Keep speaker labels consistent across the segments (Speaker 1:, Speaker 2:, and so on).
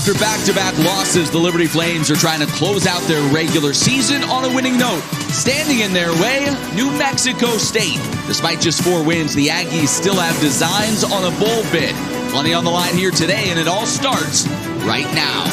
Speaker 1: After back-to-back losses, the Liberty Flames are trying to close out their regular season on a winning note. Standing in their way, New Mexico State. Despite just 4 wins, the Aggies still have designs on a bowl bid. Plenty on the line here today, and it all starts right now.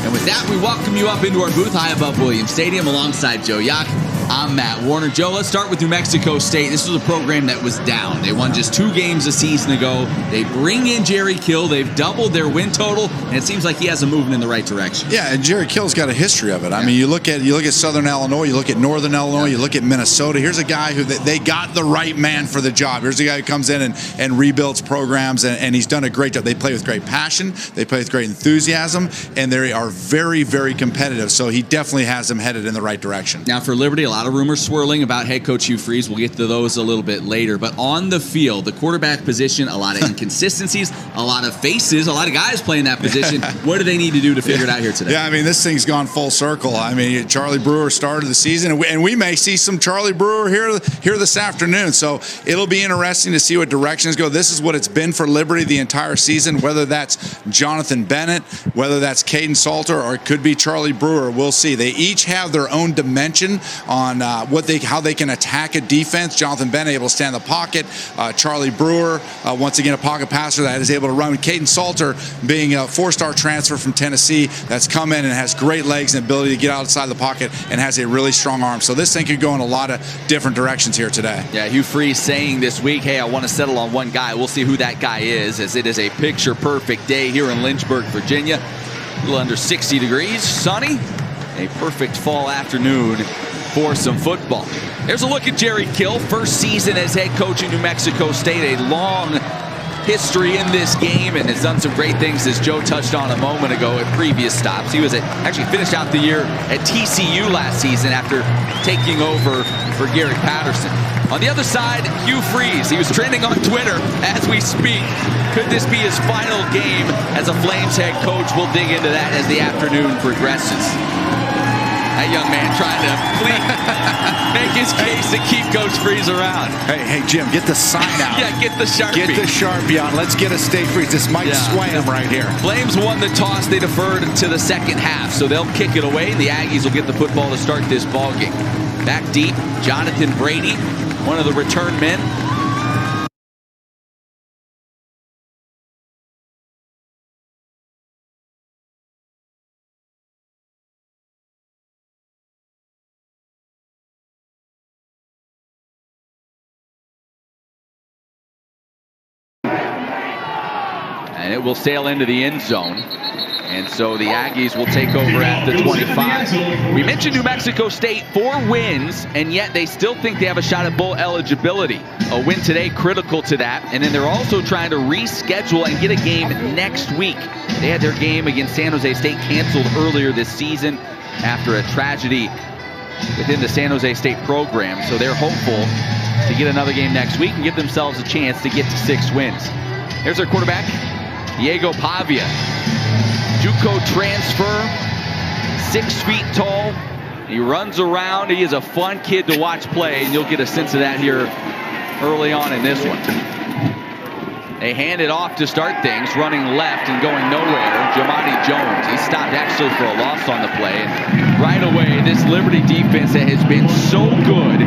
Speaker 1: And with that, we welcome you up into our booth high above Williams Stadium alongside Joe Yock. I'm Matt Warner. Joe, let's start with New Mexico State. This was a program that was down. They won just 2 games a season ago. They bring in Jerry Kill. They've doubled their win total, and it seems like he has a movement in the right direction.
Speaker 2: Yeah, and Jerry Kill's got a history of it. I mean, you look at Southern Illinois, you look at Northern Illinois, you look at Minnesota. Here's a guy who they got the right man for the job. Here's a guy who comes in and rebuilds programs, and he's done a great job. They play with great passion. They play with great enthusiasm, and they are very, very competitive. So he definitely has them headed in the right direction.
Speaker 1: Now for Liberty, a lot of rumors swirling about head coach Hugh Freeze. We'll get to those a little bit later. But on the field, the quarterback position, a lot of inconsistencies, a lot of faces, a lot of guys playing that position. What do they need to do to figure it out here today?
Speaker 2: Yeah, I mean, this thing's gone full circle. I mean, Charlie Brewer started the season, and we may see some Charlie Brewer here this afternoon. So it'll be interesting to see what directions go. This is what it's been for Liberty the entire season, whether that's Jonathan Bennett, whether that's Caden Salter, or it could be Charlie Brewer. We'll see. They each have their own dimension on how they can attack a defense. Jonathan Bennett able to stand in the pocket. Charlie Brewer, once again, a pocket passer that is able to run. Caden Salter being a 4-star transfer from Tennessee that's come in and has great legs and ability to get outside the pocket and has a really strong arm. So this thing could go in a lot of different directions here today.
Speaker 1: Yeah, Hugh Freeze saying this week, hey, I want to settle on one guy. We'll see who that guy is, as it is a picture-perfect day here in Lynchburg, Virginia. A little under 60 degrees, sunny. A perfect fall afternoon for some football. There's a look at Jerry Kill, first season as head coach in New Mexico State, a long history in this game, and has done some great things, as Joe touched on a moment ago at previous stops. He was actually finished out the year at TCU last season after taking over for Gary Patterson. On the other side, Hugh Freeze. He was trending on Twitter as we speak. Could this be his final game as a Flames head coach? We'll dig into that as the afternoon progresses. That young man trying to make his case to keep Coach Freeze around.
Speaker 2: Hey, Jim, get the sign out.
Speaker 1: Yeah, get the Sharpie.
Speaker 2: Get the Sharpie on. Let's get a State Freeze. This might sway him right here.
Speaker 1: Flames won the toss. They deferred to the second half, so they'll kick it away. The Aggies will get the football to start this ball game. Back deep, Jonathan Brady, one of the return men. And it will sail into the end zone. And so the Aggies will take over at the 25. We mentioned New Mexico State, 4 wins, and yet they still think they have a shot at bowl eligibility. A win today critical to that. And then they're also trying to reschedule and get a game next week. They had their game against San Jose State canceled earlier this season after a tragedy within the San Jose State program. So they're hopeful to get another game next week and give themselves a chance to get to 6 wins. Here's their quarterback, Diego Pavia. JUCO transfer, 6 feet tall. He runs around. He is a fun kid to watch play, and you'll get a sense of that here early on in this one. They hand it off to start things, running left and going nowhere. Jamadi Jones, he stopped actually for a loss on the play. And right away, this Liberty defense that has been so good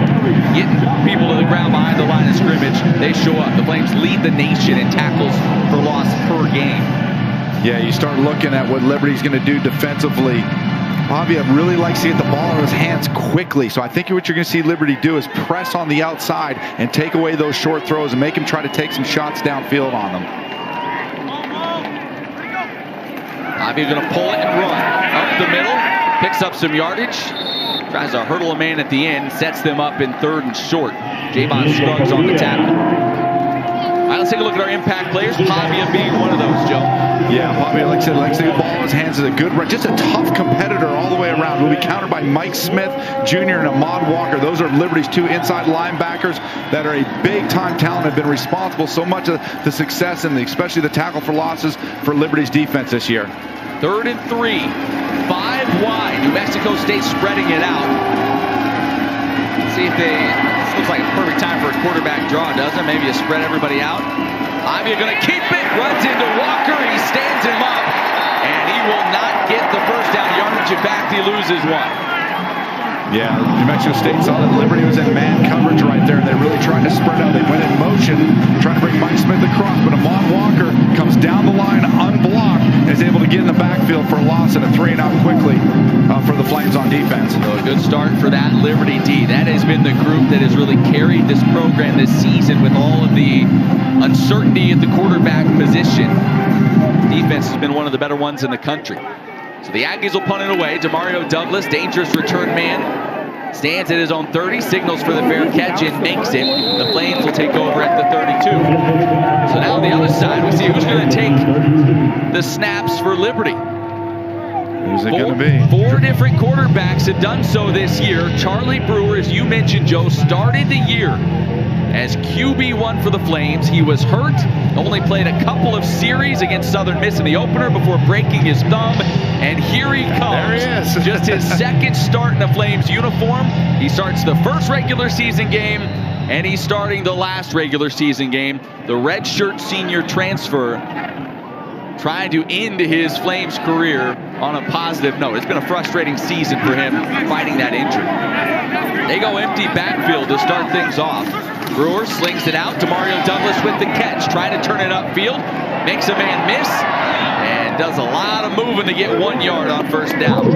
Speaker 1: getting people to the ground behind the line of scrimmage, they show up. The Flames lead the nation in tackles for loss per game.
Speaker 3: Yeah, you start looking at what Liberty's going to do defensively. Pavia really likes to get the ball in his hands quickly. So I think what you're going to see Liberty do is press on the outside and take away those short throws and make him try to take some shots downfield on them.
Speaker 1: Pavia going to pull it and run. Up the middle, picks up some yardage. Tries to hurdle a man at the end, sets them up in 3rd and short. Javon Scruggs on the tackle. All right, let's take a look at our impact players. Pavia being one of those, Joe.
Speaker 3: Yeah, Pavia, like I said, likes to get the ball in his hands. Is a good run. Just a tough competitor all the way around. Will be countered by Mike Smith Jr. and Ahmad Walker. Those are Liberty's 2 inside linebackers that are a big-time talent, have been responsible so much of the success and especially the tackle for losses for Liberty's defense this year.
Speaker 1: 3rd and 3, 5 wide. New Mexico State spreading it out. See if this looks like a perfect time for a quarterback draw, doesn't it? Maybe you spread everybody out. Pavia going to keep it, runs into Walker, he stands him up, back, he loses one.
Speaker 3: Yeah, New Mexico State saw that Liberty was in man coverage right there, and they really tried to spread out. They went in motion, trying to bring Mike Smith across, but Ahmad Walker comes down the line unblocked and is able to get in the backfield for a loss and a 3-and-out quickly for the Flames on defense.
Speaker 1: So a good start for that Liberty D. That has been the group that has really carried this program this season with all of the uncertainty at the quarterback position. Defense has been one of the better ones in the country. So the Aggies will punt it away. Demario Douglas, dangerous return man, stands at his own 30, signals for the fair catch and makes it. The Flames will take over at the 32. So now on the other side, we see who's going to take the snaps for Liberty.
Speaker 3: Who's it going to be?
Speaker 1: Four different quarterbacks have done so this year. Charlie Brewer, as you mentioned, Joe, started the year as QB1 for the Flames. He was hurt, only played a couple of series against Southern Miss in the opener before breaking his thumb, and here he comes.
Speaker 3: There he is.
Speaker 1: Just his second start in a Flames uniform. He starts the first regular season game, and he's starting the last regular season game. The redshirt senior transfer trying to end his Flames career on a positive note. It's been a frustrating season for him fighting that injury. They go empty backfield to start things off. Brewer slings it out. Demario Douglas with the catch, trying to turn it upfield. Makes a man miss and does a lot of moving to get 1 yard on first down.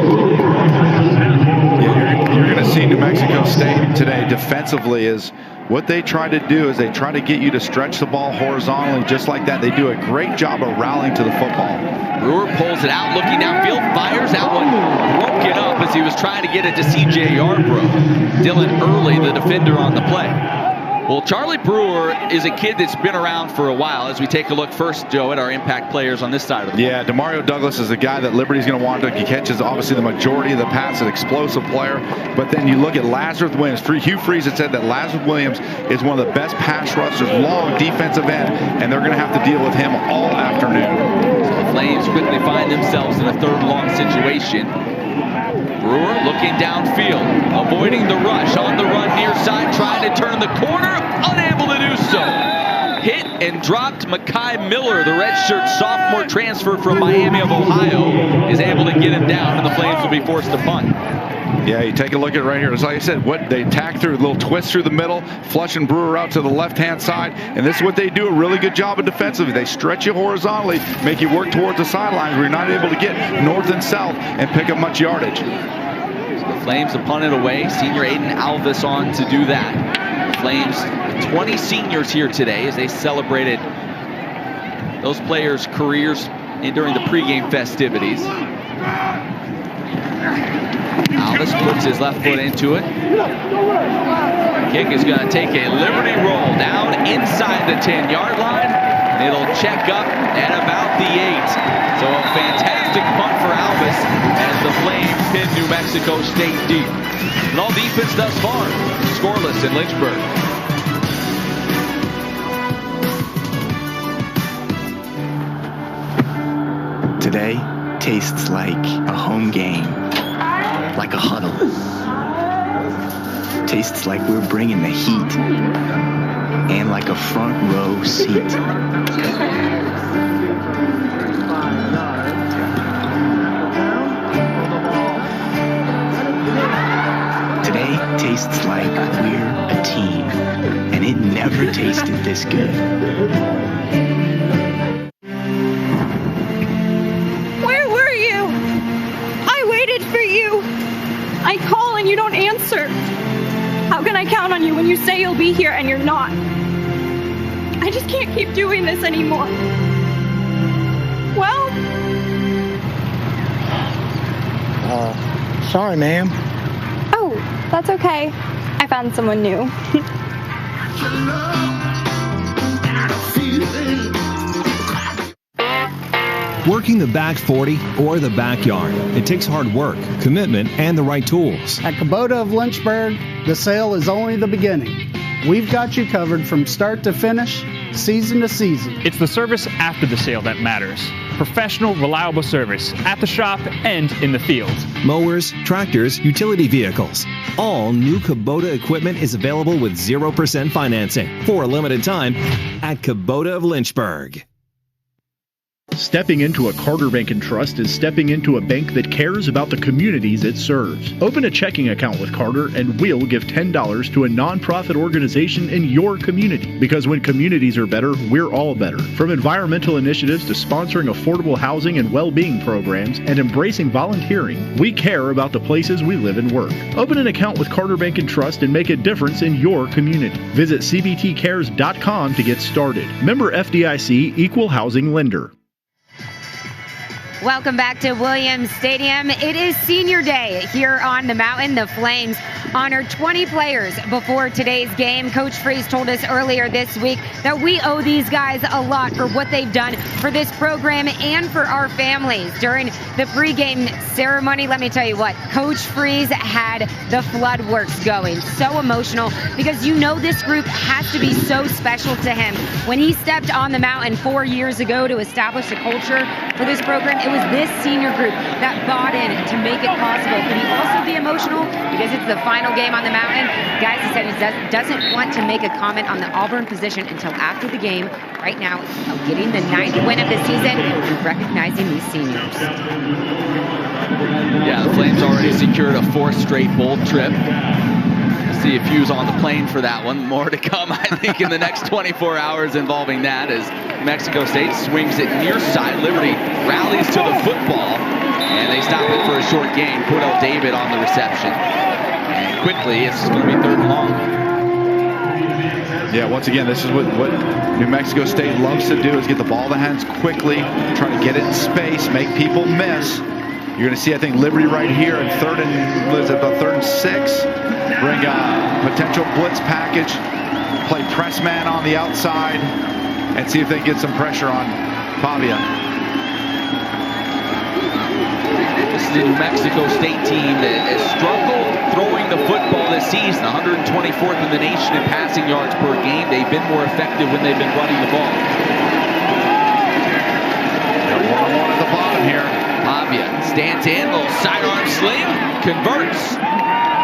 Speaker 3: Yeah, you're going to see New Mexico State today defensively is what they try to do is they try to get you to stretch the ball horizontally just like that. They do a great job of rallying to the football.
Speaker 1: Brewer pulls it out, looking downfield, fires that one, broken up as he was trying to get it to C.J. Yarbrough. Dylan Early, the defender on the play. Well, Charlie Brewer is a kid that's been around for a while. As we take a look first, Joe, at our impact players on this side of the ball.
Speaker 3: Yeah, Demario Douglas is the guy that Liberty's going to want to. He catches obviously the majority of the passes, an explosive player. But then you look at Lazarus Williams. Hugh Freeze had said that Lazarus Williams is one of the best pass rushers, long defensive end, and they're going to have to deal with him all afternoon.
Speaker 1: So the Flames quickly find themselves in a third and long situation. Brewer looking downfield, avoiding the rush, on the run near side, trying to turn the corner, unable to do so. Hit and dropped. Mekhi Miller, the redshirt sophomore transfer from Miami of Ohio, is able to get him down, and the Flames will be forced to punt.
Speaker 3: Yeah, you take a look at it right here. It's like I said, what they tack through, a little twist through the middle, flushing Brewer out to the left-hand side, and this is what they do, a really good job of defensively. They stretch you horizontally, make you work towards the sidelines where you're not able to get north and south and pick up much yardage.
Speaker 1: So the Flames have punted away. Senior Aiden Alvis on to do that. The Flames, 20 seniors here today as they celebrated those players' careers during the pregame festivities. Alvis puts his left foot into it. Kick is going to take a Liberty roll down inside the 10-yard line. It'll check up at about the 8. So a fantastic punt for Alvis as the Flames pin New Mexico State deep. And all defense thus far, scoreless in Lynchburg.
Speaker 4: Today tastes like a home game. Like a huddle. Tastes like we're bringing the heat. And like a front row seat. Today tastes like we're a team. And it never tasted this good.
Speaker 5: I call and you don't answer. How can I count on you when you say you'll be here and you're not? I just can't keep doing this anymore. Well?
Speaker 6: Sorry, ma'am.
Speaker 5: Oh, that's okay. I found someone new.
Speaker 7: Working the back 40 or the backyard, it takes hard work, commitment, and the right tools.
Speaker 6: At Kubota of Lynchburg, the sale is only the beginning. We've got you covered from start to finish, season to season.
Speaker 8: It's the service after the sale that matters. Professional, reliable service at the shop and in the field.
Speaker 7: Mowers, tractors, utility vehicles. All new Kubota equipment is available with 0% financing for a limited time at Kubota of Lynchburg.
Speaker 9: Stepping into a Carter Bank & Trust is stepping into a bank that cares about the communities it serves. Open a checking account with Carter and we'll give $10 to a nonprofit organization in your community. Because when communities are better, we're all better. From environmental initiatives to sponsoring affordable housing and well-being programs and embracing volunteering, we care about the places we live and work. Open an account with Carter Bank & Trust and make a difference in your community. Visit cbtcares.com to get started. Member FDIC, Equal Housing Lender.
Speaker 10: Welcome back to Williams Stadium. It is senior day here on the mountain. The Flames honored 20 players before today's game. Coach Freeze told us earlier this week that we owe these guys a lot for what they've done for this program and for our families. During the pregame ceremony, let me tell you what, Coach Freeze had the Floodworks going. So emotional because you know this group has to be so special to him. When he stepped on the mountain 4 years ago to establish a culture for this program, it was this senior group that bought in to make it possible. Could he also be emotional because it's the final game on the mountain? Guys, he said he doesn't want to make a comment on the Auburn position until after the game. Right now, getting the 9th win of the season and recognizing these seniors.
Speaker 1: Yeah, the Flames already secured a 4th straight bowl trip. See if Hughes on the plane for that one. More to come, I think, in the next 24 hours involving that as Mexico State swings it near side. Liberty rallies to the football, and they stop it for a short gain. Cordell David on the reception. And quickly, it's going to be 3rd and long.
Speaker 3: Yeah, once again, this is what New Mexico State loves to do, is get the ball in the hands quickly, try to get it in space, make people miss. You're going to see, I think, Liberty right here in 3rd and 6. Bring a potential blitz package, play press man on the outside, and see if they get some pressure on Pavia.
Speaker 1: This is the New Mexico State team that has struggled throwing the football this season, 124th in the nation in passing yards per game. They've been more effective when they've been running the ball.
Speaker 3: Got 1-on-1 at the bottom here.
Speaker 1: Pavia stands in, little sidearm sling, converts.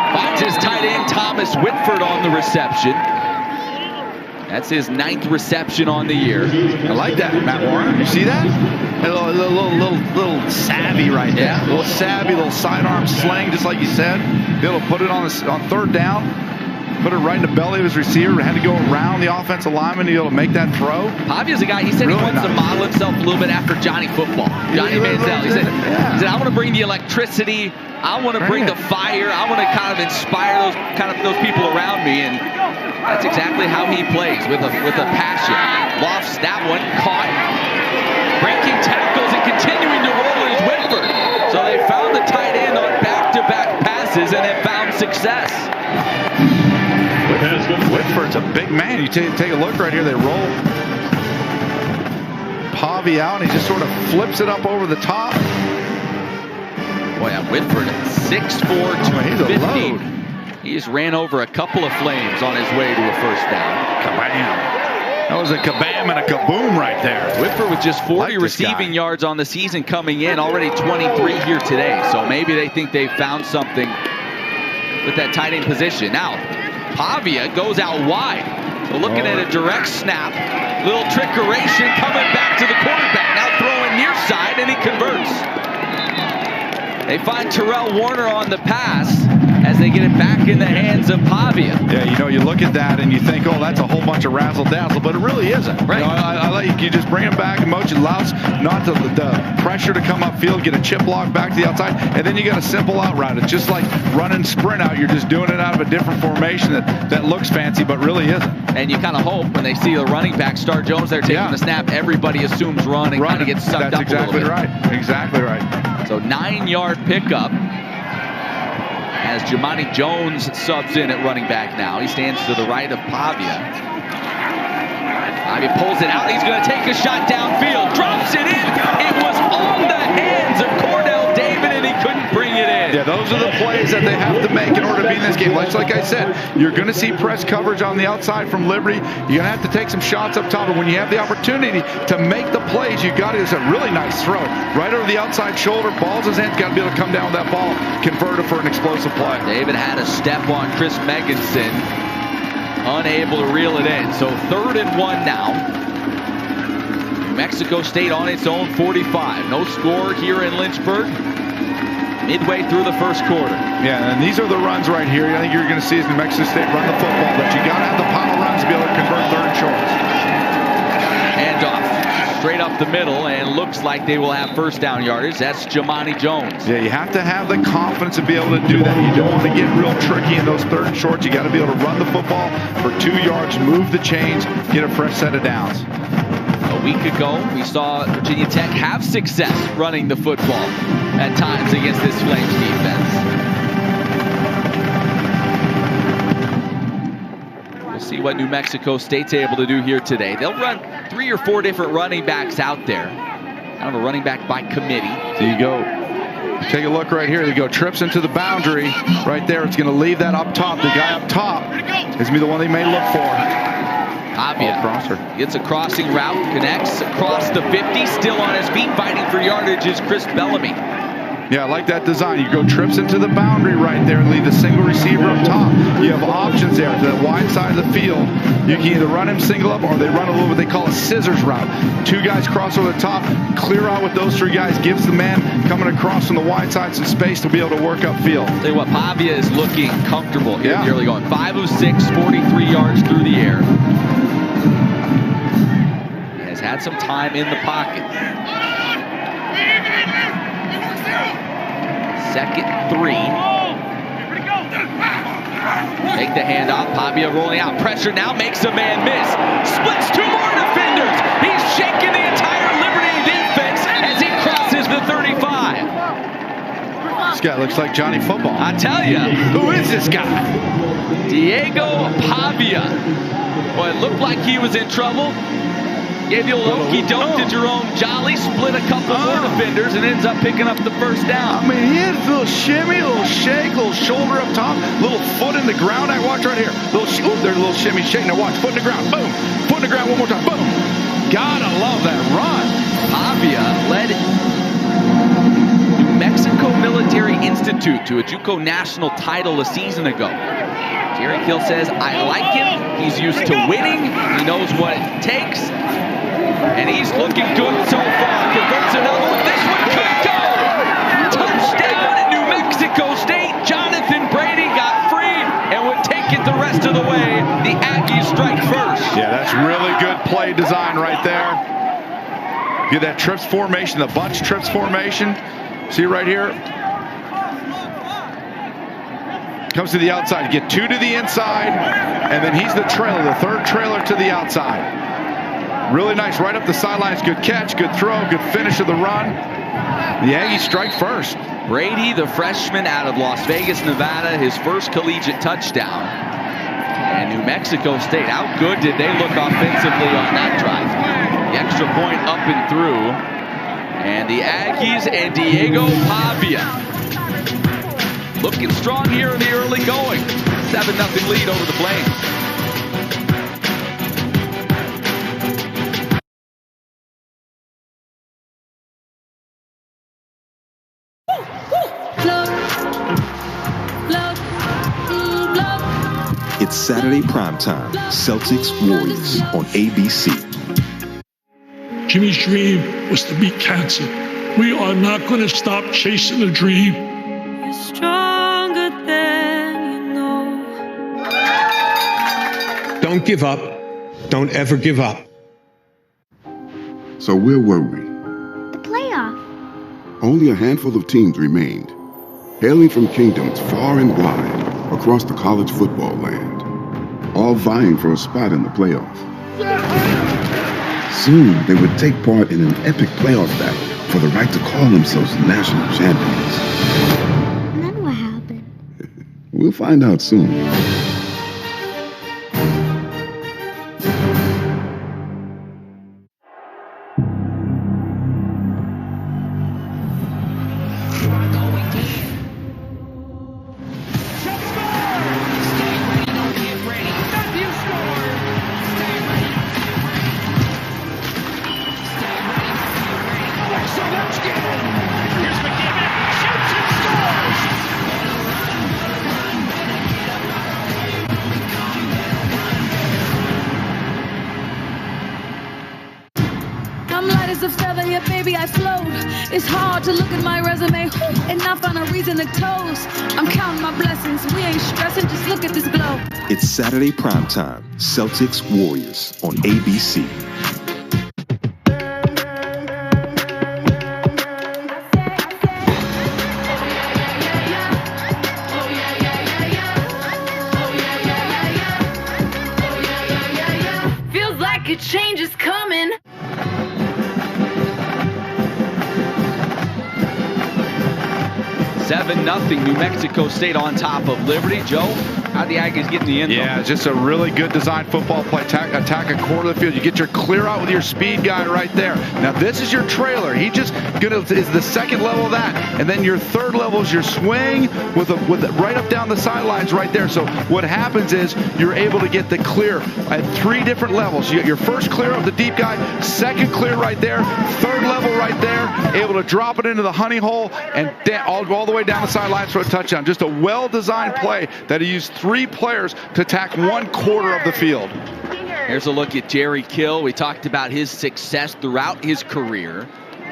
Speaker 1: Finds his tight end, Thomas Whitford, on the reception. That's his 9th reception on the year.
Speaker 3: I like that, Matt Warren. You see that? A little savvy right there.
Speaker 1: Yeah.
Speaker 3: A little savvy, little sidearm sling, just like you said. Be able to put it on 3rd down, put it right in the belly of his receiver. Had to go around the offensive lineman to be able to make that throw.
Speaker 1: Pavia's a guy, he said really he wants to model himself a little bit after Johnny Football. Johnny Manziel. He said, I want to bring the electricity. I want to bring the fire. I want to kind of inspire those people around me, and that's exactly how he plays, with a passion. Lofts that one, caught, breaking tackles and continuing to roll is Whitford. So they found the tight end on back-to-back passes and have found success.
Speaker 3: Whitford's a big man. You take a look right here. They roll Pavia out, and he just sort of flips it up over the top.
Speaker 1: Boy, yeah, Whitford, 6'4", 250. He just ran over a couple of Flames on his way to a 1st down.
Speaker 3: Kabam. That was a kabam and a kaboom right there.
Speaker 1: Whitford with just 40 receiving yards on the season coming in, already 23 here today. So maybe they think they've found something with that tight end position. Now, Pavia goes out wide. So looking at a direct snap, little trickeration coming back to the quarterback. Now throwing near side, and he converts. They find Terrell Warner on the pass as they get it back in the hands of Pavia.
Speaker 3: Yeah, you know, you look at that and you think, oh, that's a whole bunch of razzle-dazzle, but it really isn't.
Speaker 1: Right.
Speaker 3: You know, I like you just bring him back in motion, allows not the pressure to come upfield, get a chip block back to the outside, and then you got a simple out route. It's just like running sprint out. You're just doing it out of a different formation that looks fancy, but really isn't.
Speaker 1: And you kind of hope when they see the running back, Star Jones there taking the snap, everybody assumes run and kind of gets sucked up
Speaker 3: exactly
Speaker 1: a little bit.
Speaker 3: Right. Exactly right.
Speaker 1: So 9-yard pickup as Jamani Jones subs in at running back now. He stands to the right of Pavia. Pavia pulls it out. He's going to take a shot downfield. Drops it in. It was on the hands of Cordell David, and he couldn't bring it in.
Speaker 3: Yeah, those are the plays that they have to make in order to be in this game. Like I said, you're going to see press coverage on the outside from Liberty. You're going to have to take some shots up top. And when you have the opportunity to make the plays, you got it. It's a really nice throw. Right over the outside shoulder. Ball's in his hands. Got to be able to come down with that ball. Convert it for an explosive play.
Speaker 1: David had a step on Chris Megginson. Unable to reel it in. So 3rd and 1 now. New Mexico State on its own 45. No score here in Lynchburg. Midway through the first quarter.
Speaker 3: Yeah, and these are the runs right here. I think you're going to see as New Mexico State run the football, but you got to have the power runs to be able to convert third and shorts.
Speaker 1: Handoff straight up the middle, and looks like they will have first down yardage. That's Jamani Jones.
Speaker 3: Yeah, you have to have the confidence to be able to do that. You don't want to get real tricky in those third and shorts. You got to be able to run the football for 2 yards, move the chains, get a fresh set of downs.
Speaker 1: A week ago, we saw Virginia Tech have success running the football at times against this Flames defense. We'll see what New Mexico State's able to do here today. They'll run 3 or 4 different running backs out there. Kind of a running back by committee.
Speaker 3: There you go. Take a look right here. They go trips into the boundary. Right there, it's going to leave that up top. The guy up top is going to be the one they may look for.
Speaker 1: Pavia gets a crossing route, connects across the 50, still on his feet, fighting for yardage is Chris Bellamy.
Speaker 3: Yeah, I like that design. You go trips into the boundary right there and leave the single receiver up top. You have options there to the wide side of the field. You can either run him single up or they run a little what they call a scissors route. 2 guys cross over the top, clear out with those 3 guys, gives the man coming across from the wide side some space to be able to work upfield.
Speaker 1: Tell you what, Pavia is looking comfortable here in the early going. 5 of 6, 43 yards through the air. He has had some time in the pocket. 2nd and 3. Take the handoff. Pavia rolling out. Pressure now makes a man miss. Splits 2 more defenders. He's shaking the entire Liberty defense as he crosses the 35.
Speaker 3: This guy looks like Johnny Football.
Speaker 1: I tell you.
Speaker 3: Who is this guy?
Speaker 1: Diego Pavia. Boy, it looked like he was in trouble. Gave you a okey-doke to Jerome Jolly, split a couple more defenders, and ends up picking up the first down.
Speaker 3: I mean, he had a little shimmy, a little shake, a little shoulder up top, little foot in the ground. I watch right here. There's a little shimmy, shake. Now watch, foot in the ground, boom. Foot in the ground one more time, boom. Gotta love that run.
Speaker 1: Pavia led New Mexico Military Institute to a JUCO national title a season ago. Jerry Kill says, I like him. He's used to winning. He knows what it takes. And he's looking good so far. Converts another one. This one could go. Touchdown at New Mexico State. Jonathan Brady got free and would take it the rest of the way. The Aggies strike first.
Speaker 3: Yeah, that's really good play design right there. Get that trips formation, the bunch trips formation. See right here? Comes to the outside. Get 2 to the inside, and then he's the trailer, the 3rd trailer to the outside. Really nice, right up the sidelines. Good catch, good throw, good finish of the run. The Aggies strike first.
Speaker 1: Brady, the freshman out of Las Vegas, Nevada, his first collegiate touchdown. And New Mexico State, how good did they look offensively on that drive? The extra point up and through. And the Aggies and Diego Pavia looking strong here in the early going. 7-0 lead over the Flames.
Speaker 11: It's Saturday primetime, Celtics Warriors on ABC.
Speaker 12: Jimmy's dream was to beat cancer. We are not going to stop chasing the dream.
Speaker 13: You're stronger than you know.
Speaker 14: Don't give up. Don't ever give up.
Speaker 15: So where were we?
Speaker 16: The playoff.
Speaker 15: Only a handful of teams remained, hailing from kingdoms far and wide across the college football land, all vying for a spot in the playoff. Soon, they would take part in an epic playoff battle for the right to call themselves national champions.
Speaker 16: And then what happened?
Speaker 15: We'll find out soon.
Speaker 13: It's hard to look at my resume and not find a reason to toast. I'm counting my blessings. We ain't stressing. Just look at this glow.
Speaker 11: It's Saturday primetime, Celtics Warriors on ABC.
Speaker 13: Feels like a change is coming.
Speaker 1: Seven 0 New Mexico State on top of Liberty. Joe, how'd the Aggies get in the end zone?
Speaker 3: Yeah, just a really good design football play. Attack a quarter of the field. You get your clear out with your speed guy right there. Now this is your trailer. He just is the second level of that, and then your third level is your swing with right up down the sidelines right there. So what happens is you're able to get the clear at 3 different levels. You get your first clear of the deep guy, second clear right there, third level right there, able to drop it into the honey hole and all the way down the sidelines for a touchdown. Just a well-designed play that he used 3 players to attack 1/4 of the field.
Speaker 1: Here's a look at Jerry Kill. We talked about his success throughout his career,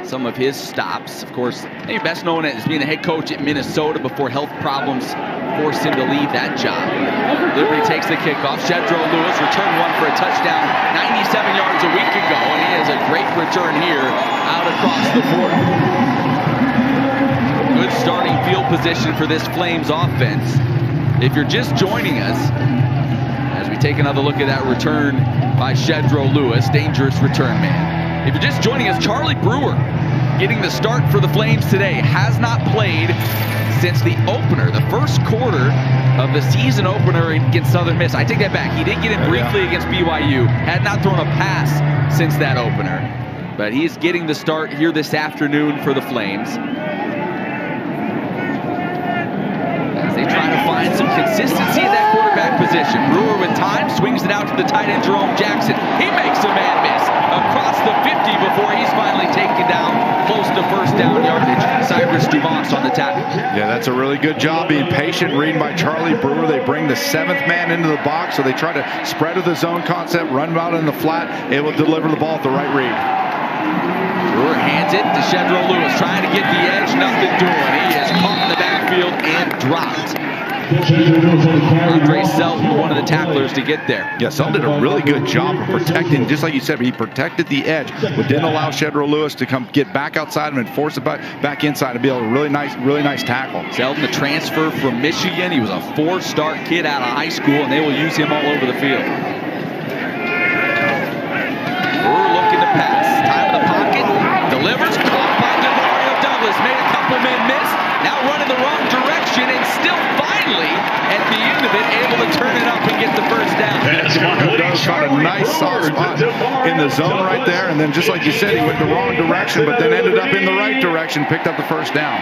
Speaker 1: some of his stops. Of course, maybe best known as being a head coach at Minnesota before health problems forced him to leave that job. Liberty takes the kickoff. Shedro Lewis returned one for a touchdown 97 yards a week ago, and he has a great return here out across the 40. Good starting field position for this Flames offense. If you're just joining us, as we take another look at that return by Shedro Lewis, dangerous return man. If you're just joining us, Charlie Brewer getting the start for the Flames today. Has not played since the opener, the first quarter of the season opener against Southern Miss. I take that back. He did get in briefly against BYU. Had not thrown a pass since that opener. But he's getting the start here this afternoon for the Flames. They try to find some consistency in that quarterback position. Brewer with time, swings it out to the tight end Jerome Jackson. He makes a man miss across the 50 before he's finally taken down close to first down yardage. Cyrus Dumas on the tackle.
Speaker 3: Yeah, that's a really good job being patient, reading by Charlie Brewer. They bring the 7th man into the box, so they try to spread with the zone concept, run out in the flat, able to deliver the ball at the right read.
Speaker 1: Brewer hands it to Shedro Lewis, trying to get the edge, nothing doing. He is caught in the backfield and dropped. Andre Selton, one of the tacklers to get there.
Speaker 3: Yeah, Selton did a really good job of protecting, just like you said, he protected the edge, but didn't allow Shedro Lewis to come get back outside him and force it back inside to be able to really nice tackle.
Speaker 1: Selton, the transfer from Michigan. He was a 4-star kid out of high school, and they will use him all over the field. Brewer looking to pass. Time in the pocket. Delivers. Caught by Demario Douglas. Made a couple men miss. Now running the wrong direction and still finally, at the end of it, able to turn it up and get the first down.
Speaker 3: Demario Douglas found a nice soft spot in the zone right there. And then just like you said, he went the wrong direction, but then ended up in the right direction, picked up the first down.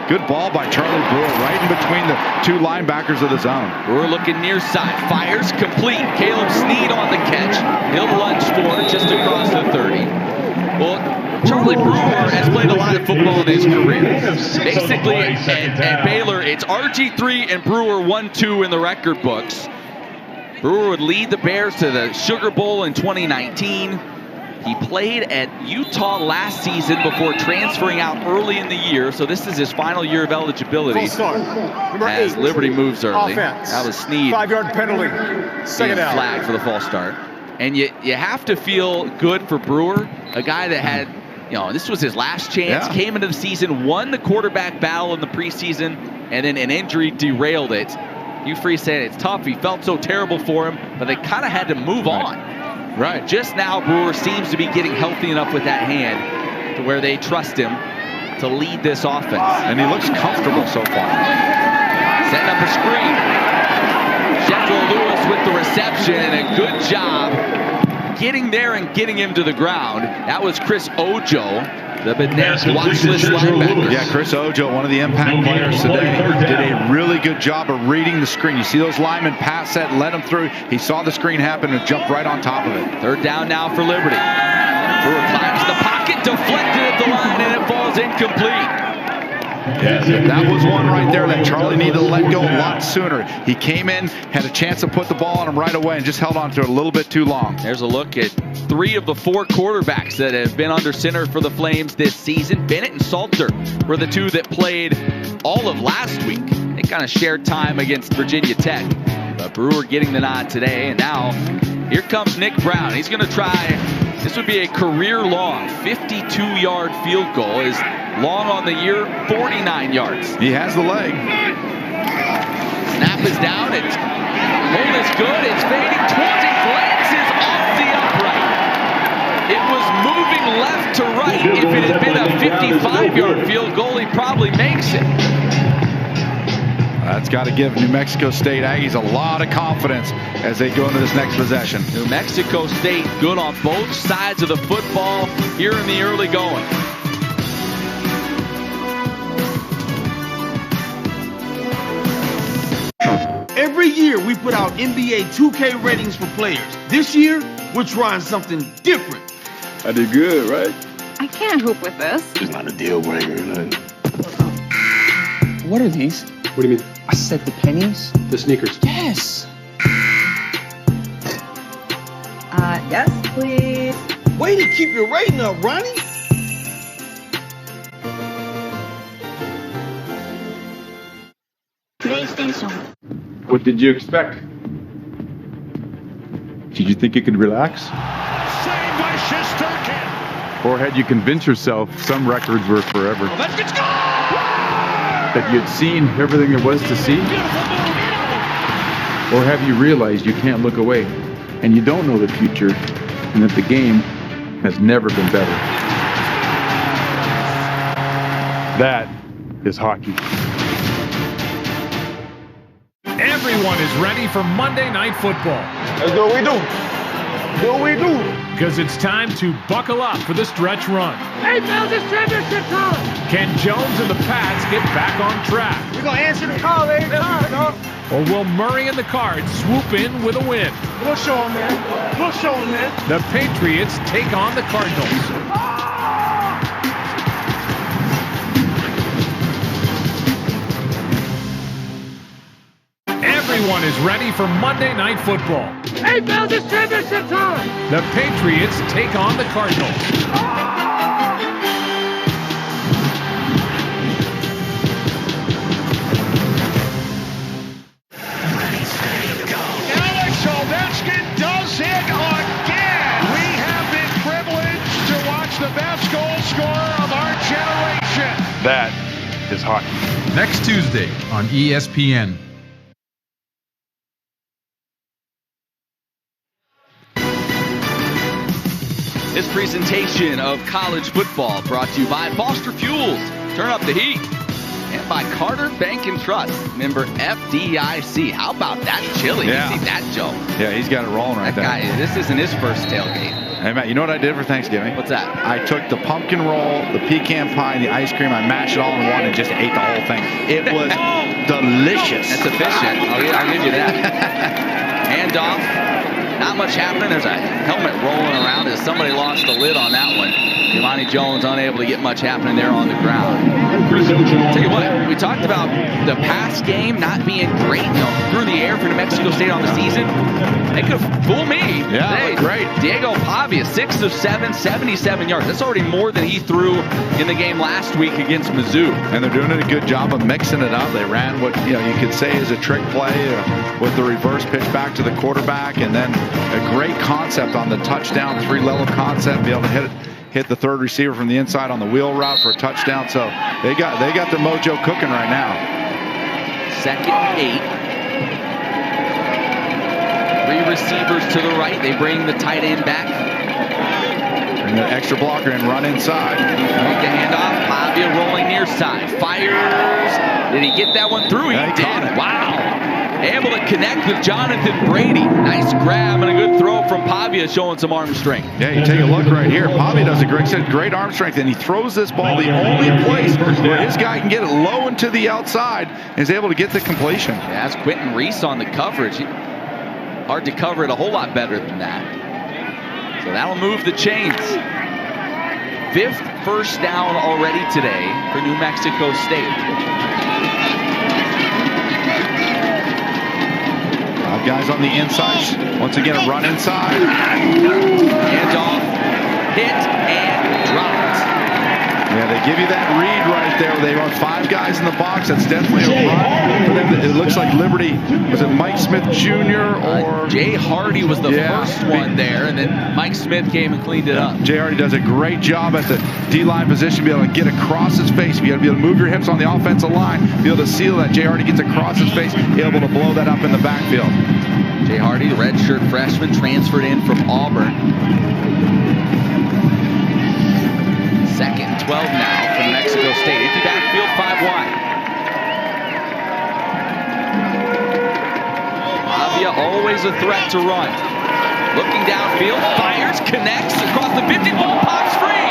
Speaker 3: Good ball by Charlie Brewer, right in between the 2 linebackers of the zone.
Speaker 1: Brewer looking near side, fires complete. Caleb Snead on the catch. He'll lunge for it just across the 30. Well, Charlie Brewer has played a lot of football in his career. Basically, at Baylor, it's RG3 and Brewer 1-2 in the record books. Brewer would lead the Bears to the Sugar Bowl in 2019. He played at Utah last season before transferring out early in the year, so this is his final year of eligibility as Liberty moves early.
Speaker 17: Offense.
Speaker 1: That was Snead.
Speaker 17: 5-yard penalty. Second down.
Speaker 1: Flag for the false start. And you have to feel good for Brewer, a guy that had, this was his last chance, came into the season, won the quarterback battle in the preseason, and then an injury derailed it. Hugh Freeze said it's tough. He felt so terrible for him, but they kind of had to move on. Right. Just now, Brewer seems to be getting healthy enough with that hand to where they trust him to lead this offense.
Speaker 3: And he looks comfortable so far.
Speaker 1: Setting up a screen. Shedro Lewis with the reception, and a good job getting there and getting him to the ground. That was Chris Ojo, the watch list linebacker.
Speaker 3: Yeah, Chris Ojo, one of the impact players today, did a really good job of reading the screen. You see those linemen pass set, let him through. He saw the screen happen and jumped right on top of it.
Speaker 1: Third down now for Liberty. Brewer climbs the pocket, deflected at the line, and it falls incomplete.
Speaker 3: Yeah, that was one right there that Charlie needed to let go a lot sooner. He came in, had a chance to put the ball on him right away, and just held on to it a little bit too long.
Speaker 1: There's a look at 3 of the 4 quarterbacks that have been under center for the Flames this season. Bennett and Salter were the 2 that played all of last week. They kind of shared time against Virginia Tech. But Brewer getting the nod today, and now here comes Nick Brown. He's going to try, this would be a career-long 52-yard field goal. His long on the year, 49 yards.
Speaker 3: He has the leg.
Speaker 1: Snap is down. It's hold is good. It's fading towards it. Glances off the upright. It was moving left to right. If it had been a 55-yard field goal, he probably makes it.
Speaker 3: That's got to give New Mexico State Aggies a lot of confidence as they go into this next possession.
Speaker 1: New Mexico State good on both sides of the football here in the early going.
Speaker 18: Every year we put out NBA 2K ratings for players. This year, we're trying something different.
Speaker 19: I did good, right?
Speaker 20: I can't hoop with this.
Speaker 19: It's not a deal breaker or nothing.
Speaker 21: What are these?
Speaker 19: What do you mean?
Speaker 21: I said the pennies.
Speaker 19: The sneakers.
Speaker 21: Yes.
Speaker 20: Yes, please.
Speaker 18: Way to keep your rating up, Ronnie.
Speaker 16: PlayStation.
Speaker 19: What did you expect? Did you think you could relax?
Speaker 17: Saved by Shesterkin.
Speaker 19: Or had you convinced yourself some records were forever?
Speaker 17: Oh, let's go!
Speaker 19: That you had seen everything there was to see? Or have you realized you can't look away and you don't know the future and that the game has never been better? That is hockey.
Speaker 22: Everyone is ready for Monday Night Football.
Speaker 18: That's what we do. What we do.
Speaker 22: Because it's time to buckle up for the stretch run.
Speaker 17: Hey, Bills, it's championship time.
Speaker 22: Can Jones and the Pats get back on track?
Speaker 17: We're going to answer the call every time, dog.
Speaker 22: Or will Murray and the Cards swoop in with a win?
Speaker 17: We'll show them, man. We'll show them, man.
Speaker 22: The Patriots take on the Cardinals. Everyone is ready for Monday Night Football.
Speaker 17: Hey, Bills, it's championship time.
Speaker 22: The Patriots take on the Cardinals.
Speaker 17: Alex Ovechkin does it again. We have been privileged to watch the best goal scorer of our generation.
Speaker 19: That is hockey.
Speaker 23: Next Tuesday on ESPN.
Speaker 1: This presentation of college football brought to you by Foster Fuels. Turn up the heat. And by Carter Bank and Trust, member FDIC. How about that chili?
Speaker 3: Yeah.
Speaker 1: You see that, Joe?
Speaker 3: Yeah, he's got it rolling right there.
Speaker 1: That guy, this isn't his first tailgate.
Speaker 3: Hey, Matt, you know what I did for Thanksgiving?
Speaker 1: What's that?
Speaker 3: I took the pumpkin roll, the pecan pie, and the ice cream. I mashed it all in one and just ate the whole thing. It was delicious.
Speaker 1: That's efficient. I'll give you that. Handoff. Not much happening. There's a helmet rolling around as somebody lost the lid on that one. Jelani Jones unable to get much happening there on the ground. Tell you what, we talked about the pass game not being great, through the air for New Mexico State on the season. They could fool me.
Speaker 3: Yeah,
Speaker 1: Hey,
Speaker 3: great.
Speaker 1: Diego Pavia, 6 of 7, 77 yards. That's already more than he threw in the game last week against Mizzou.
Speaker 3: And they're doing a good job of mixing it up. They ran what you could say is a trick play with the reverse pitch back to the quarterback, and then a great concept on the touchdown, 3-level concept, be able to hit the third receiver from the inside on the wheel route for a touchdown. So they got their mojo cooking right now.
Speaker 1: 2nd and 8. 3 receivers to the right. They bring the tight end back.
Speaker 3: Bring the extra blocker and run inside.
Speaker 1: Make the handoff. Pavia rolling near side. Fires. Did he get that one through? He did. Wow. Able to connect with Jonathan Brady. Nice grab and a good throw from Pavia, showing some arm strength.
Speaker 3: Yeah, you take a look right here. Pavia does a great arm strength, and he throws this ball the only place where his guy can get it low and to the outside and is able to get the completion.
Speaker 1: Yeah, that's Quentin Reese on the coverage. Hard to cover it a whole lot better than that. So that'll move the chains. 5th first down already today for New Mexico State.
Speaker 3: 5 guys on the inside. Once again, a run inside.
Speaker 1: Hands off, hit, and dropped.
Speaker 3: Yeah, they give you that read right there. They want 5 guys in the box. That's definitely a run. For them. It looks like Liberty, was it Mike Smith Jr. or?
Speaker 1: Jay Hardy was the first one there, and then Mike Smith came and cleaned it up.
Speaker 3: Jay Hardy does a great job at the D-line position, be able to get across his face. You got to be able to move your hips on the offensive line, be able to seal that. Jay Hardy gets across his face, be able to blow that up in the backfield.
Speaker 1: Jay Hardy, the redshirt freshman, transferred in from Auburn. 2nd and 12 now for New Mexico State. Empty backfield, 5 wide. Avia always a threat to run. Looking downfield, fires, connects across the 50, ball pops free.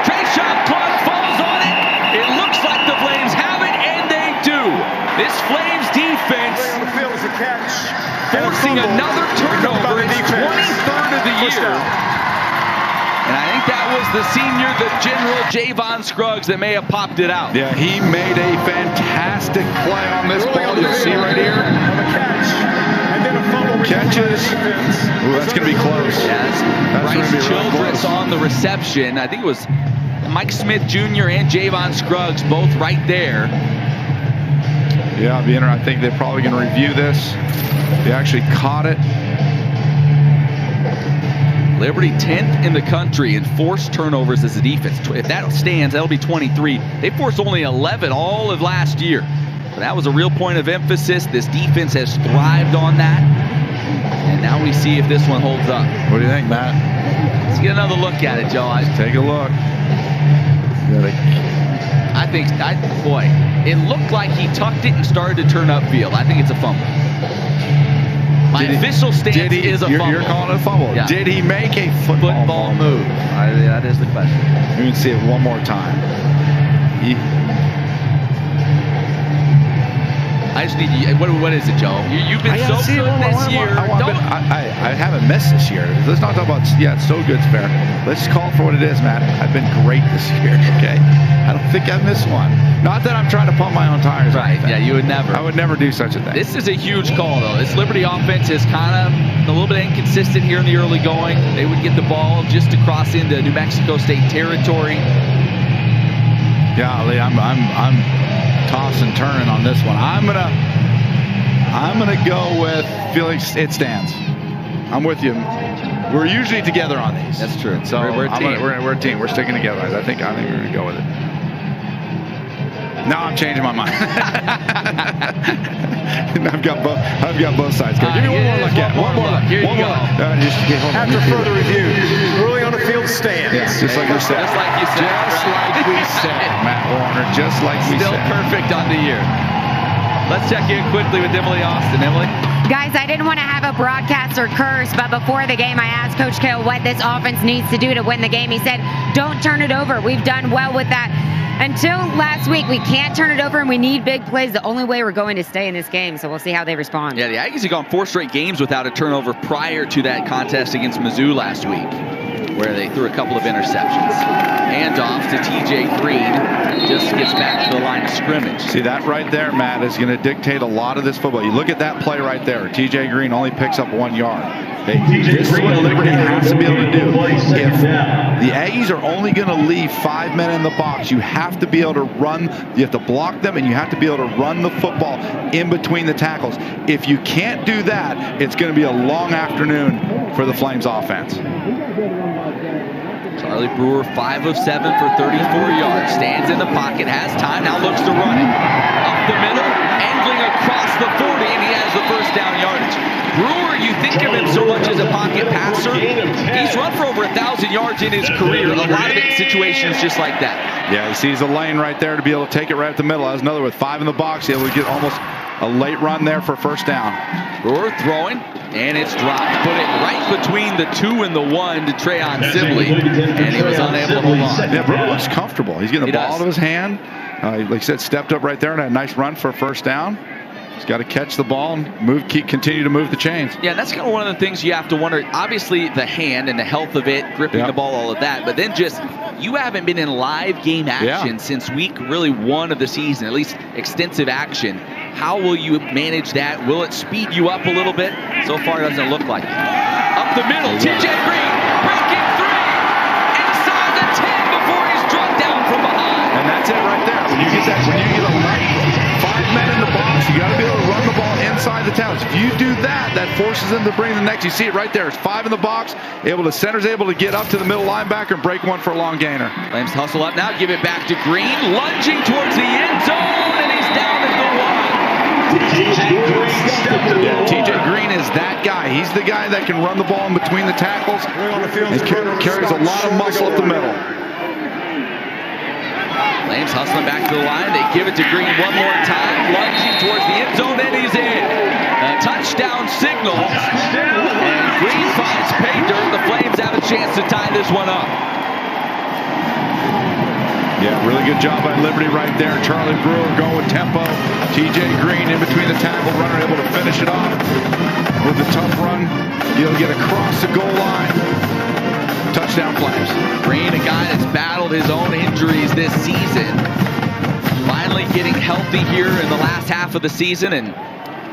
Speaker 1: Trayshawn Clark falls on it. It looks like the Flames have it, and they do. This Flames defense forcing another turnover. It's 23rd of the year. And I think that was the senior, the general, Javon Scruggs, that may have popped it out.
Speaker 3: Yeah, he made a fantastic play on this ball. You'll see right here. Catches. Ooh, that's going to be close.
Speaker 1: Yes. Bryce Childress on the reception. I think it was Mike Smith Jr. and Javon Scruggs both right there.
Speaker 3: Yeah, it'll be interesting. I think they're probably going to review this. They actually caught it.
Speaker 1: Liberty 10th in the country in forced turnovers as a defense. If that stands, that'll be 23. They forced only 11 all of last year. But that was a real point of emphasis. This defense has thrived on that. And now we see if this one holds up.
Speaker 3: What do you think, Matt?
Speaker 1: Let's get another look at it, Joe.
Speaker 3: Take a look.
Speaker 1: I think, boy, it looked like he tucked it and started to turn upfield. I think it's a fumble. My official stance is a fumble.
Speaker 3: You're calling it a fumble.
Speaker 1: Yeah.
Speaker 3: Did he make a football
Speaker 1: move? That is the question.
Speaker 3: Let me see it one more time.
Speaker 1: I just need you. What is it, Joe? You've been so good this year.
Speaker 3: I haven't missed this year. Let's not talk about, yeah, it's so good, it's fair. Let's call it for what it is, Matt. I've been great this year, okay? I don't think I've missed one. Not that I'm trying to pump my own tires.
Speaker 1: Right, yeah, you would never.
Speaker 3: I would never do such a thing.
Speaker 1: This is a huge call, though. This Liberty offense is kind of a little bit inconsistent here in the early going. They would get the ball just to cross into New Mexico State territory.
Speaker 3: Yeah, Lee, I'm tossing and turning on this one. I'm gonna go with Felix. It stands. I'm with you. We're usually together on these.
Speaker 1: That's true.
Speaker 3: So
Speaker 1: we're a team.
Speaker 3: We're a team. We're sticking together, guys. I think we're gonna go with it. Now I'm changing my mind. I've got both sides. Give me one more look at it. One more look.
Speaker 1: Here you go.
Speaker 2: After further review, ruling on the field stands.
Speaker 3: Yeah, just like we said.
Speaker 1: Just like you said.
Speaker 3: Just like we said, Matt Warner. Just like we said.
Speaker 1: Still perfect on the year. Let's check in quickly with Emily Austin. Emily?
Speaker 10: Guys, I didn't want to have a broadcaster curse, but before the game, I asked Coach Kale what this offense needs to do to win the game. He said, don't turn it over. We've done well with that. Until last week, we can't turn it over, and we need big plays. The only way we're going to stay in this game, so we'll see how they respond.
Speaker 1: Yeah, the Aggies have gone 4 straight games without a turnover prior to that contest against Mizzou last week, where they threw a couple of interceptions. Handoff to TJ Green, just gets back to the line of scrimmage.
Speaker 3: See, that right there, Matt, is going to dictate a lot of this football. You look at that play right there. TJ Green only picks up 1 yard. This is what Liberty has to be able to do. If the Aggies are only going to leave 5 men in the box, you have to be able to run. You have to block them, and you have to be able to run the football in between the tackles. If you can't do that, it's going to be a long afternoon for the Flames offense.
Speaker 1: Charlie Brewer, 5 of 7 for 34 yards. Stands in the pocket, has time, now looks to run it. Up the middle, angling across the 40, and he has the first down yardage. Brewer, you think of him so much as a pocket passer. He's run for over 1,000 yards in his career. A lot of it in situations just like that.
Speaker 3: Yeah, he sees a lane right there to be able to take it right at the middle. That's another with 5 in the box. He'll get almost a late run there for first down.
Speaker 1: Brewer throwing, and it's dropped. Put it right between the 2 and the 1 to Treyon Sibley, and he was unable to hold on.
Speaker 3: Yeah, Brewer looks comfortable. He's getting the ball out of his hand. Like I said, stepped up right there and had a nice run for a first down. He's got to catch the ball and continue to move the chains.
Speaker 1: Yeah, that's kind of one of the things you have to wonder. Obviously, the hand and the health of it, gripping the ball, all of that. But then just, you haven't been in live game action since week really 1 of the season, at least extensive action. How will you manage that? Will it speed you up a little bit? So far, it doesn't look like it. Up the middle, TJ Green, breaking 3, inside the 10 before he's struck down from behind.
Speaker 3: And that's it right there. When you get a light, 5 men in the box, you got to be able to run the ball inside the tackles. If you do that, that forces them to bring the next. You see it right there. It's 5 in the box. Center's able to get up to the middle linebacker and break one for a long gainer.
Speaker 1: Flames hustle up now, give it back to Green, lunging towards the end zone, and he's down at the 1.
Speaker 3: TJ Green is that guy. He's the guy that can run the ball in between the tackles and carries a lot of muscle up the middle.
Speaker 1: Flames hustling back to the line. They give it to Green one more time, lunging towards the end zone, and he's in. A touchdown signal, and Green finds pay dirt. The Flames have a chance to tie this one up.
Speaker 3: Yeah, really good job by Liberty right there. Charlie Brewer going with tempo. TJ Green in between the tackle runner, able to finish it off with a tough run. He'll get across the goal line. Touchdown Flames.
Speaker 1: Green, a guy that's battled his own injuries this season. Finally getting healthy here in the last half of the season. And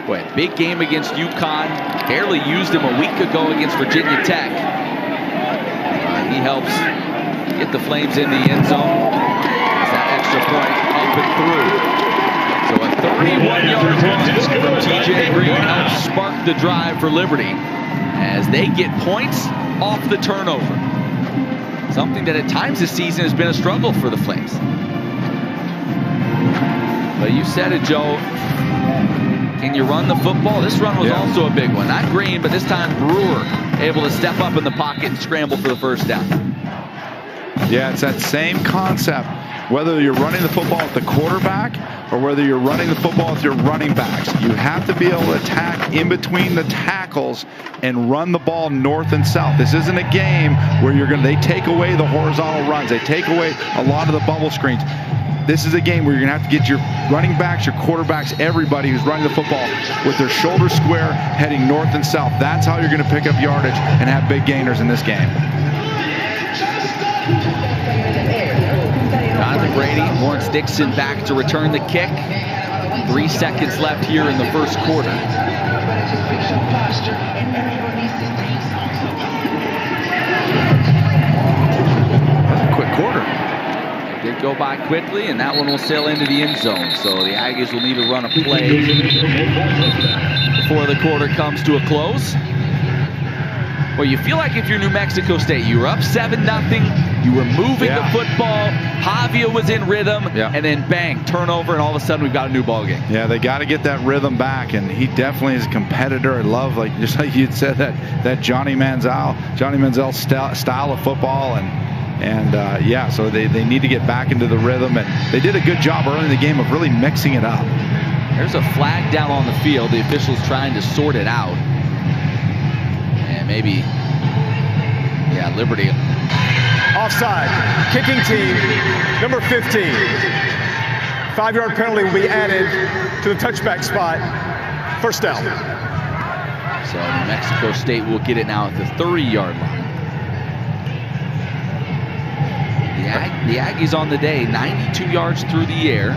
Speaker 1: boy, big game against UConn. Barely used him a week ago against Virginia Tech. He helps get the Flames in the end zone. That extra point up and through. So a 31-yard run from TJ Green helps spark the drive for Liberty as they get points off the turnover. Something that at times this season has been a struggle for the Flames. But you said it, Joe. Can you run the football? This run was also a big one. Not Green, but this time Brewer able to step up in the pocket and scramble for the first down.
Speaker 3: Yeah, it's that same concept. Whether you're running the football at the quarterback or whether you're running the football with your running backs, you have to be able to attack in between the tackles and run the ball north and south. This isn't a game where they take away the horizontal runs. They take away a lot of the bubble screens. This is a game where you're going to have to get your running backs, your quarterbacks, everybody who's running the football with their shoulders square heading north and south. That's how you're going to pick up yardage and have big gainers in this game.
Speaker 1: Jonathan Brady, Lawrence Dixon back to return the kick. 3 seconds left here in the first quarter.
Speaker 3: Quick quarter.
Speaker 1: It did go by quickly, and that one will sail into the end zone. So the Aggies will need to run a play before the quarter comes to a close. Well, you feel like if you're New Mexico State, you were up 7-0, you were moving the football, Javia was in rhythm, and then bang, turnover, and all of a sudden we've got a new ball game.
Speaker 3: Yeah, they got to get that rhythm back, and he definitely is a competitor. I love, just like you'd said, that Johnny Manziel style of football, and so they need to get back into the rhythm, and they did a good job early in the game of really mixing it up.
Speaker 1: There's a flag down on the field. The officials trying to sort it out. And maybe, Liberty.
Speaker 2: Offside, kicking team, number 15. 5-yard penalty will be added to the touchback spot. First down.
Speaker 1: So New Mexico State will get it now at the 30-yard line. The Aggies on the day, 92 yards through the air,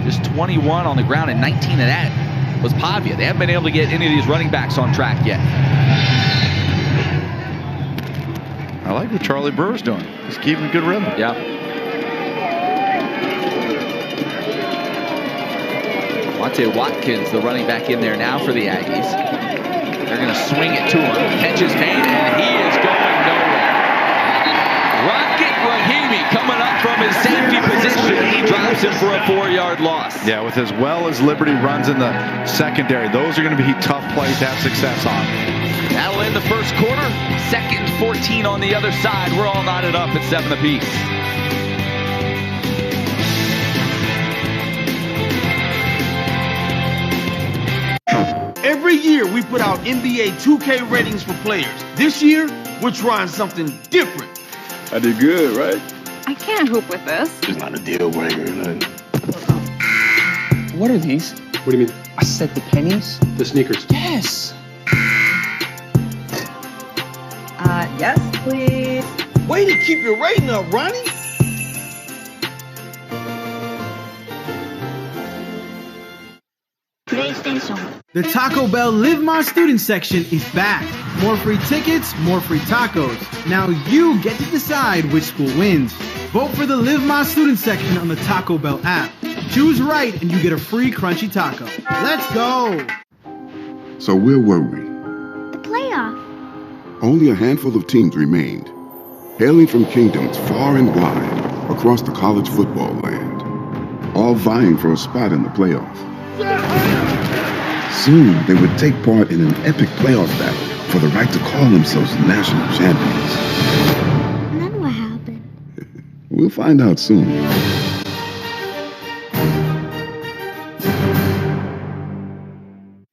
Speaker 1: just 21 on the ground, and 19 of that was Pavia. They haven't been able to get any of these running backs on track yet.
Speaker 3: I like what Charlie Brewer's doing. He's keeping good rhythm.
Speaker 1: Yeah. Monte Watkins, the running back in there now for the Aggies. They're going to swing it to him. Catches Payne, and he is going nowhere. Rocket Rahimi coming up from his safety position. He drops him for a 4-yard loss.
Speaker 3: Yeah, with as well as Liberty runs in the secondary, those are going to be tough plays to have success on.
Speaker 1: That'll end the first quarter. 2nd and 14 on the other side. We're all knotted up at 7 apiece.
Speaker 18: Every year we put out NBA 2K ratings for players. This year, we're trying something different.
Speaker 4: I did good, right?
Speaker 20: I can't hoop with this.
Speaker 4: It's not a deal breaker.
Speaker 5: What are these? What do you mean?
Speaker 6: I said the pennies.
Speaker 5: The sneakers.
Speaker 6: Yes.
Speaker 20: Yes, please.
Speaker 18: Way to keep your rating up, Ronnie.
Speaker 21: PlayStation.
Speaker 24: The Taco Bell Live My Student section is back. More free tickets, more free tacos. Now you get to decide which school wins. Vote for the Live My Student section on the Taco Bell app. Choose right and you get a free crunchy taco. Let's go!
Speaker 15: So where were we?
Speaker 16: The playoff.
Speaker 15: Only a handful of teams remained, hailing from kingdoms far and wide across the college football land, all vying for a spot in the playoff. Soon, they would take part in an epic playoff battle for the right to call themselves national champions.
Speaker 16: And then what happened?
Speaker 15: We'll find out soon.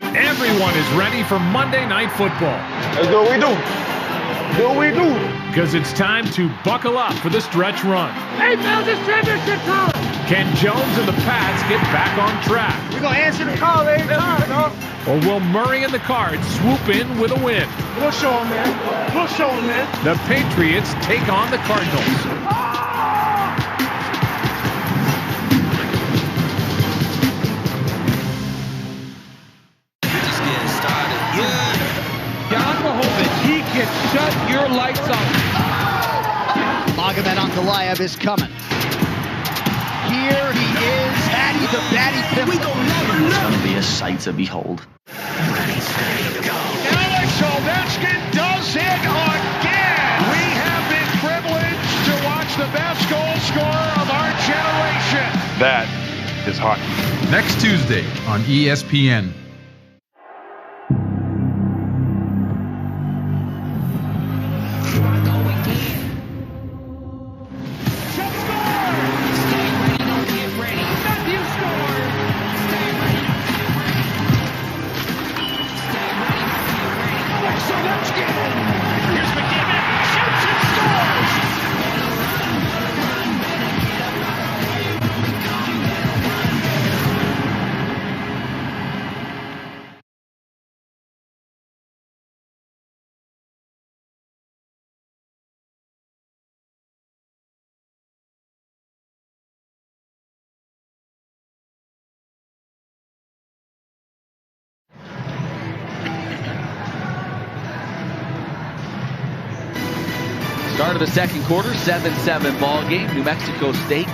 Speaker 22: Everyone is ready for Monday Night Football.
Speaker 17: Let's do what we do. Do what we do.
Speaker 22: Because it's time to buckle up for the stretch run.
Speaker 17: Hey, Bills, it's championship time.
Speaker 22: Can Jones and the Pats get back on track?
Speaker 17: We're going to answer the call every time, dog.
Speaker 22: Or will Murray and the Cards swoop in with a win?
Speaker 17: We'll show them, man. We'll show them, man.
Speaker 22: The Patriots take on the Cardinals.
Speaker 17: Just getting started. Yeah. John Mahomes, he can shut your lights off.
Speaker 25: Magomed Ankalaev is coming. Here he is, Hattie the Batty Pimple.
Speaker 26: It's going to be a sight to behold.
Speaker 17: Alex Ovechkin does it again. We have been privileged to watch the best goal scorer of our generation.
Speaker 23: That is hockey. Next Tuesday on ESPN.
Speaker 1: Start of the second quarter, 7-7 ball game. New Mexico State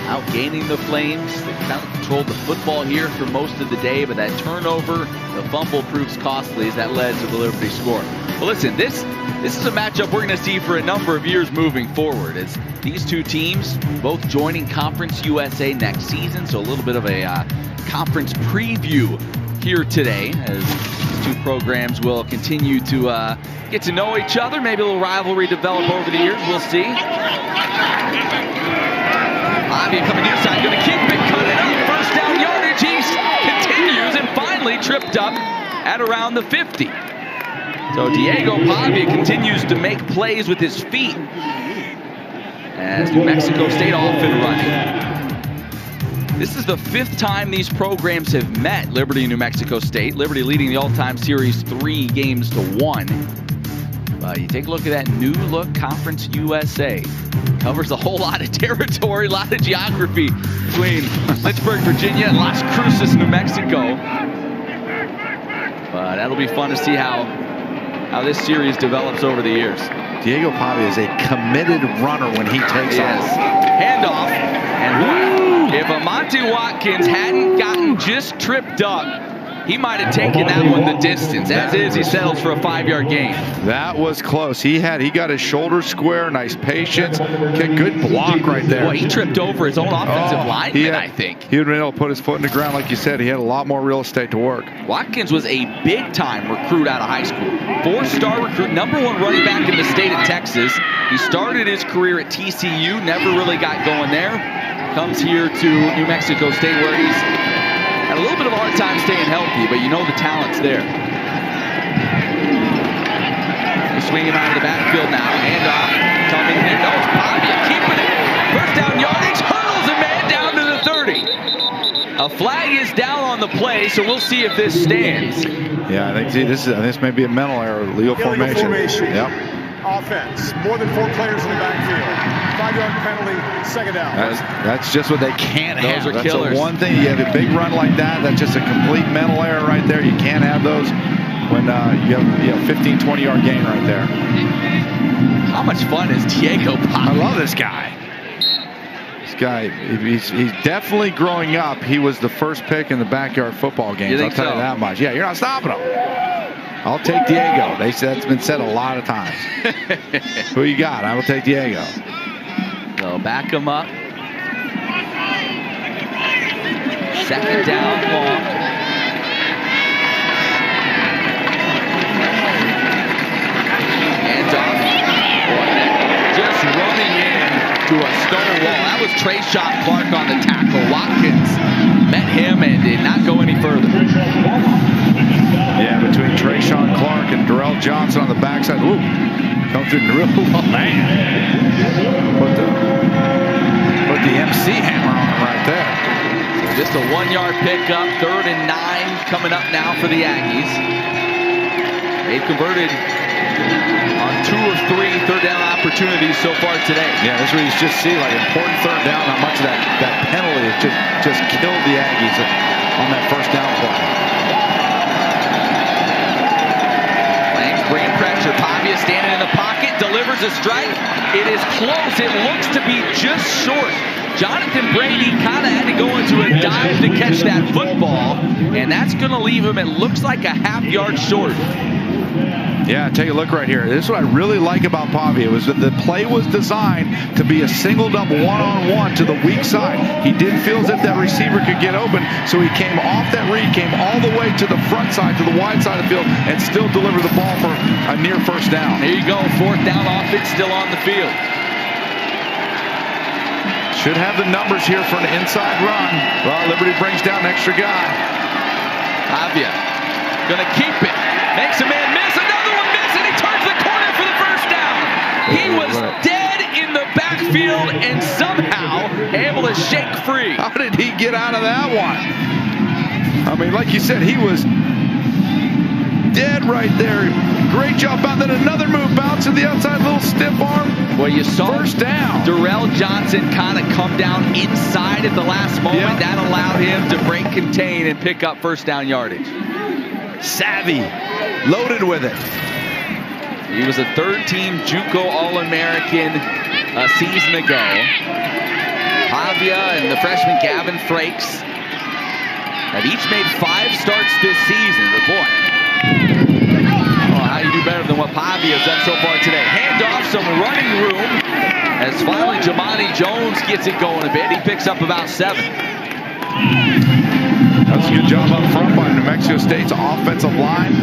Speaker 1: outgaining the Flames. They kind of controlled the football here for most of the day, but that turnover, the fumble proves costly as that led to the Liberty score. Well, listen, this is a matchup we're going to see for a number of years moving forward, as these two teams both joining Conference USA next season, so a little bit of a conference preview here today as these two programs will continue to get to know each other. Maybe a little rivalry develop over the years. We'll see. Avia coming inside, going to keep it, cut it up. First down yardage. He continues and finally tripped up at around the 50. So Diego Pavia continues to make plays with his feet as New Mexico State off and running. This is the 5th time these programs have met, Liberty and New Mexico State. Liberty leading the all-time series 3-1. But you take a look at that new look Conference USA. Covers a whole lot of territory, a lot of geography between Lynchburg, Virginia and Las Cruces, New Mexico. But that'll be fun to see how this series develops over the years.
Speaker 3: Diego Pavia is a committed runner when he takes off.
Speaker 1: Handoff, and wow. If Amante Watkins hadn't gotten just tripped up, he might have taken that one the distance. As is, he settles for a 5-yard gain.
Speaker 3: That was close. He got his shoulder square, nice patience. Good block right there.
Speaker 1: Boy, he tripped over his own offensive lineman, I think.
Speaker 3: He would have been able to put his foot in the ground, like you said. He had a lot more real estate to work.
Speaker 1: Watkins was a big-time recruit out of high school. 4-star recruit, #1 running back in the state of Texas. He started his career at TCU, never really got going there. Comes here to New Mexico State, where he's had a little bit of a hard time staying healthy, but you know the talent's there. They swing him out of the backfield now. Handoff. Coming in. No, it's Pavia keeping it. First down yardage. Hurdles a man down to the 30. A flag is down on the play, so we'll see if this stands.
Speaker 3: Yeah, I think this may be a mental error, legal formation. Yep.
Speaker 2: Offense, more than 4 players in the backfield. 5-yard penalty, second down.
Speaker 3: That's just what they can't have.
Speaker 1: Those are
Speaker 3: that's
Speaker 1: killers.
Speaker 3: The one thing, you have a big run like that, that's just a complete mental error right there. You can't have those when you have 15, 20-yard gain right there.
Speaker 1: How much fun is Diego Pavia?
Speaker 3: I love this guy. This guy, he's definitely growing up. He was the first pick in the backyard football games. I'll tell you that much. Yeah, you're not stopping him. I'll take Diego. That's been said a lot of times. Who you got? I will take Diego.
Speaker 1: So back him up. Second down long. And just running in to a stone wall. That was Trayshawn Clark on the tackle. Watkins met him and did not go any further.
Speaker 3: Yeah, between Trayshawn Clark and Darrell Johnson on the backside. Ooh, come through the real man. Put the MC hammer on him right there.
Speaker 1: Just a 1-yard pickup, 3rd and 9 coming up now for the Aggies. They've converted on 2 or 3 third down opportunities so far today.
Speaker 3: Yeah, this is where you just see like important third down. Not much of that penalty has just killed the Aggies on that first down play.
Speaker 1: Langs bringing pressure. Pavia standing in the pocket, delivers a strike. It is close. It looks to be just short. Jonathan Brady kind of had to go into a dive to catch that football, and that's going to leave him, it looks like, a half-yard short.
Speaker 3: Yeah, take a look right here. This is what I really like about Pavia. Was that the play was designed to be a singled up one-on-one to the weak side. He didn't feel as if that receiver could get open, so he came off that read, came all the way to the front side, to the wide side of the field, and still delivered the ball for a near first down.
Speaker 1: There you go, 4th down offense still on the field.
Speaker 3: Should have the numbers here for an inside run. Well, Liberty brings down an extra guy.
Speaker 1: Pavia gonna keep it. Makes a man miss. Another one miss, and he turns the corner for the first down. He was dead in the backfield and somehow able to shake free.
Speaker 3: How did he get out of that one? I mean, like you said, he was dead right there. Great job. And then another move, bounce to the outside, little stiff arm.
Speaker 1: Well, you saw
Speaker 3: first down.
Speaker 1: Darrell Johnson kind of come down inside at the last moment. Yep. That allowed him to break contain and pick up first down yardage.
Speaker 3: Savvy, loaded with it.
Speaker 1: He was a 3rd-team JUCO All-American a season ago. Pavia and the freshman Gavin Frakes have each made 5 starts this season. But boy, how do you do better than what Pavia has done so far today? Handoff, some running room, as finally Jamani Jones gets it going a bit. He picks up about 7.
Speaker 3: That's a good job up front by New Mexico State's offensive line.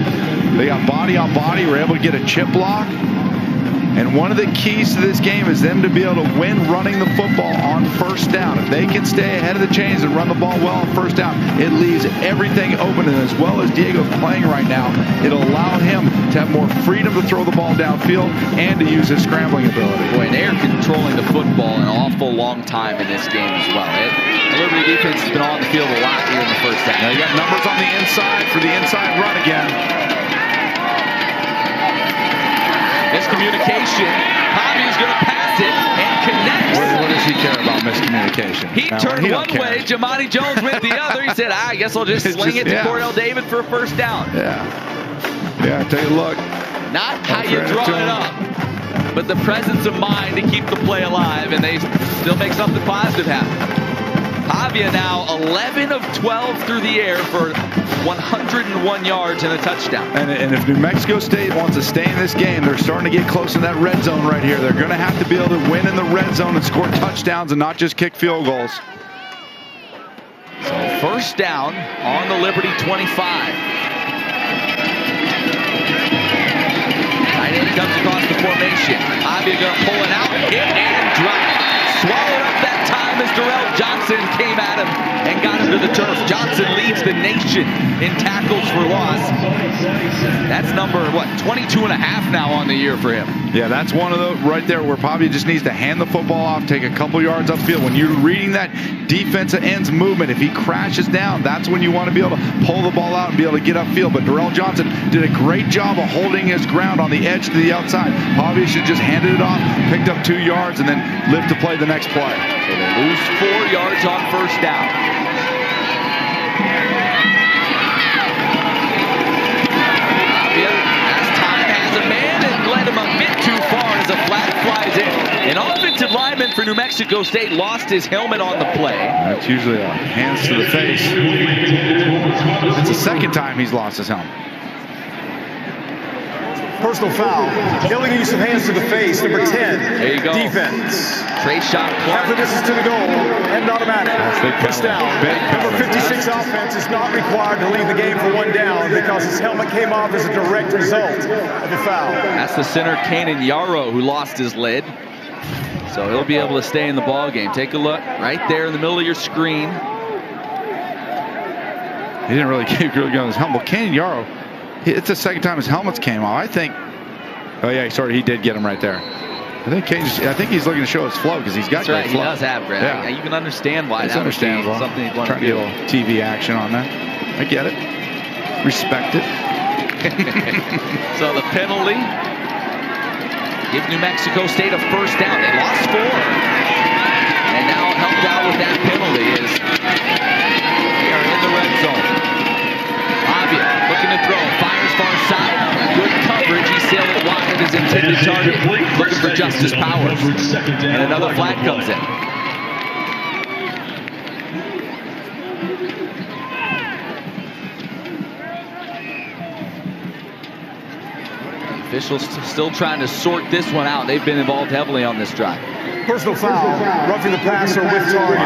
Speaker 3: They got body on body. We're able to get a chip block. And one of the keys to this game is them to be able to win running the football on first down. If they can stay ahead of the chains and run the ball well on first down, it leaves everything open. And as well as Diego's playing right now, it'll allow him to have more freedom to throw the ball downfield and to use his scrambling ability.
Speaker 1: Boy, they are controlling the football an awful long time in this game as well. The Liberty defense has been on the field a lot here in the first half.
Speaker 3: Now you got numbers on the inside for the inside run again.
Speaker 1: Miscommunication. Pavia's going to pass it and connects.
Speaker 3: What does he care about miscommunication?
Speaker 1: He turned one way, Jamani Jones went the other. He said, I guess I'll just sling it to Cordell David for a first down.
Speaker 3: Yeah, take a look.
Speaker 1: Not how you draw it up, but the presence of mind to keep the play alive, and they still make something positive happen. Pavia now 11 of 12 through the air for 101 yards and a touchdown.
Speaker 3: And if New Mexico State wants to stay in this game, they're starting to get close in that red zone right here. They're going to have to be able to win in the red zone and score touchdowns and not just kick field goals.
Speaker 1: So first down on the Liberty 25. Tight end comes across the formation. Pavia going to pull it out, hit and drop. Swallowed up that time as Darrell Johnson came at him and got him under the turf. Johnson leads the nation in tackles for loss. That's number, 22 and a half now on the year for him.
Speaker 3: Yeah, that's one of those right there where Pavia just needs to hand the football off, take a couple yards upfield. When you're reading that defensive end's movement, if he crashes down, that's when you want to be able to pull the ball out and be able to get upfield. But Darrell Johnson did a great job of holding his ground on the edge to the outside. Pavia should just handed it off, picked up 2 yards, and then lived to play the next play.
Speaker 1: So they lose 4 yards on first down. Pavia, as time has a man and led him a bit too far as a flag flies in. An offensive lineman for New Mexico State lost his helmet on the play.
Speaker 3: That's usually a hands to the face. It's the second time he's lost his helmet.
Speaker 2: Personal foul. Illegal use of hands to the face. Number 10.
Speaker 1: There you go.
Speaker 2: Defense.
Speaker 1: Trayshawn Clark.
Speaker 2: Half the distance to the goal and automatic. Push down. Number 56 offense is not required to leave the game for 1 down because his helmet came off as a direct result of the foul.
Speaker 1: That's the center, Kanan Yarrow, who lost his lid. So he'll be able to stay in the ball game. Take a look right there in the middle of your screen.
Speaker 3: He didn't really keep really going on his helmet. Well, Kanan Yarrow, it's the second time his helmets came off. I think. Oh yeah, sorry, he did get him right there. I think he's looking to show his flow because he's got great flow.
Speaker 1: He does have great. Yeah. You can understand why.
Speaker 3: It's understandable.
Speaker 1: Something he's going
Speaker 3: to get a little TV action on that. I get it. Respect it.
Speaker 1: So the penalty. Give New Mexico State a first down. They lost 4. And now helped out with that penalty is they are in the red zone. Pavia looking to throw. Fires far side. Good coverage. He sailed it wide of his intended target. Looking for Justice Powers. And another flag comes in. Officials still trying to sort this one out. They've been involved heavily on this drive.
Speaker 2: Personal foul, roughing the passer with targeting.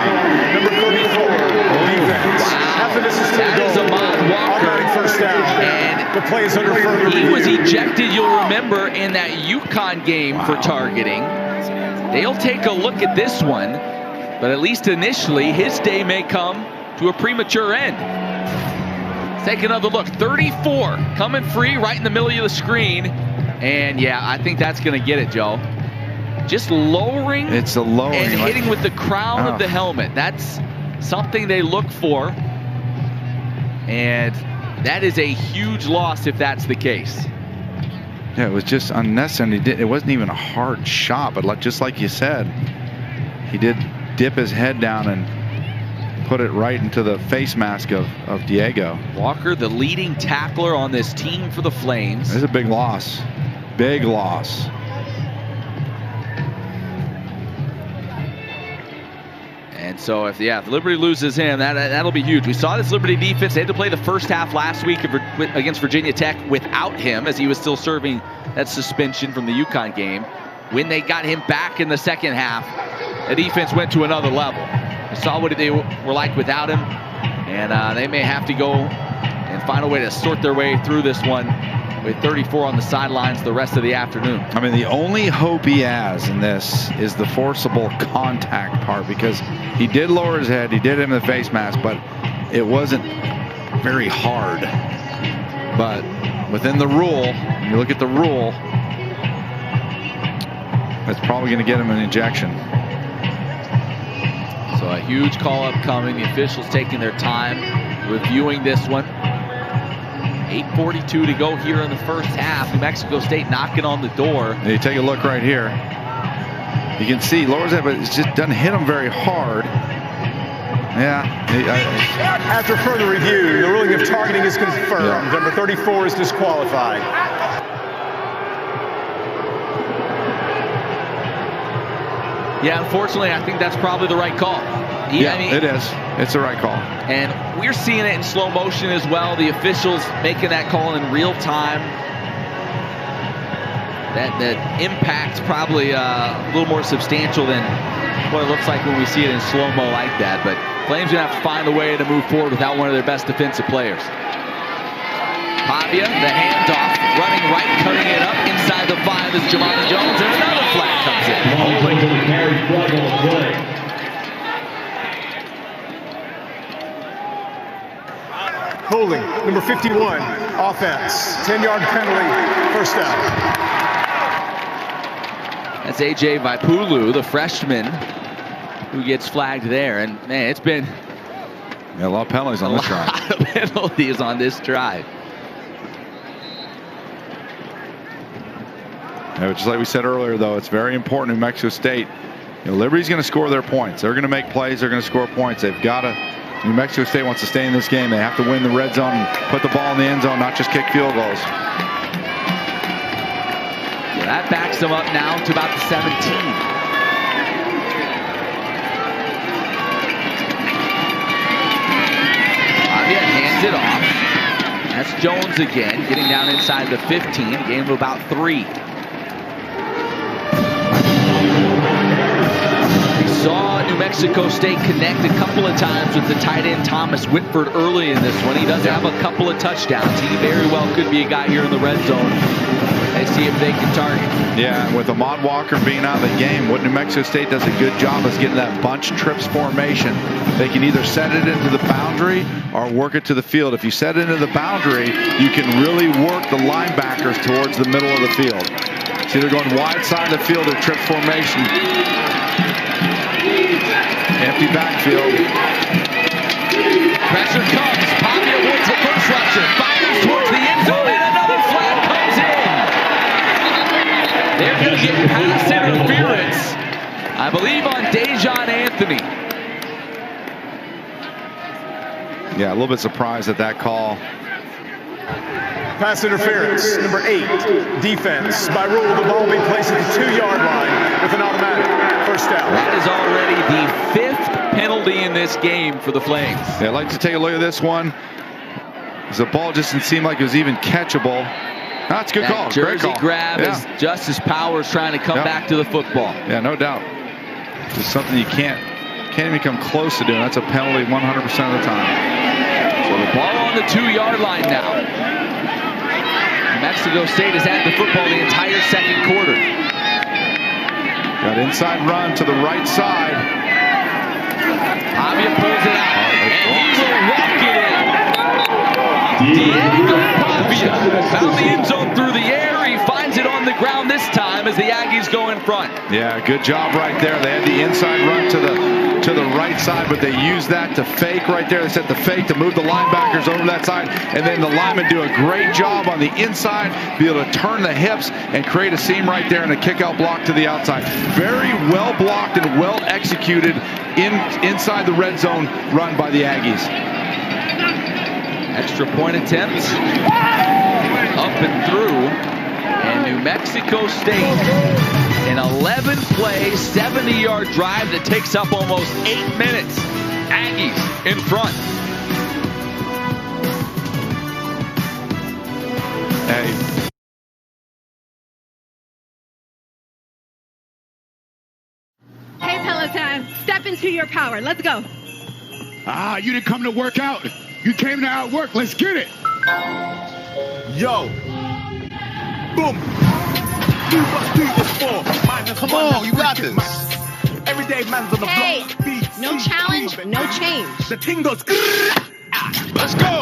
Speaker 2: Number 34, defense. Half the distance to the goal.
Speaker 1: That is Ahmad Walker.
Speaker 2: Automatic first down. And the play is under further review.
Speaker 1: He was ejected, you'll remember, in that UConn game for targeting. They'll take a look at this one, but at least initially, his day may come to a premature end. Take another look. 34 coming free right in the middle of the screen. And yeah, I think that's going to get it, Joe. Just lowering.
Speaker 3: It's a lowering.
Speaker 1: And hitting with the crown of the helmet. That's something they look for. And that is a huge loss if that's the case.
Speaker 3: Yeah, it was just unnecessary. It wasn't even a hard shot, but just like you said, he did dip his head down and put it right into the face mask of Diego.
Speaker 1: Walker, the leading tackler on this team for the Flames.
Speaker 3: It's a big loss. Big loss.
Speaker 1: And so if Liberty loses him, that'll be huge. We saw this Liberty defense. They had to play the first half last week against Virginia Tech without him, as he was still serving that suspension from the UConn game. When they got him back in the second half, the defense went to another level. We saw what they were like without him, and they may have to go and find a way to sort their way through this one with 34 on the sidelines the rest of the afternoon.
Speaker 3: I mean, the only hope he has in this is the forcible contact part, because he did lower his head, he did hit him in the face mask, but it wasn't very hard. But within the rule, when you look at the rule, that's probably going to get him an injection.
Speaker 1: So a huge call upcoming. The officials taking their time reviewing this one. 8:42 to go here in the first half. New Mexico State knocking on the door.
Speaker 3: And you take a look right here. You can see lowers that, but it just doesn't hit him very hard. Yeah.
Speaker 2: After further review, the ruling of targeting is confirmed. Yeah. Number 34 is disqualified.
Speaker 1: Yeah, unfortunately, I think that's probably the right call.
Speaker 3: Yeah, I mean, it is. It's the right call.
Speaker 1: And we're seeing it in slow motion as well. The officials making that call in real time. That impact's probably a little more substantial than what it looks like when we see it in slow-mo like that. But Flames going to have to find a way to move forward without one of their best defensive players. Pavia, the handoff, running right, cutting it up inside the 5 is Jamani Jones, and another flag comes in.
Speaker 2: Holding, number 51, offense. 10-yard penalty, first down.
Speaker 1: That's A.J. Vaipulu, the freshman, who gets flagged there. And, man, it's been
Speaker 3: a lot of penalties on this drive.
Speaker 1: A lot of penalties on this drive.
Speaker 3: Yeah, just like we said earlier, though, it's very important New Mexico State. Liberty's going to score their points. They're going to make plays. They're going to score points. They've got to. New Mexico State wants to stay in this game. They have to win the red zone and put the ball in the end zone, not just kick field goals.
Speaker 1: Yeah, that backs them up now to about the 17. Avia hands it off. That's Jones again, getting down inside the 15, a game of about 3. Saw New Mexico State connect a couple of times with the tight end Thomas Whitford early in this one. He does have a couple of touchdowns. He very well could be a guy here in the red zone. They see if they can target.
Speaker 3: Yeah, with Ahmad Walker being out of the game, what New Mexico State does a good job is getting that bunch trips formation. They can either set it into the boundary or work it to the field. If you set it into the boundary, you can really work the linebackers towards the middle of the field. See, they're going wide side of the field or trip formation. Empty backfield.
Speaker 1: Pressure comes. Pavia wins the first rusher. Fires towards the end zone, and another flag comes in. They're going to get pass interference, I believe, on Dejon Anthony.
Speaker 3: Yeah, a little bit surprised at that call.
Speaker 2: Pass interference, number 8, defense. By rule, the ball will be placed at the 2-yard line with an automatic first down.
Speaker 1: That is already the 5th penalty in this game for the Flames.
Speaker 3: Yeah, I'd like to take a look at this one. The ball just didn't seem like it was even catchable. That's a good call.
Speaker 1: Jersey
Speaker 3: Great call.
Speaker 1: grab as Justice Powers trying to come back to the football.
Speaker 3: Yeah, no doubt. It's something you can't even come close to doing. That's a penalty 100% of the time.
Speaker 1: So the ball on the 2-yard line now. Mexico State has had the football the entire second quarter.
Speaker 3: Got inside run to the right side.
Speaker 1: Pavia pulls it out, and he will walk it in. Diego Pavia found the end zone through the air. He finds it on the ground this time as the Aggies go in front.
Speaker 3: Yeah, good job right there. They had the inside run to the right side, but they used that to fake right there. They set the fake to move the linebackers over that side, and then the linemen do a great job on the inside, be able to turn the hips and create a seam right there and a kick-out block to the outside. Very well blocked and well executed inside the red zone run by the Aggies.
Speaker 1: Extra point attempt. Up and through. And New Mexico State, an 11-play, 70-yard drive that takes up almost 8 minutes. Aggies in front.
Speaker 3: Hey.
Speaker 5: Hey, Peloton, step into your power. Let's go.
Speaker 6: Ah, you didn't come to work out. You came to outwork. Let's get it.
Speaker 18: Yo. Boom. Come on, you got this.
Speaker 6: Everyday man's on the block.
Speaker 5: No challenge, no change.
Speaker 6: The ting goes. Let's go.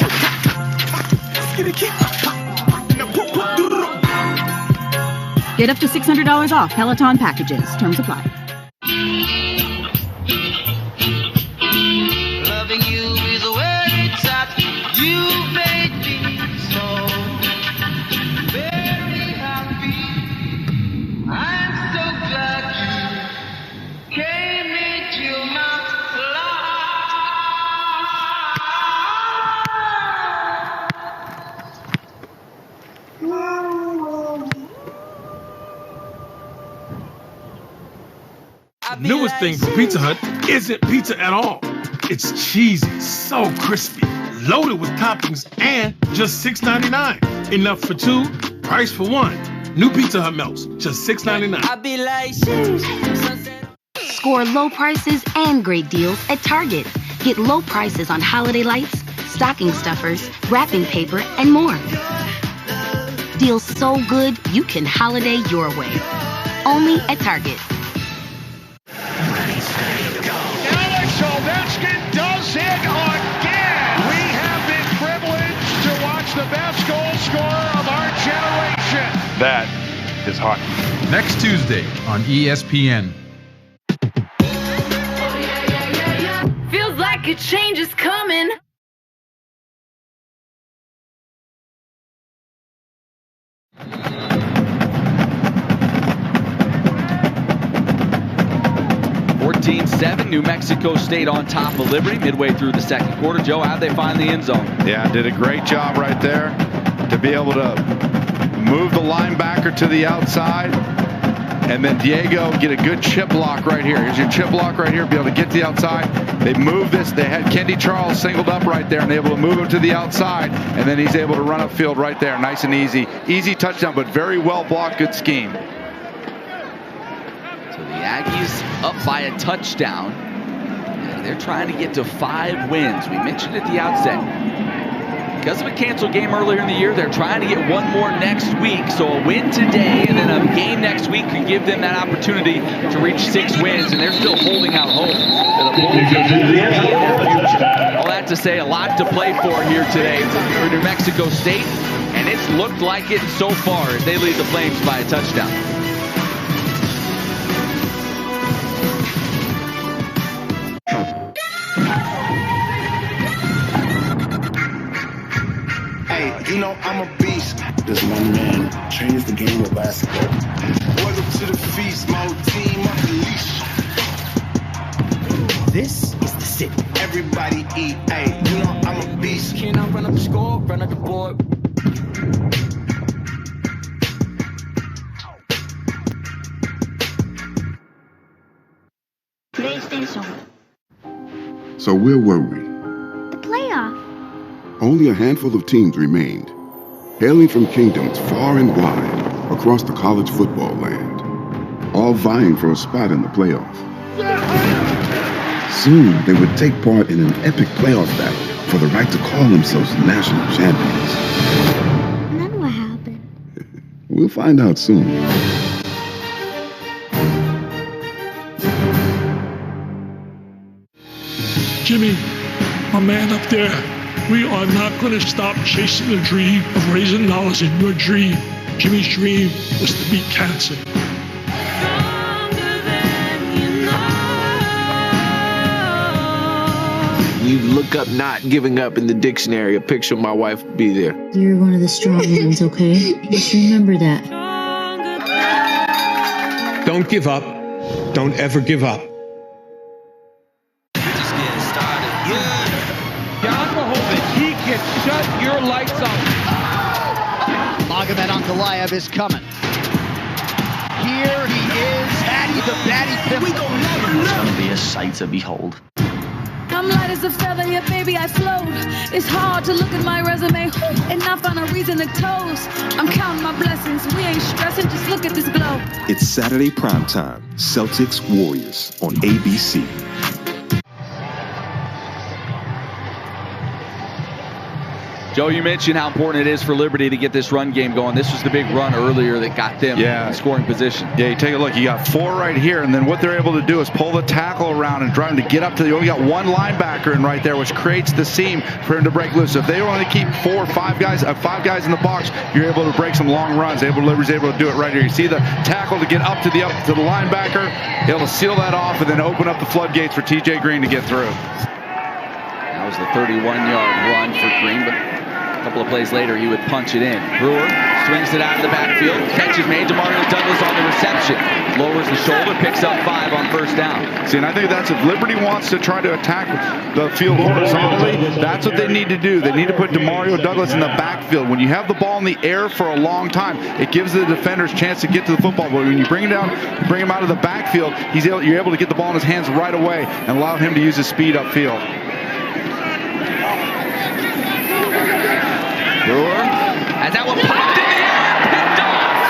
Speaker 7: Get up to $600 off Peloton packages. Terms apply.
Speaker 8: Loving you is where it's at. You made me so very happy. I'm so glad you came into my
Speaker 12: Newest thing from Pizza Hut isn't pizza at all. It's cheesy, so crispy, loaded with toppings, and just $6.99. Enough for 2, price for 1. New Pizza Hut melts, just $6.99.
Speaker 8: I be like,
Speaker 9: Score low prices and great deals at Target. Get low prices on holiday lights, stocking stuffers, wrapping paper, and more. Deals so good you can holiday your way. Only at Target.
Speaker 17: Alex Ovechkin does it again. We have been privileged
Speaker 4: That is hockey.
Speaker 23: Next Tuesday on ESPN.
Speaker 5: Feels like a change is coming.
Speaker 1: New Mexico State on top of Liberty midway through the second quarter. Joe, how'd they find the end zone?
Speaker 3: Yeah, did a great job right there to be able to move the linebacker to the outside. And then Diego get a good chip block right here. Here's your chip block right here, be able to get to the outside. They moved this. They had Kendi Charles singled up right there and able to move him to the outside. And then he's able to run upfield right there. Nice and easy. Easy touchdown, but very well blocked. Good scheme.
Speaker 1: So the Aggies up by a touchdown. And they're trying to get to 5 wins. We mentioned at the outset, because of a canceled game earlier in the year, they're trying to get one more next week. So a win today and then a game next week could give them that opportunity to reach 6 wins. And they're still holding out hope that a bowl game could be in their future. All that to say, a lot to play for here today for New Mexico State. And it's looked like it so far as they lead the Flames by a touchdown.
Speaker 10: You know, I'm a beast. This one man changed the game of basketball. Welcome to the feast, my whole team on the leash. This is the city. Everybody eat, hey, you know I'm a beast. Can I run up the score, run up the board?
Speaker 16: PlayStation.
Speaker 15: So where were we?
Speaker 16: The playoff.
Speaker 15: Only a handful of teams remained, hailing from kingdoms far and wide across the college football land, all vying for a spot in the playoff. Soon, they would take part in an epic playoff battle for the right to call themselves national champions.
Speaker 16: And then what happened?
Speaker 15: We'll find out soon.
Speaker 11: Jimmy, my man up there, we are not going to stop chasing the dream of raising dollars in your dream. Jimmy's dream was to beat cancer.
Speaker 13: You look up not giving up in the dictionary, a picture of my wife would be there.
Speaker 14: You're one of the strong ones, okay? Just remember that.
Speaker 11: Don't give up. Don't ever give up.
Speaker 25: He can shut your lights off. Magomed Ankalaev is coming. Here he is, Hattie the Batty Pimple.
Speaker 26: It's gonna be a sight to behold.
Speaker 5: I'm light as a feather, yeah, baby, I float. It's hard to look at my resume and not find a reason to toast. I'm counting my blessings, we ain't stressing, just look at this glow.
Speaker 19: It's Saturday primetime, Celtics Warriors on ABC.
Speaker 1: Joe, you mentioned how important it is for Liberty to get this run game going. This was the big run earlier that got them in scoring position.
Speaker 3: Yeah, you take a look. You got 4 right here, and then what they're able to do is pull the tackle around and drive him to get up to the. You only got 1 linebacker in right there, which creates the seam for him to break loose. So if they only keep 4 or 5 guys in the box, you're able to break some long runs. Liberty's able to do it right here. You see the tackle to get up to the linebacker, able to seal that off, and then open up the floodgates for TJ Green to get through.
Speaker 1: That was the 31-yard run for Green, but a couple of plays later, he would punch it in. Brewer swings it out of the backfield. Catch is made. Demario Douglas on the reception. Lowers the shoulder, picks up 5 on first down.
Speaker 3: See, and I think that's if Liberty wants to try to attack the field horizontally, that's what they need to do. They need to put Demario Douglas in the backfield. When you have the ball in the air for a long time, it gives the defenders a chance to get to the football. But when you bring him down, bring him out of the backfield, you're able to get the ball in his hands right away and allow him to use his speed upfield.
Speaker 1: Brewer, as that one popped in the air, picked off.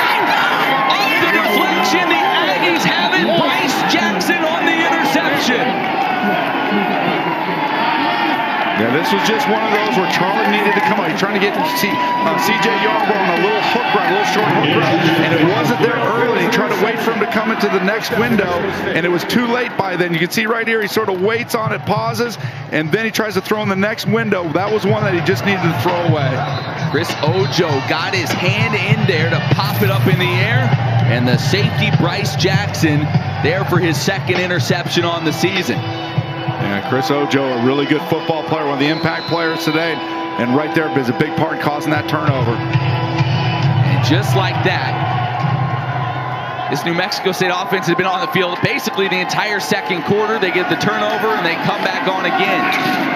Speaker 1: Off the deflection, the Aggies have it. Bryce Jackson on the interception.
Speaker 3: Yeah, this was just one of those where Charlie needed to come out. He's trying to get C.J. Yarbrough on a little hook run, a little short hook run, and it wasn't there early. He tried to wait for him to come into the next window, and it was too late by then. You can see right here, he sort of waits on it, pauses, and then he tries to throw in the next window. That was one that he just needed to throw away.
Speaker 1: Chris Ojo got his hand in there to pop it up in the air. And the safety, Bryce Jackson, there for his second interception on the season.
Speaker 3: Yeah, Chris Ojo, a really good football player, one of the impact players today. And right there is a big part in causing that turnover.
Speaker 1: And just like that, this New Mexico State offense has been on the field basically the entire second quarter. They get the turnover and they come back on again.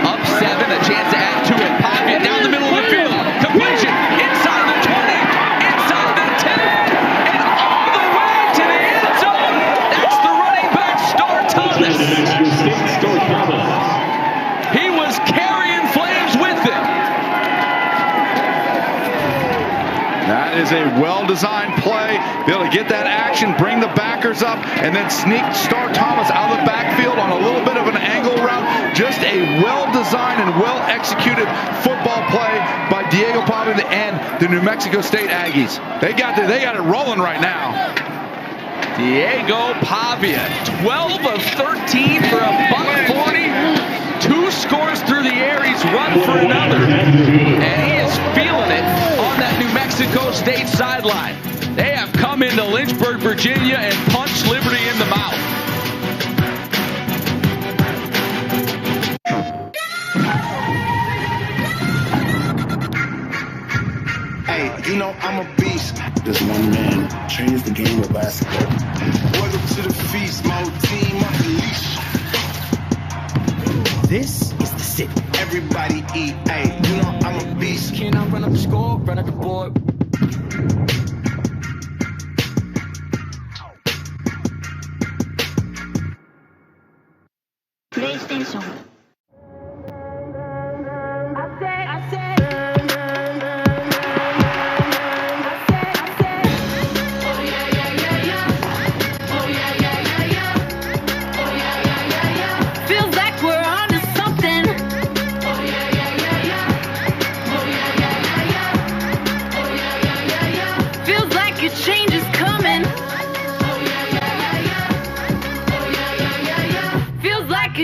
Speaker 1: Up 7, a chance to add to it. Pavia down the middle of the field. Completion inside the 20, inside the 10, and all the way to the end zone. That's the running back, Star Thomas. He was carrying flames with him.
Speaker 3: That is a well-designed play. Be able to get that action, bring the backers up, and then sneak Star Thomas out of the backfield on a little bit of an angle route. Just a well-designed and well-executed football play by Diego Pavia and the New Mexico State Aggies. They got it rolling right now.
Speaker 1: Diego Pavia, 12 of 13 for a $140. 2 scores through the air. He's run for another. And he is feeling it on that New Mexico State sideline. They have come into Lynchburg, Virginia, and punched Liberty in the mouth.
Speaker 10: Hey, you know I'm a beast. This one man changed the game of basketball. Welcome to the feast, my team off the leash. This is the city. Everybody eat. Hey, you know I'm a beast. Can I run up the score, run up the board?
Speaker 16: PlayStation.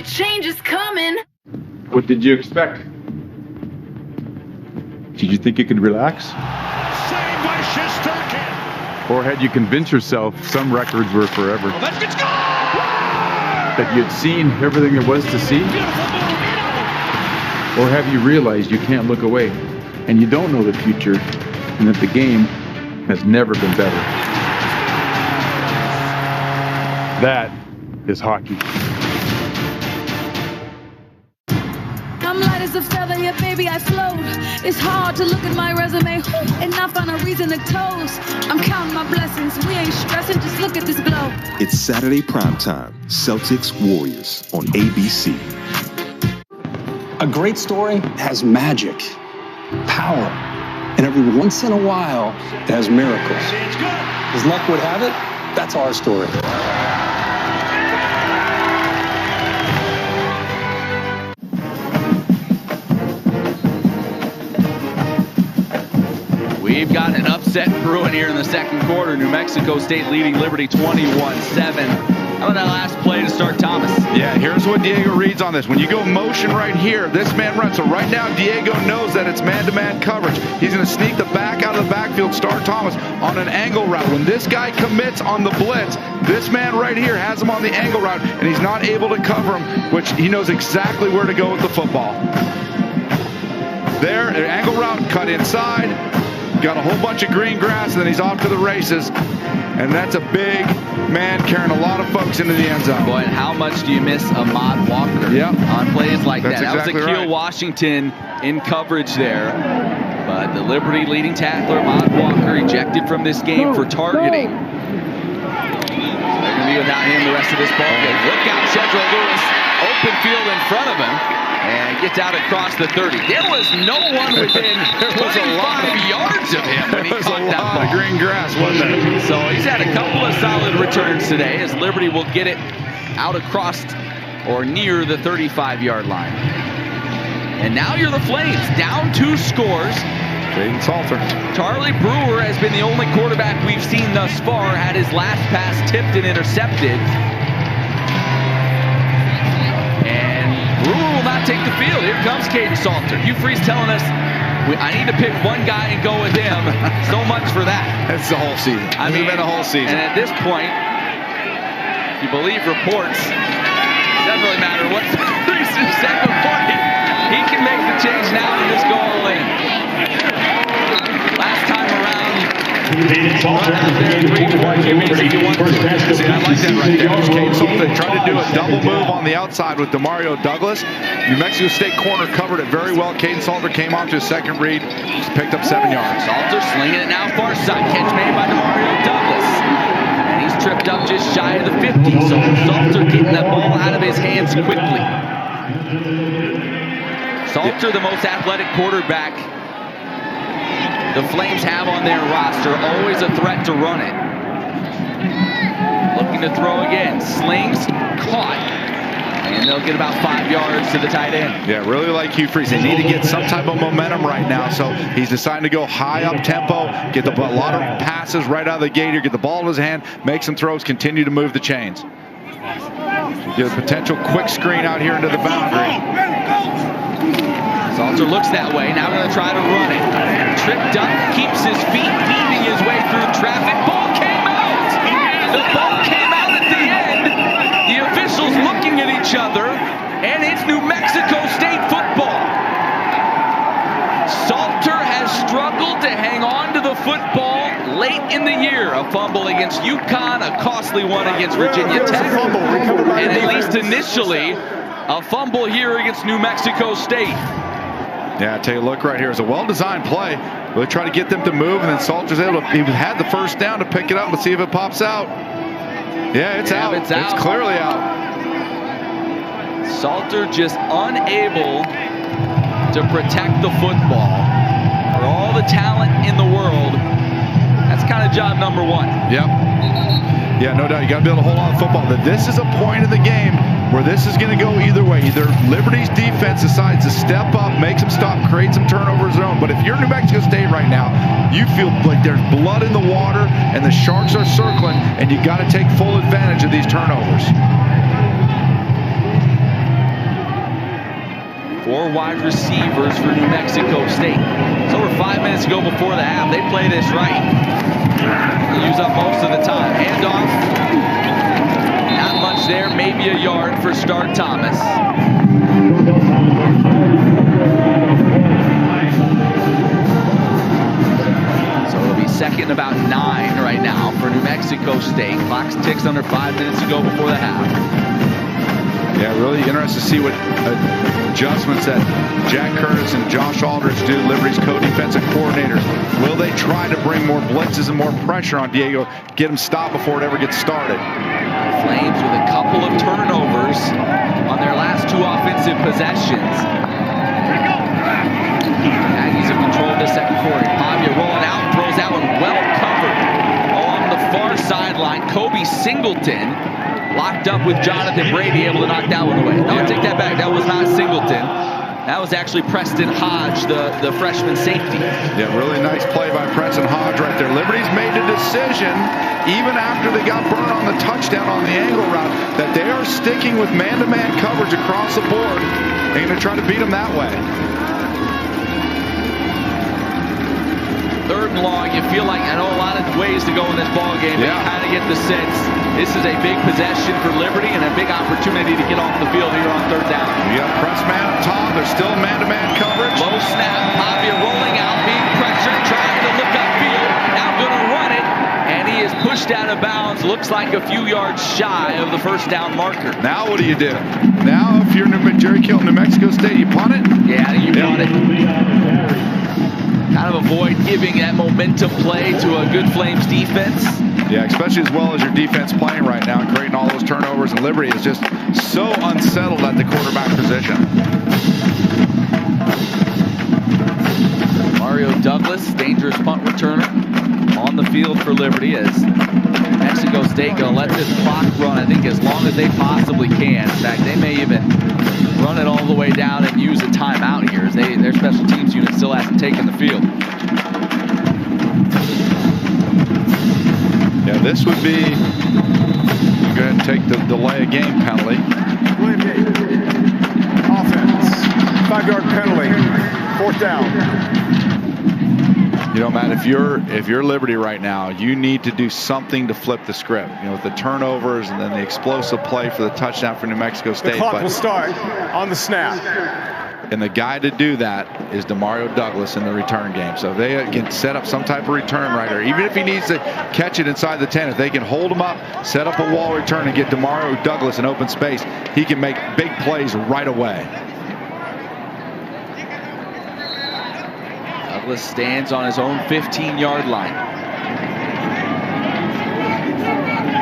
Speaker 5: Change is coming.
Speaker 4: What did you expect? Did you think you could relax?
Speaker 17: Saved by Shesterkin.
Speaker 4: Or had you convinced yourself some records were forever?
Speaker 17: Let's get going!
Speaker 4: That you'd seen everything there was to see? Or have you realized you can't look away and you don't know the future and that the game has never been better? That is hockey.
Speaker 5: I'm light as a feather, yeah, baby, I float. It's hard to look at my resume and not find a reason to toast. I'm counting my blessings, we ain't stressing, just look at this glow.
Speaker 19: It's Saturday primetime, Celtics Warriors on ABC.
Speaker 2: A great story has magic, power, and every once in a while, it has miracles. As luck would have it, that's our story.
Speaker 1: We've got an upset brewing here in the second quarter. New Mexico State leading Liberty 21-7. How about that last play to start Thomas?
Speaker 3: Yeah, here's what Diego reads on this. When you go motion right here, this man runs. So right now, Diego knows that it's man-to-man coverage. He's going to sneak the back out of the backfield, start Thomas on an angle route. When this guy commits on the blitz, this man right here has him on the angle route, and he's not able to cover him, which he knows exactly where to go with the football. There, an angle route, cut inside. Got a whole bunch of green grass, and then he's off to the races. And that's a big man carrying a lot of folks into the end zone.
Speaker 1: Boy, and how much do you miss Ahmad Walker on plays like that? That was Akil Washington in coverage there. But the Liberty leading tackler, Ahmad Walker, ejected from this game for targeting. They're going to be without him the rest of this ball game. Look out, Cedro Lewis, open field in front of him. And gets out across the 30. There was no one within 25 yards of him when he caught that ball.
Speaker 3: Of green grass, wasn't it?
Speaker 1: So he's had a couple of solid returns today as Liberty will get it out across or near the 35-yard line. And now you're the Flames, down 2 scores.
Speaker 3: Jaden Salter.
Speaker 1: Charlie Brewer has been the only quarterback we've seen thus far, had his last pass tipped and intercepted. And Brewer will not not take the field. Here comes Kaidon Salter. Hugh Freeze telling us, I need to pick one guy and go with him. So much for that.
Speaker 3: That's the whole season.
Speaker 1: I mean,
Speaker 3: been a whole season.
Speaker 1: And at this point, if you believe reports, it doesn't really matter what Freeze has said before. He can make the change now and just go all in. Last time around,
Speaker 3: See, I like that right there. Kaidon Salter tried to do a double move on the outside with Demario Douglas. New Mexico State corner covered it very well. Kaidon Salter came off to a second read, picked up 7 yards.
Speaker 1: Salter slinging it now far side. Catch made by Demario Douglas. And he's tripped up just shy of the 50. So Salter getting that ball out of his hands quickly. Salter, the most athletic quarterback the Flames have on their roster, always a threat to run it. Looking to throw again. Slings, caught. And they'll get about 5 yards to the tight end.
Speaker 3: Yeah, really like Hugh Freeze. They need to get some type of momentum right now. So he's deciding to go high up tempo, get a lot of passes right out of the gate here, get the ball in his hand, make some throws, continue to move the chains. Get a potential quick screen out here into the boundary.
Speaker 1: Salter looks that way. Now going to try to run it. Tripped up, keeps his feet, weaving his way through traffic. Ball came out! The ball came out at the end. The officials looking at each other, and it's New Mexico State football. Salter has struggled to hang on to the football late in the year. A fumble against UConn, a costly one against Virginia Tech, and at least initially, a fumble here against New Mexico State.
Speaker 3: Yeah, take a look right here. It's a well-designed play. Really try to get them to move, and then Salter's able to, he had the first down to pick it up and see if it pops out. Yeah, it's out. It's clearly out.
Speaker 1: Salter just unable to protect the football. For all the talent in the world, that's kind of job number one.
Speaker 3: Yep. Yeah, no doubt. You got to be able to hold on to the football. This is a point of the game where this is going to go either way. Either Liberty's defense decides to step up, make some stop, create some turnovers of their own. But if you're New Mexico State right now, you feel like there's blood in the water and the Sharks are circling, and you got to take full advantage of these turnovers.
Speaker 1: 4 wide receivers for New Mexico State. It's over 5 minutes to go before the half. They play this right. They use up most of the time. Handoff. Not much there. Maybe a yard for Star Thomas. So it'll be second and about 9 right now for New Mexico State. Clock ticks under 5 minutes to go before the half.
Speaker 3: Yeah, really interested to see what adjustments that Jack Curtis and Josh Aldridge do, Liberty's co-defensive coordinators. Will they try to bring more blitzes and more pressure on Diego, get him stopped before it ever gets started?
Speaker 1: Flames with a couple of turnovers on their last 2 offensive possessions. Aggies have controlled the second quarter. Pavia rolling out, throws that one well covered. On the far sideline, Kobe Singleton locked up with Jonathan Brady, able to knock that one away. No, take that back. That was not Singleton. That was actually Preston Hodge, the freshman safety.
Speaker 3: Yeah, really nice play by Preston Hodge right there. Liberty's made a decision, even after they got burned on the touchdown on the angle route, that they are sticking with man-to-man coverage across the board. They're going to try to beat them that way.
Speaker 1: 3rd and long, you feel like, I know a lot of ways to go in this ball game, but you kind of get the sense this is a big possession for Liberty and a big opportunity to get off the field here on 3rd down.
Speaker 3: You got press man up top. There's still man-to-man coverage.
Speaker 1: Low snap. Pavia rolling out, being pressured, trying to look upfield. Now going to run it, and he is pushed out of bounds. Looks like a few yards shy of the 1st down marker.
Speaker 3: Now what do you do? Now if you're Jerry Kill, New Mexico State, you punt it?
Speaker 1: Yeah, you punt it. Kind of avoid giving that momentum play to a good Flames defense.
Speaker 3: Yeah, especially as well as your defense playing right now and creating all those turnovers. And Liberty is just so unsettled at the quarterback position.
Speaker 1: Mario Douglas, dangerous punt returner, on the field for Liberty as Mexico State going to let this clock run, I think, as long as they possibly can. In fact, they may even run it all the way down and use a timeout here as their special teams unit still hasn't taken the field.
Speaker 3: Yeah, this would be, go ahead and take the delay of game penalty.
Speaker 6: Offense.
Speaker 17: 5-yard penalty. 4th down.
Speaker 3: You know, Matt, if you're Liberty right now, you need to do something to flip the script. You know, with the turnovers and then the explosive play for the touchdown for New Mexico State.
Speaker 17: The clock will start on the snap.
Speaker 3: And the guy to do that is Demario Douglas in the return game. So if they can set up some type of return right here, even if he needs to catch it inside the 10, if they can hold him up, set up a wall return and get Demario Douglas in open space, he can make big plays right away.
Speaker 1: Douglas stands on his own 15-yard line.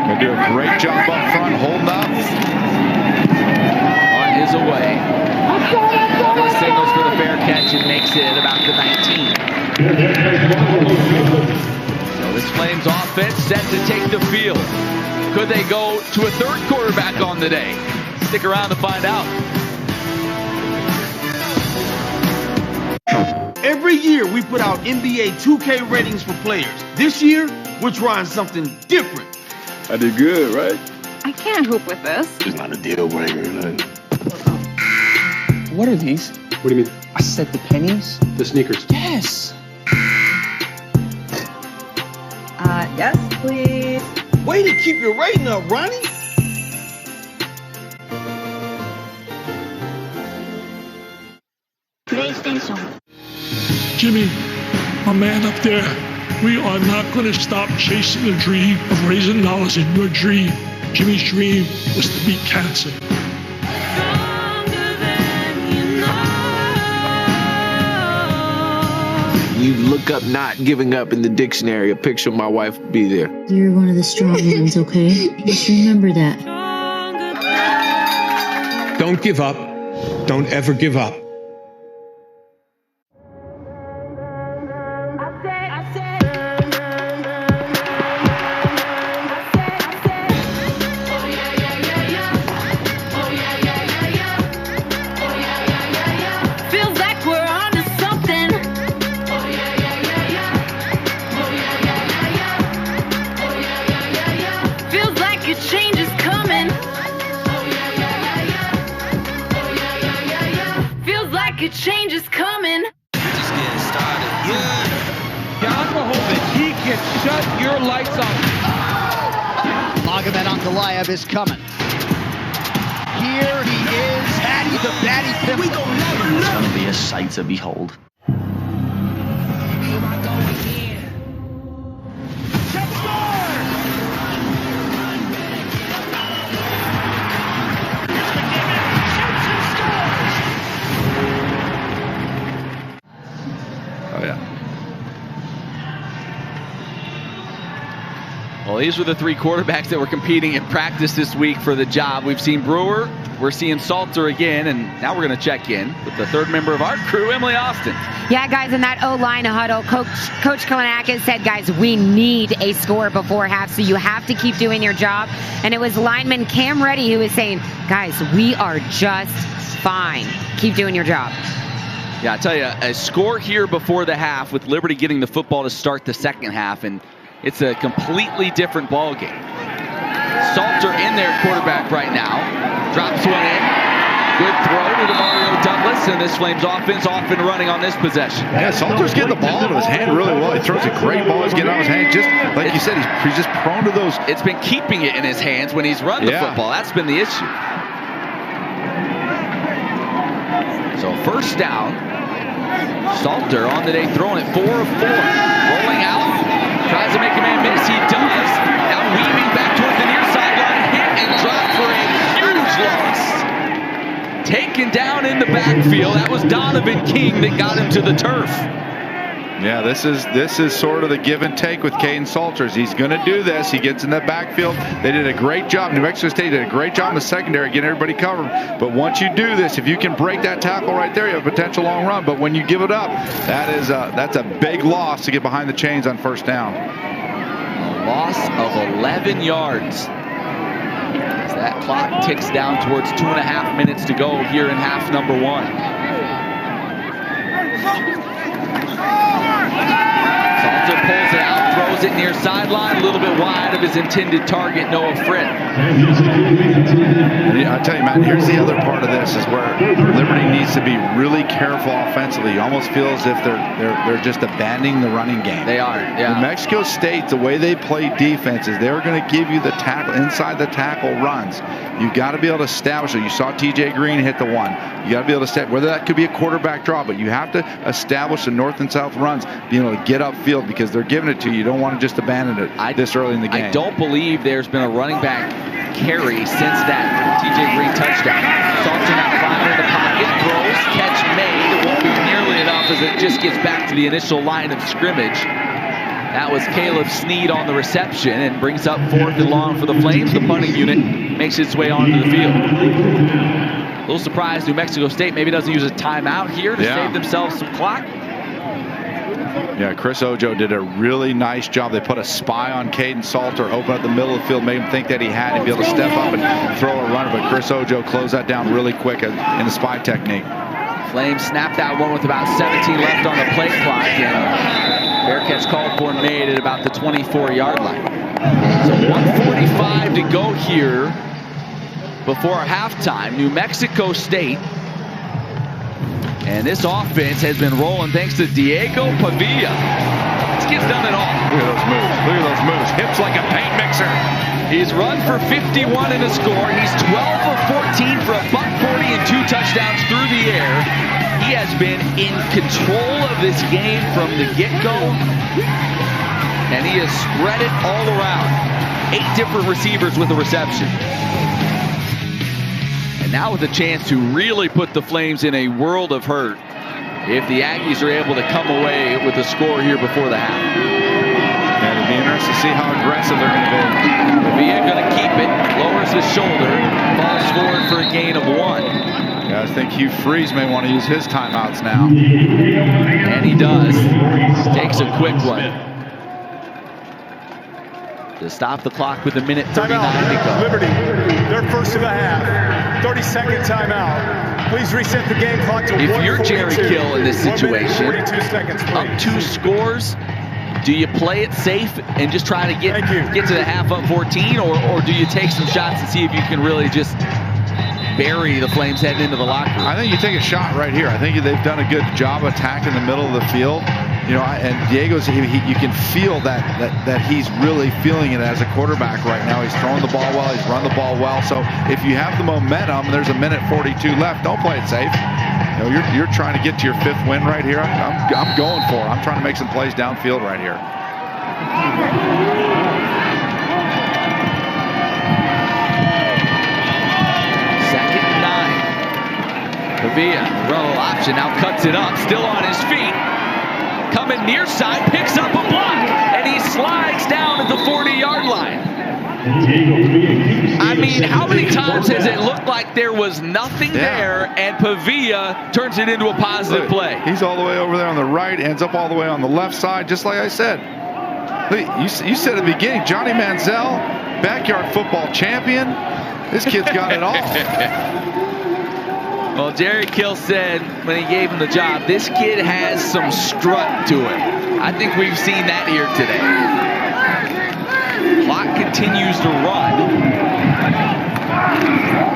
Speaker 3: They'll do a great job up front, holding up.
Speaker 1: On his way. Douglas signals for the fair catch and makes it at about the 19. So this Flames offense set to take the field. Could they go to a third quarterback on the day? Stick around to find out.
Speaker 12: Every year we put out NBA 2K ratings for players. This year, we're trying something different.
Speaker 6: I did good, right?
Speaker 18: I can't hoop with this.
Speaker 6: It's not a deal breaker or nothing.
Speaker 2: What are these?
Speaker 6: What do you mean?
Speaker 2: I said the pennies.
Speaker 6: The sneakers.
Speaker 2: Yes.
Speaker 18: Yes, please.
Speaker 12: Way to keep your rating up, Ronnie.
Speaker 16: PlayStation.
Speaker 11: Jimmy, my man up there, we are not going to stop chasing the dream of raising dollars in your dream. Jimmy's dream was to beat cancer.
Speaker 13: You look up not giving up in the dictionary, a picture of my wife will be there.
Speaker 14: You're one of the strong ones, okay? Just remember that.
Speaker 20: Don't give up. Don't ever give up.
Speaker 5: Change is coming.
Speaker 25: Just getting started. Yeah. Yakovic, he can shut your lights off. Magomed Ankalaev is coming. Here he is, Hattie the Batty Pimple.
Speaker 26: It's going to be a sight to behold.
Speaker 1: Well, these were the three quarterbacks that were competing in practice this week for the job. We've seen Brewer, we're seeing Salter again, and now we're going to check in with the third member of our crew, Emily Austin.
Speaker 21: Yeah, guys, in that O-line huddle, Coach Kalinakis said, guys, we need a score before half, so you have to keep doing your job. And it was lineman Cam Reddy who was saying, guys, we are just fine. Keep doing your job.
Speaker 1: Yeah, I tell you, a score here before the half with Liberty getting the football to start the second half, and it's a completely different ball game. Salter in there, quarterback right now. Drops one in. Good throw to Demario Douglas, and this Flames offense off and running on this possession.
Speaker 3: Yeah, Salter's getting the ball out of his hand really well. He throws a great ball. He's getting out of his hand. Just like you said, he's just prone to those.
Speaker 1: It's been keeping it in his hands when he's run the football. That's been the issue. So first down. Salter on the day throwing it 4 of 4. Rolling out. Tries to make a man miss. He does. Now weaving back towards the near sideline. Hit and drop for a huge loss. Taken down in the backfield. That was Donovan King that got him to the turf.
Speaker 3: Yeah, this is sort of the give and take with Caden Salters. He's going to do this. He gets in the backfield. They did a great job. New Mexico State did a great job in the secondary getting everybody covered. But once you do this, if you can break that tackle right there, you have a potential long run. But when you give it up, that's a big loss to get behind the chains on first down.
Speaker 1: A loss of 11 yards. As that clock ticks down towards 2.5 minutes to go here in half number 1. Salter pulls it out, throws it near sideline, a little bit wide of his intended target, Noah Fripp.
Speaker 3: I tell you, Matt, here's the other part of this is where Liberty needs to be really careful offensively. You almost feel as if they're just abandoning the running game.
Speaker 1: They are, yeah.
Speaker 3: New Mexico State, the way they play defense is they're going to give you the tackle, inside the tackle runs. You got to be able to establish it. You saw TJ Green hit the one. You got to be able to step, whether that could be a quarterback draw, but you have to establish the north and south runs, being able to get upfield because they're giving it to you. You don't want to just abandon it this early in the game.
Speaker 1: I don't believe there's been a running back carry since that TJ Green touchdown. Salter now climbing in the pocket, throws, catch made. It won't be nearly enough as it just gets back to the initial line of scrimmage. That was Caleb Sneed on the reception and brings up 4th and long for the Flames. The punting unit makes its way onto the field. A little surprised New Mexico State maybe doesn't use a timeout here to save themselves some clock.
Speaker 3: Yeah, Chris Ojo did a really nice job. They put a spy on Caden Salter, open up the middle of the field, made him think that he had to be able to step up and throw a runner, but Chris Ojo closed that down really quick in the spy technique.
Speaker 1: Flames snapped that one with about 17 left on the play clock, and Bearcats called for and made at about the 24-yard line. So 1:45 to go here before halftime. New Mexico State. And this offense has been rolling thanks to Diego Pavia. This kid's done it all.
Speaker 3: Look at those moves. Look at those moves. Hips like a paint mixer.
Speaker 1: He's run for 51 in a score. He's 12 for 14 for a $140 and 2 touchdowns through the air. He has been in control of this game from the get-go. And he has spread it all around. 8 different receivers with a reception. And now with a chance to really put the Flames in a world of hurt if the Aggies are able to come away with a score here before the half.
Speaker 3: And it'll be interesting to see how aggressive they're going to be.
Speaker 1: Pavia going to keep it, lowers his shoulder, falls forward for a gain of 1.
Speaker 3: Yeah, I think Hugh Freeze may want to use his timeouts now.
Speaker 1: And he does. Takes a quick one. To stop the clock with 1:39 to go.
Speaker 7: Liberty, they're first of the half. 30-second timeout. Please reset the game clock to 1:42.
Speaker 1: If you're Jerry Kill in this situation,
Speaker 7: 42 seconds,
Speaker 1: up 2 scores, do you play it safe and just try to get to the half up 14, or do you take some shots and see if you can really just bury the Flames heading into the locker room?
Speaker 3: I think you take a shot right here. I think they've done a good job attacking the middle of the field. You know, and Diego's, you can feel that he's really feeling it as a quarterback right now. He's throwing the ball well, he's run the ball well. So if you have the momentum, there's 1:42 left. Don't play it safe. You know, you're trying to get to your 5th win right here. I'm going for it. I'm trying to make some plays downfield right here.
Speaker 1: Second and 9. Pavia, roll option, now cuts it up, still on his feet. Coming near side, picks up a block, and he slides down at the 40-yard line. I mean, how many times has it looked like there was nothing there, and Pavia turns it into a positive play?
Speaker 3: He's all the way over there on the right, ends up all the way on the left side, just like I said. You said at the beginning, Johnny Manziel, backyard football champion. This kid's got it all.
Speaker 1: Well, Jerry Kill said when he gave him the job, this kid has some strut to him. I think we've seen that here today. Clock continues to run.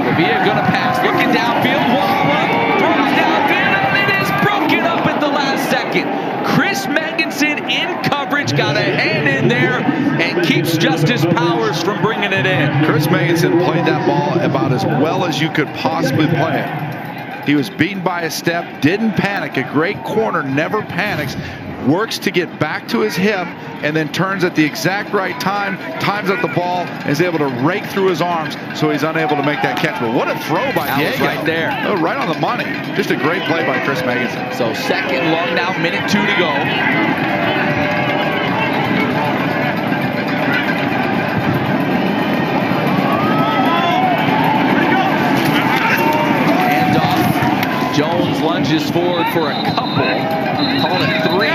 Speaker 1: Pavia gonna pass, looking downfield, one-on-one, throws downfield, and it is broken up at the last second. Chris Megginson in coverage, got a hand in there, and keeps Justice Powers from bringing it in.
Speaker 3: Chris Megginson played that ball about as well as you could possibly play it. He was beaten by a step, didn't panic. A great corner never panics. Works to get back to his hip and then turns at the exact right time, times up the ball, and is able to rake through his arms so he's unable to make that catch. But what a throw by Diego.
Speaker 1: That was right there.
Speaker 3: Oh, right on the money. Just a great play by Chris Megginson.
Speaker 1: So 2nd long now, 1:02 to go. Jones lunges forward for a couple, call it 3,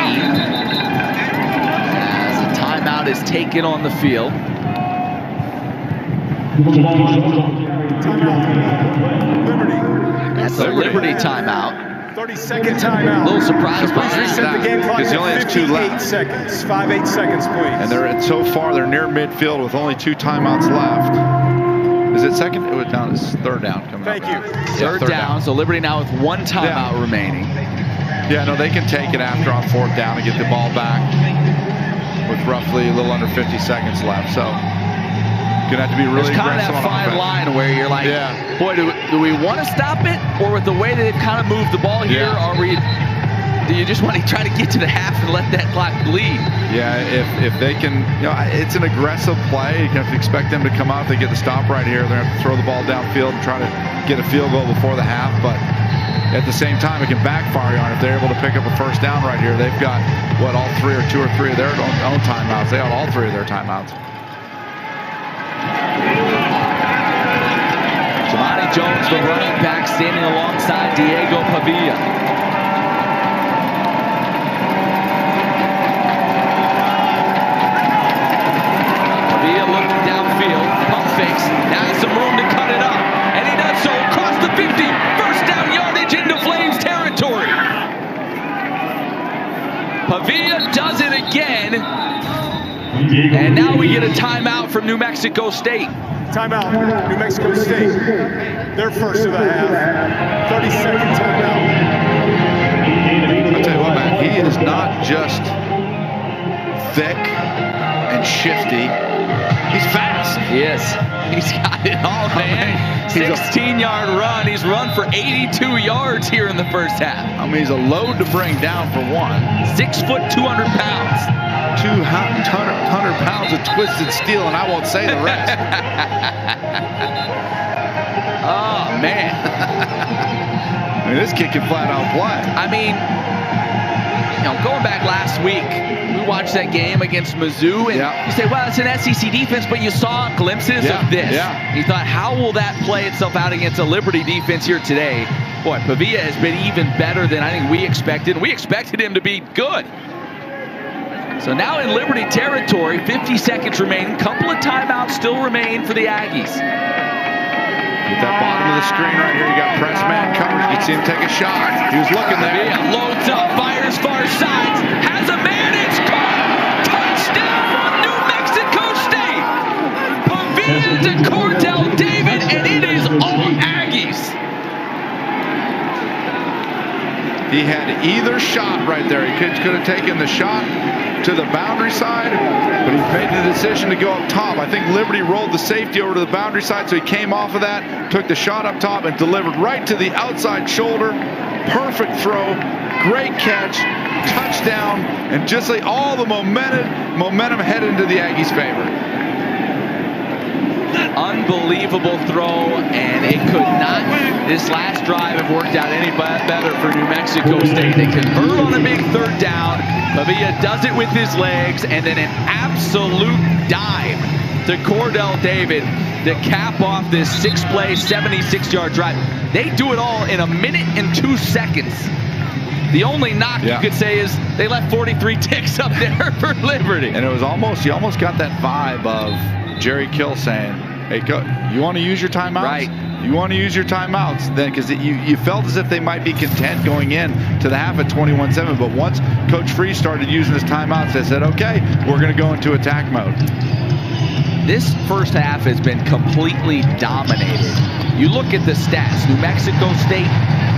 Speaker 1: as a timeout is taken on the field. That's a Liberty timeout.
Speaker 7: 32nd timeout.
Speaker 1: A little surprised by
Speaker 7: Please reset the game clock
Speaker 3: because he only has 2 left.
Speaker 7: 58 seconds. 5-8 seconds, please.
Speaker 3: And so far they're near midfield with only 2 timeouts left. Is it second? It was down. It's third down coming
Speaker 7: Thank
Speaker 3: up.
Speaker 7: you.
Speaker 1: Third down. So Liberty now with 1 timeout remaining.
Speaker 3: Yeah, no, they can take it after on 4th down and get the ball back with roughly a little under 50 seconds left. So gonna have to be really
Speaker 1: There's kind of
Speaker 3: aggressive
Speaker 1: that
Speaker 3: on
Speaker 1: fine
Speaker 3: offense.
Speaker 1: line where you're like, boy, do we want to stop it? Or with the way that they've kind of moved the ball here, do you just want to try to get to the half and let that clock bleed?
Speaker 3: Yeah, if they can, it's an aggressive play. You have to expect them to come out. If they get the stop right here, they're going to have to throw the ball downfield and try to get a field goal before the half. But at the same time, it can backfire on if they're able to pick up a first down right here. They've got, all 3 or 2 or 3 of their own timeouts. They have all 3 of their timeouts.
Speaker 1: Jamani Jones, the running back, standing alongside Diego Pavia. Pavia looking downfield, pump fakes, now has some room to cut it up, and he does so across the 50, first down yardage into Flames territory. Pavia does it again, and now we get a timeout from New Mexico State.
Speaker 7: Timeout, New Mexico State. Their first of the half. 30-second timeout.
Speaker 3: I'll tell you what, man, he is not just thick and shifty. He's fast.
Speaker 1: Yes, he's got it all, man. 16-yard run. He's run for 82 yards here in the first half.
Speaker 3: I mean, he's a load to bring down for one.
Speaker 1: 6 foot, 200 pounds.
Speaker 3: 200 pounds of twisted steel, and I won't say the rest.
Speaker 1: Oh, man.
Speaker 3: I mean, this kid can flat out play.
Speaker 1: I mean, going back last week, we watched that game against Mizzou, and you say, well, it's an SEC defense, but you saw glimpses of this. You thought, how will that play itself out against a Liberty defense here today? Boy, Pavia has been even better than I think we expected. We expected him to be good. So now in Liberty territory, 50 seconds remaining. Couple of timeouts still remain for the Aggies.
Speaker 3: At that bottom of the screen right here, you got press man coverage. You can see him take a shot. He was looking there.
Speaker 1: Yeah, loads up, fires far sides, has a man, it's caught! Touchdown, New Mexico State! Pavia to Cordell David, and it is all Aggies.
Speaker 3: He had either shot right there. He could have taken the shot to the boundary side, but he made the decision to go up top. I think Liberty rolled the safety over to the boundary side, so he came off of that, took the shot up top, and delivered right to the outside shoulder. Perfect throw, great catch, touchdown, and just like all the momentum headed into the Aggies' favor.
Speaker 1: Unbelievable throw, and it could not, this last drive, have worked out any better for New Mexico State. They convert on a big third down. Pavia does it with his legs, and then an absolute dive to Cordell David to cap off this 6-play, 76-yard drive. They do it all in 1 minute and 2 seconds. The only knock you could say is they left 43 ticks up there for Liberty.
Speaker 3: And it was almost, you almost got that vibe of Jerry Kill saying, hey, you want to use your timeouts?
Speaker 1: Right.
Speaker 3: You want to use your timeouts then, because you felt as if they might be content going in to the half at 21-7. But once Coach Freeze started using his timeouts, they said, okay, we're going to go into attack mode.
Speaker 1: This first half has been completely dominated. You look at the stats. New Mexico State,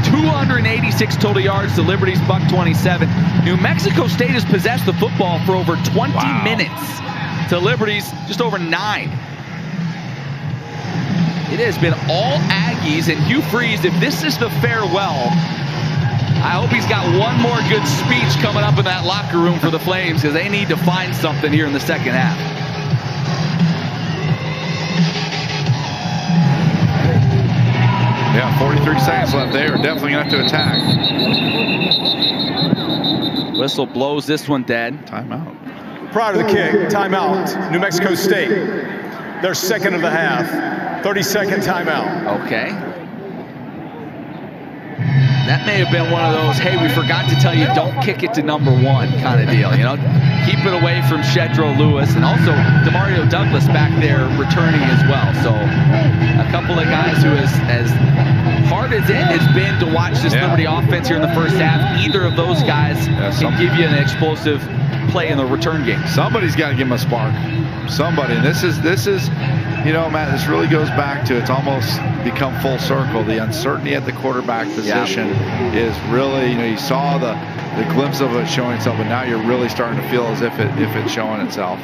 Speaker 1: 286 total yards to Liberty's $127. New Mexico State has possessed the football for over 20 minutes to Liberty's just over 9. It has been all Aggies, and Hugh Freeze, if this is the farewell, I hope he's got one more good speech coming up in that locker room for the Flames, because they need to find something here in the second half.
Speaker 3: Yeah, 43 seconds left. They are definitely going to have to attack.
Speaker 1: Whistle blows this one dead.
Speaker 3: Timeout.
Speaker 7: Prior to the kick, timeout, New Mexico State. Their second of the half. 30-second timeout.
Speaker 1: Okay. that may have been one of those, hey, we forgot to tell you, don't kick it to number 1 kind of deal, you know? Keep it away from Shedro Lewis, and also Demario Douglas back there returning as well. So a couple of guys who, as hard as it has been to watch this Liberty offense here in the first half, either of those guys can give you an explosive play in the return game.
Speaker 3: Somebody's got to give him a spark. Somebody. And this is, you know, Matt, this really goes back to, it's almost become full circle. The uncertainty at the quarterback position is really, you know, you saw the glimpse of it showing itself, but now you're really starting to feel as if it's showing itself.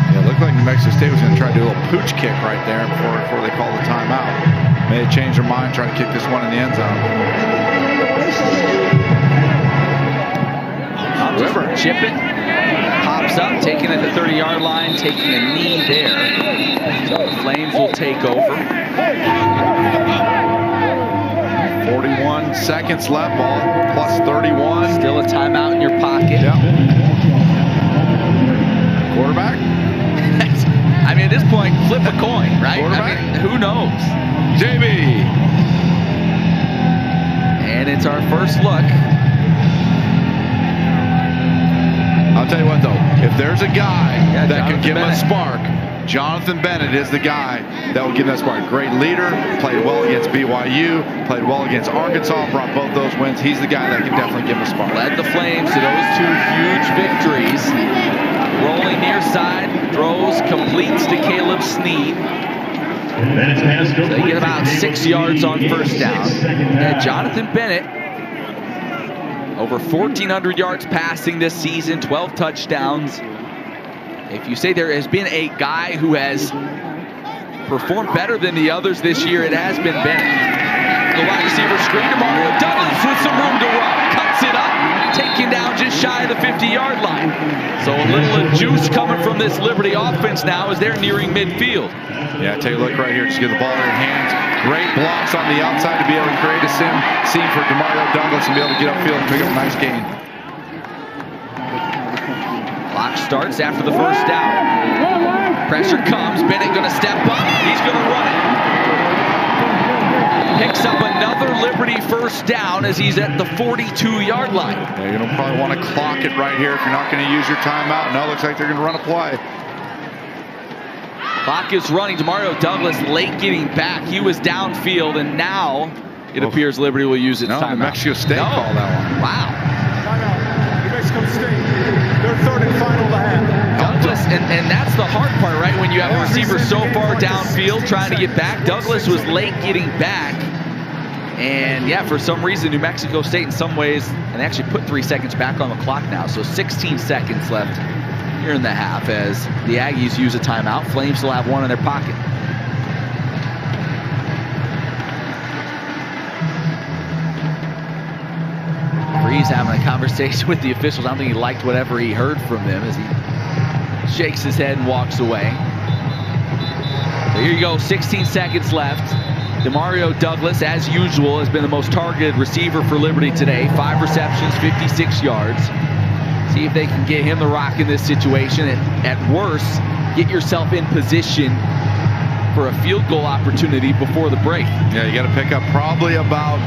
Speaker 3: Yeah, it looked like New Mexico State was going to try to do a little pooch kick right there before they called the timeout. May have changed their mind, trying to kick this one in the end zone.
Speaker 1: Whoever chip it, pops up, taking it to the 30-yard line, taking a knee there. So the Flames will take over.
Speaker 3: 41 seconds left, ball plus 31.
Speaker 1: Still a timeout in your pocket.
Speaker 3: Yep. Quarterback?
Speaker 1: I mean, at this point, flip a coin, right? I mean, who knows?
Speaker 3: JB.
Speaker 1: And it's our first look.
Speaker 3: I'll tell you what, though, if there's a guy that can give him a spark, Jonathan Bennett is the guy that will give that spark. Great leader, played well against BYU, played well against Arkansas, brought both those wins. He's the guy that can definitely give him a spark.
Speaker 1: Led the Flames to those 2 huge victories. Rolling near side, throws, completes to Caleb Sneed. So they get about 6 yards on first down. And Jonathan Bennett, over 1,400 yards passing this season, 12 touchdowns. If you say there has been a guy who has performed better than the others this year, it has been Bennett. The wide receiver screen to Mario Douglas with some room to run. Cuts it up, taken down just shy of the 50-yard line. So a little juice coming from this Liberty offense now as they're nearing midfield.
Speaker 3: Yeah, take a look right here. Just get the ball in their hands. Great blocks on the outside to be able to create a scene for Demario Douglas and be able to get upfield and pick up a nice gain.
Speaker 1: Clock starts after the first down. Pressure comes. Bennett going to step up. He's going to run it. Picks up another Liberty first down as he's at the 42-yard line.
Speaker 3: Yeah, you're going to probably want to clock it right here if you're not going to use your timeout. Now it looks like they're going to run a play.
Speaker 1: Clock is running. Demario Douglas late getting back. He was downfield, and now it appears Liberty will use its timeout.
Speaker 3: New Mexico State called that one.
Speaker 1: Wow.
Speaker 7: New Mexico State, their third and final to have.
Speaker 1: Douglas, and that's the hard part, right? When you have a receiver so far downfield trying to get back. Douglas was late getting back. And yeah, for some reason, New Mexico State in some ways, and they actually put 3 seconds back on the clock now. So 16 seconds left here in the half as the Aggies use a timeout. Flames still have one in their pocket. Breeze having a conversation with the officials. I don't think he liked whatever he heard from them as he shakes his head and walks away. So here you go, 16 seconds left. Demario Douglas, as usual, has been the most targeted receiver for Liberty today. 5 receptions, 56 yards. See if they can get him the rock in this situation. At worst, get yourself in position for a field goal opportunity before the break.
Speaker 3: Yeah, you got to pick up probably about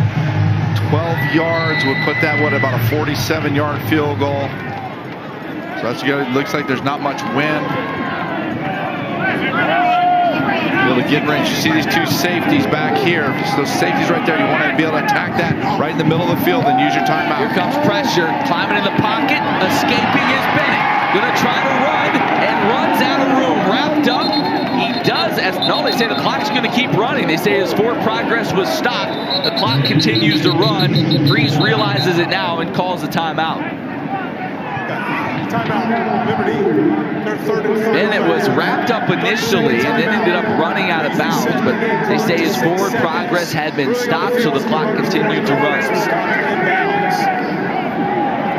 Speaker 3: 12 yards. Would put that, what, about a 47-yard field goal. So that's good. It looks like there's not much wind. Be able to get range. You see these 2 safeties back here. Just those safeties right there. You want to be able to attack that right in the middle of the field and use your timeout.
Speaker 1: Here comes pressure. Climbing in the pocket. Escaping is Bennett. Going to try to run and runs out of room. Wrapped up. He does. No, they say the clock's going to keep running. They say his forward progress was stopped. The clock continues to run. Freeze realizes it now and calls a timeout.
Speaker 7: Timeout, Liberty. Their third and final.
Speaker 1: Bennett was wrapped up initially and then ended up running out of bounds, but they say his forward progress had been stopped, so the clock continued to run.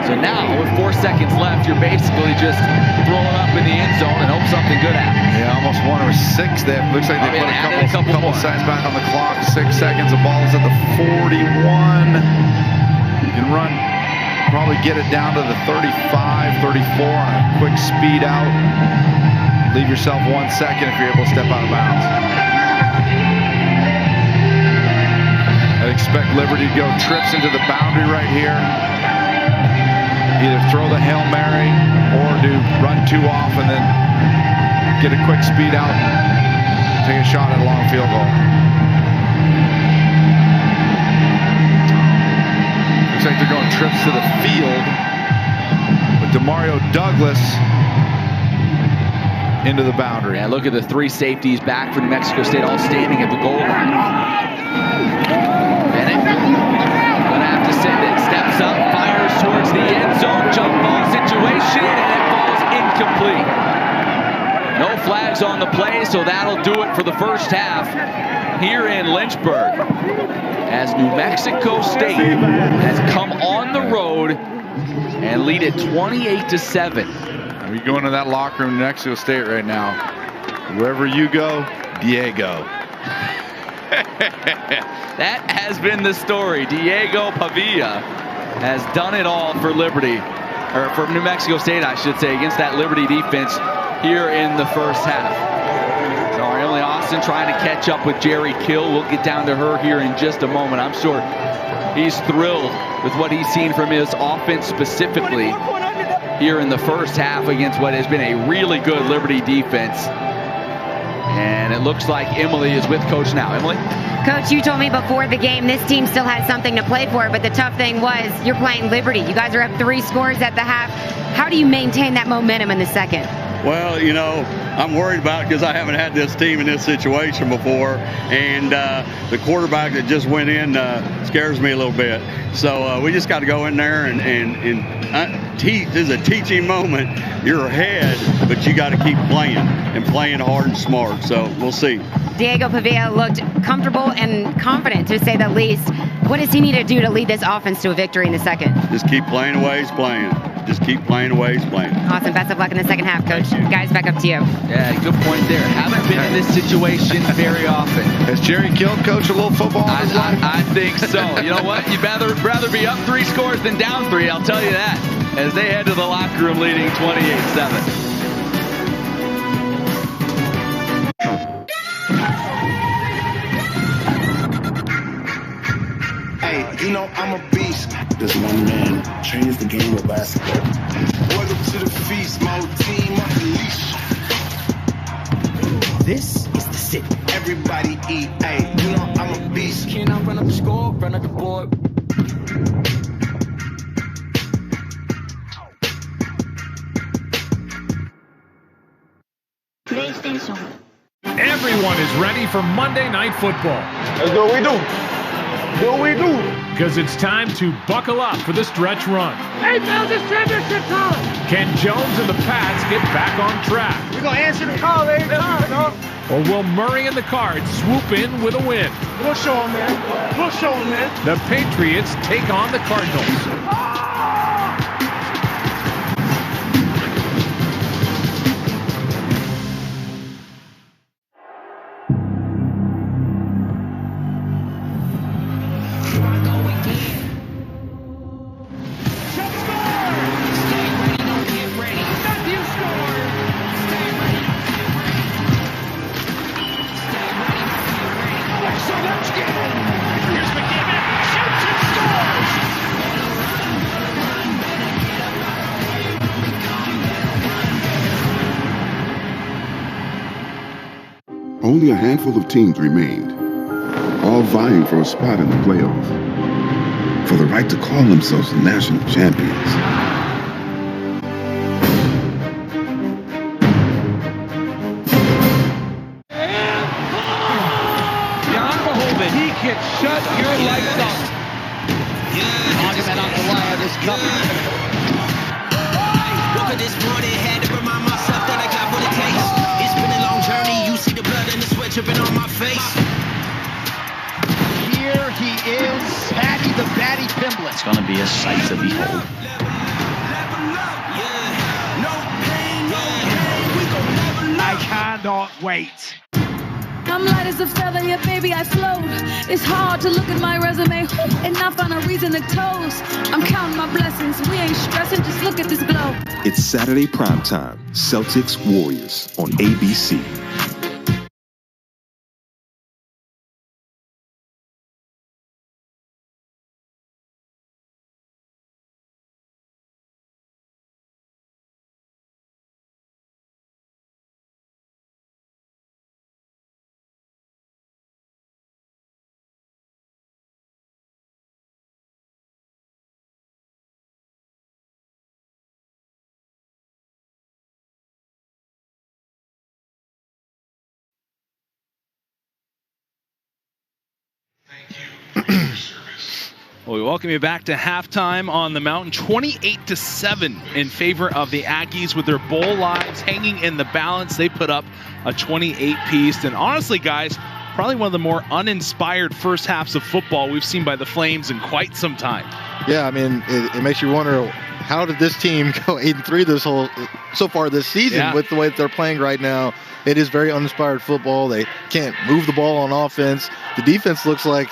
Speaker 1: So now, with 4 seconds left, you're basically just throwing up in the end zone and hope something good happens.
Speaker 3: Yeah, almost 1 or 6. Looks like they put a couple seconds back on the clock. 6 seconds. The ball is at the 41. You can run. Probably get it down to the 35, 34 on a quick speed out. leave yourself 1 second if you're able to step out of bounds. I'd expect Liberty to go trips into the boundary right here. Either throw the Hail Mary or do run 2 off and then get a quick speed out, take a shot at a long field goal. Looks like they're going trips to the field with Demario Douglas into the boundary.
Speaker 1: And look at the 3 safeties back for New Mexico State, all standing at the goal line. Bennett gonna have to send it, steps up, fires towards the end zone, jump ball situation, and it falls incomplete. No flags on the play, so that'll do it for the first half here in Lynchburg, as New Mexico State has come on the road and lead it 28-7.
Speaker 3: We go into that locker room in New Mexico State right now. Wherever you go, Diego.
Speaker 1: That has been the story. Diego Pavia has done it all for Liberty, or for New Mexico State, I should say, against that Liberty defense here in the first half. So Emily Austin trying to catch up with Jerry Kill. We'll get down to her here in just a moment. I'm sure he's thrilled with what he's seen from his offense specifically here in the first half against what has been a really good Liberty defense. And it looks like Emily is with Coach now. Emily?
Speaker 21: Coach, you told me before the game this team still has something to play for, but the tough thing was you're playing Liberty. You guys are up 3 scores at the half. How do you maintain that momentum in the second?
Speaker 8: Well, you know, I'm worried about it because I haven't had this team in this situation before, and the quarterback that just went in scares me a little bit. So we just got to go in there and teach. This is a teaching moment. You're ahead, but you got to keep playing and playing hard and smart. So we'll see.
Speaker 21: Diego Pavia looked comfortable and confident, to say the least. What does he need to do to lead this offense to a victory in the second?
Speaker 8: Just keep playing the way he's playing. Just keep playing the way he's playing.
Speaker 21: Awesome. Best of luck in the second half, Coach. Guys, back up to you.
Speaker 1: Yeah, good point there. Haven't been in this situation very often.
Speaker 3: Has Jerry Kill coached a little football in his life?
Speaker 1: I think so. You know what? You'd rather be up 3 scores than down 3, I'll tell you that, as they head to the locker room leading 28-7.
Speaker 10: You know I'm a beast. This one man changed the game of basketball. Welcome to the feast, my team on the leash. This is the city. Everybody eat. Hey, you know I'm a beast. Can I run up the score? Run up the board.
Speaker 16: PlayStation.
Speaker 17: Everyone is ready for Monday Night Football.
Speaker 7: That's what we do. What we do.
Speaker 17: Because it's time to buckle up for the stretch run.
Speaker 9: Hey, Bills, it's championship time.
Speaker 17: Can Jones and the Pats get back on track?
Speaker 9: We're going to answer the call every time, dog.
Speaker 17: Or will Murray and the Cards swoop in with a win?
Speaker 9: We'll show them, man. We'll show them, man.
Speaker 17: The Patriots take on the Cardinals.
Speaker 15: Only a handful of teams remained, all vying for a spot in the playoff, for the right to call themselves national champions.
Speaker 25: Jan Verhoeven, he can shut your lights off. Argument on Goliath is coming.
Speaker 22: Look at this boy, they had to remind myself that I got what it takes. It's been a long journey, you see the blood and the sweat dripping on my face.
Speaker 25: Here he is, Patty the Batty Pimblett.
Speaker 26: It's gonna be a sight to behold.
Speaker 25: I cannot wait.
Speaker 5: I'm light as a feather, yeah, baby, I float. It's hard to look at my resume and not find a reason to toast. I'm counting my blessings, we ain't stressing, just look at this glow.
Speaker 2: It's Saturday primetime, Celtics Warriors on ABC.
Speaker 4: Well, we welcome you back to halftime on the mountain. 28-7 in favor of the Aggies with their bowl lives hanging in the balance. They put up a 28-piece. And honestly, guys, probably one of the more uninspired first halves of football we've seen by the Flames in quite some time.
Speaker 6: Yeah, I mean, it makes you wonder, how did this team go 8-3 so far this season with the way that they're playing right now? It is very uninspired football. They can't move the ball on offense. The defense looks like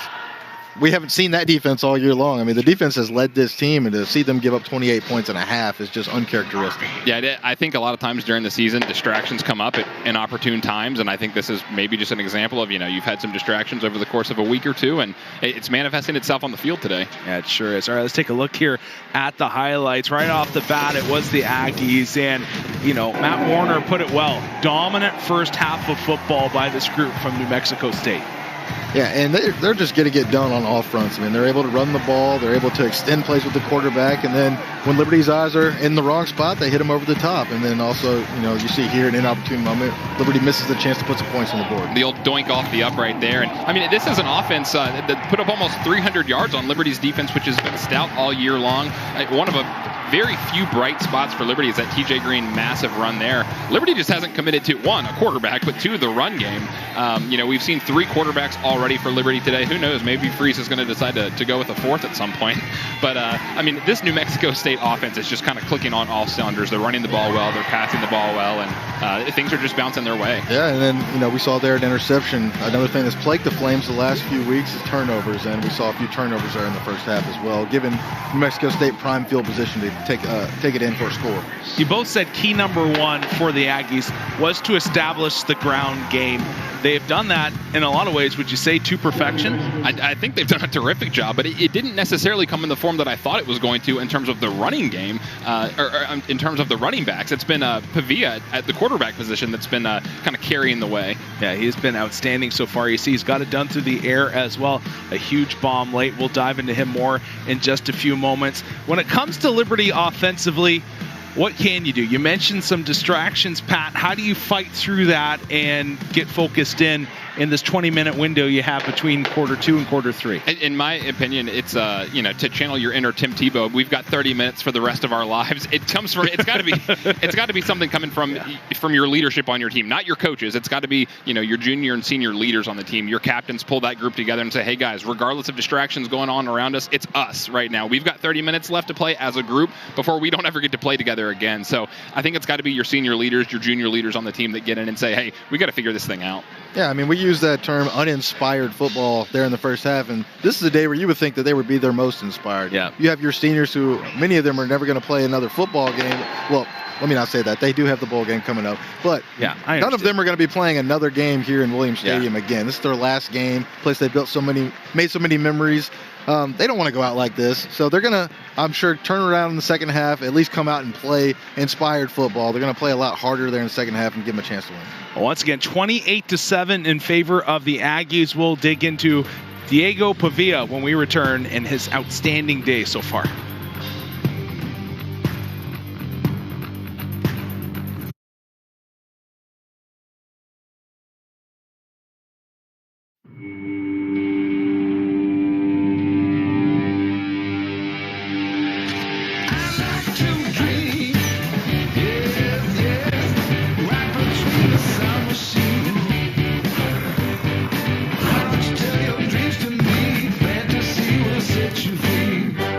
Speaker 6: we haven't seen that defense all year long. I mean, the defense has led this team, and to see them give up 28 points and a half is just uncharacteristic.
Speaker 19: Yeah, I think a lot of times during the season, distractions come up at inopportune times, and I think this is maybe just an example of, you've had some distractions over the course of a week or two, and it's manifesting itself on the field today.
Speaker 4: Yeah, it sure is. All right, let's take a look here at the highlights. Right off the bat, it was the Aggies, and, Matt Warner put it well. Dominant first half of football by this group from New Mexico State.
Speaker 6: Yeah, and they're just going to get done on all fronts. I mean, they're able to run the ball. They're able to extend plays with the quarterback. And then when Liberty's eyes are in the wrong spot, they hit them over the top. And then also, you see here an inopportune moment, Liberty misses the chance to put some points on the board.
Speaker 19: The old doink off the upright there. And, I mean, this is an offense that put up almost 300 yards on Liberty's defense, which has been stout all year long. One of a very few bright spots for Liberty is that TJ Green massive run there. Liberty just hasn't committed to, one, a quarterback, but two, the run game. We've seen three quarterbacks already for Liberty today. Who knows? Maybe Freeze is going to decide to go with a fourth at some point. But, this New Mexico State offense is just kind of clicking on all cylinders. They're running the ball well. They're passing the ball well. And things are just bouncing their way.
Speaker 6: Yeah, and then, we saw there an interception. Another thing that's plagued the Flames the last few weeks is turnovers. And we saw a few turnovers there in the first half as well, giving New Mexico State prime field position to take it in for a score.
Speaker 4: You both said key number one for the Aggies was to establish the ground game. They've done that in a lot of ways. Would you say to perfection?
Speaker 19: I think they've done a terrific job, but it didn't necessarily come in the form that I thought it was going to in terms of the running game, or in terms of the running backs. It's been Pavia at the quarterback position that's been kind of carrying the way.
Speaker 4: Yeah, he's been outstanding so far. You see, he's got it done through the air as well. A huge bomb late. We'll dive into him more in just a few moments. When it comes to Liberty offensively, what can you do? You mentioned some distractions, Pat. How do you fight through that and get focused in this 20-minute window you have between quarter two and quarter three?
Speaker 19: In my opinion, it's to channel your inner Tim Tebow. We've got 30 minutes for the rest of our lives. It's got to be something coming from your leadership on your team, not your coaches. It's got to be your junior and senior leaders on the team. Your captains pull that group together and say, hey guys, regardless of distractions going on around us, it's us right now. We've got 30 minutes left to play as a group before we don't ever get to play together again. So I think it's got to be your senior leaders, your junior leaders on the team that get in and say, hey, we got to figure this thing out.
Speaker 6: Yeah, I mean, we use that term uninspired football there in the first half, and this is a day where you would think that they would be their most inspired.
Speaker 4: Yeah.
Speaker 6: You have your seniors who, many of them are never going to play another football game. Well, let me not say that. They do have the bowl game coming up. But none of them are going to be playing another game here in Williams Stadium again. This is their last game, place they made so many memories. They don't want to go out like this. So they're going to, I'm sure, turn around in the second half, at least come out and play inspired football. They're going to play a lot harder there in the second half and give them a chance to win.
Speaker 4: Well, once again, 28-7 in favor of the Aggies. We'll dig into Diego Pavia when we return and his outstanding day so far.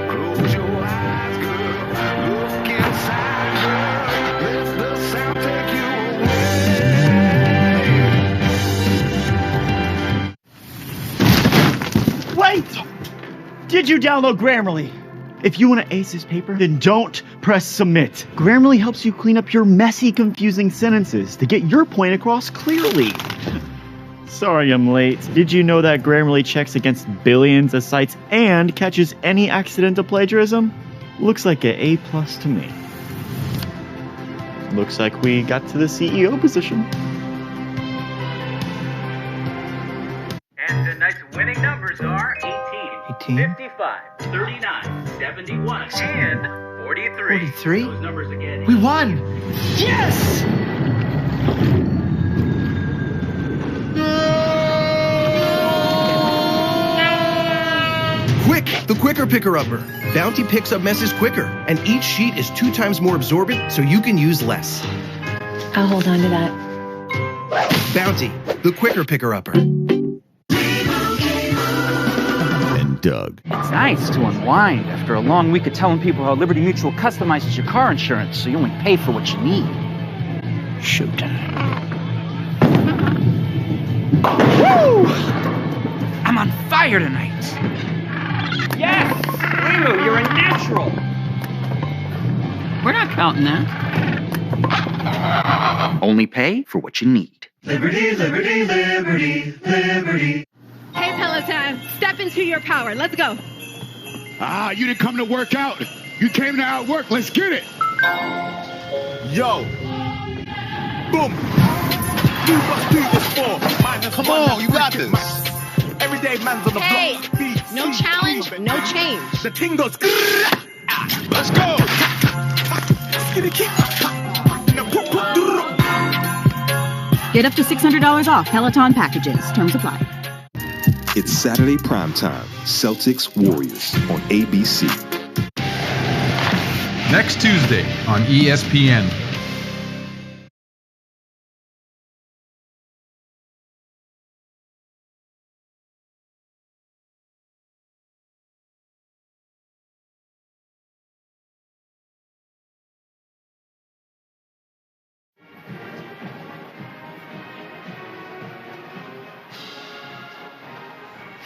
Speaker 10: Close your
Speaker 11: Did you download Grammarly? If you want to ace this paper, then don't press submit. Grammarly helps you clean up your messy, confusing sentences to get your point across clearly. Sorry I'm late. Did you know that Grammarly checks against billions of sites and catches any accidental plagiarism? Looks like an A+ to me. Looks like we got to the CEO position.
Speaker 12: And tonight's winning numbers are 18, 55, 39, 71, and 43.
Speaker 13: 43?
Speaker 12: Those numbers again.
Speaker 13: We won!
Speaker 12: Yes!
Speaker 18: Quick, the quicker picker-upper. Bounty picks up messes quicker, and each sheet is 2 times more absorbent, so you can use less.
Speaker 21: I'll hold on to that.
Speaker 18: Bounty, the quicker picker-upper.
Speaker 26: And Doug.
Speaker 23: It's nice to unwind after a long week of telling people how Liberty Mutual customizes your car insurance so you only pay for what you need. Showtime. Woo! I'm on fire tonight.
Speaker 12: Yes! Limu, you're a natural!
Speaker 23: We're not counting that. Only pay for what you need.
Speaker 12: Liberty, liberty, liberty, liberty.
Speaker 24: Hey, Peloton, step into your power. Let's go.
Speaker 17: Ah, you didn't come to work out. You came to outwork. Let's get it.
Speaker 10: Yo. Boom. Come on, you got this. Everyday man's on the
Speaker 24: Hey,
Speaker 10: block.
Speaker 24: no challenge, no change.
Speaker 10: The ting goes. Let's go.
Speaker 27: Get up to $600 off Peloton packages. Terms apply.
Speaker 2: It's Saturday primetime, Celtics Warriors on ABC.
Speaker 28: Next Tuesday on ESPN.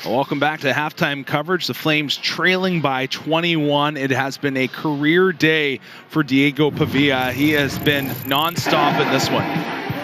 Speaker 4: Welcome back to halftime coverage. The Flames trailing by 21. It has been a career day for Diego Pavia. He has been nonstop in this one.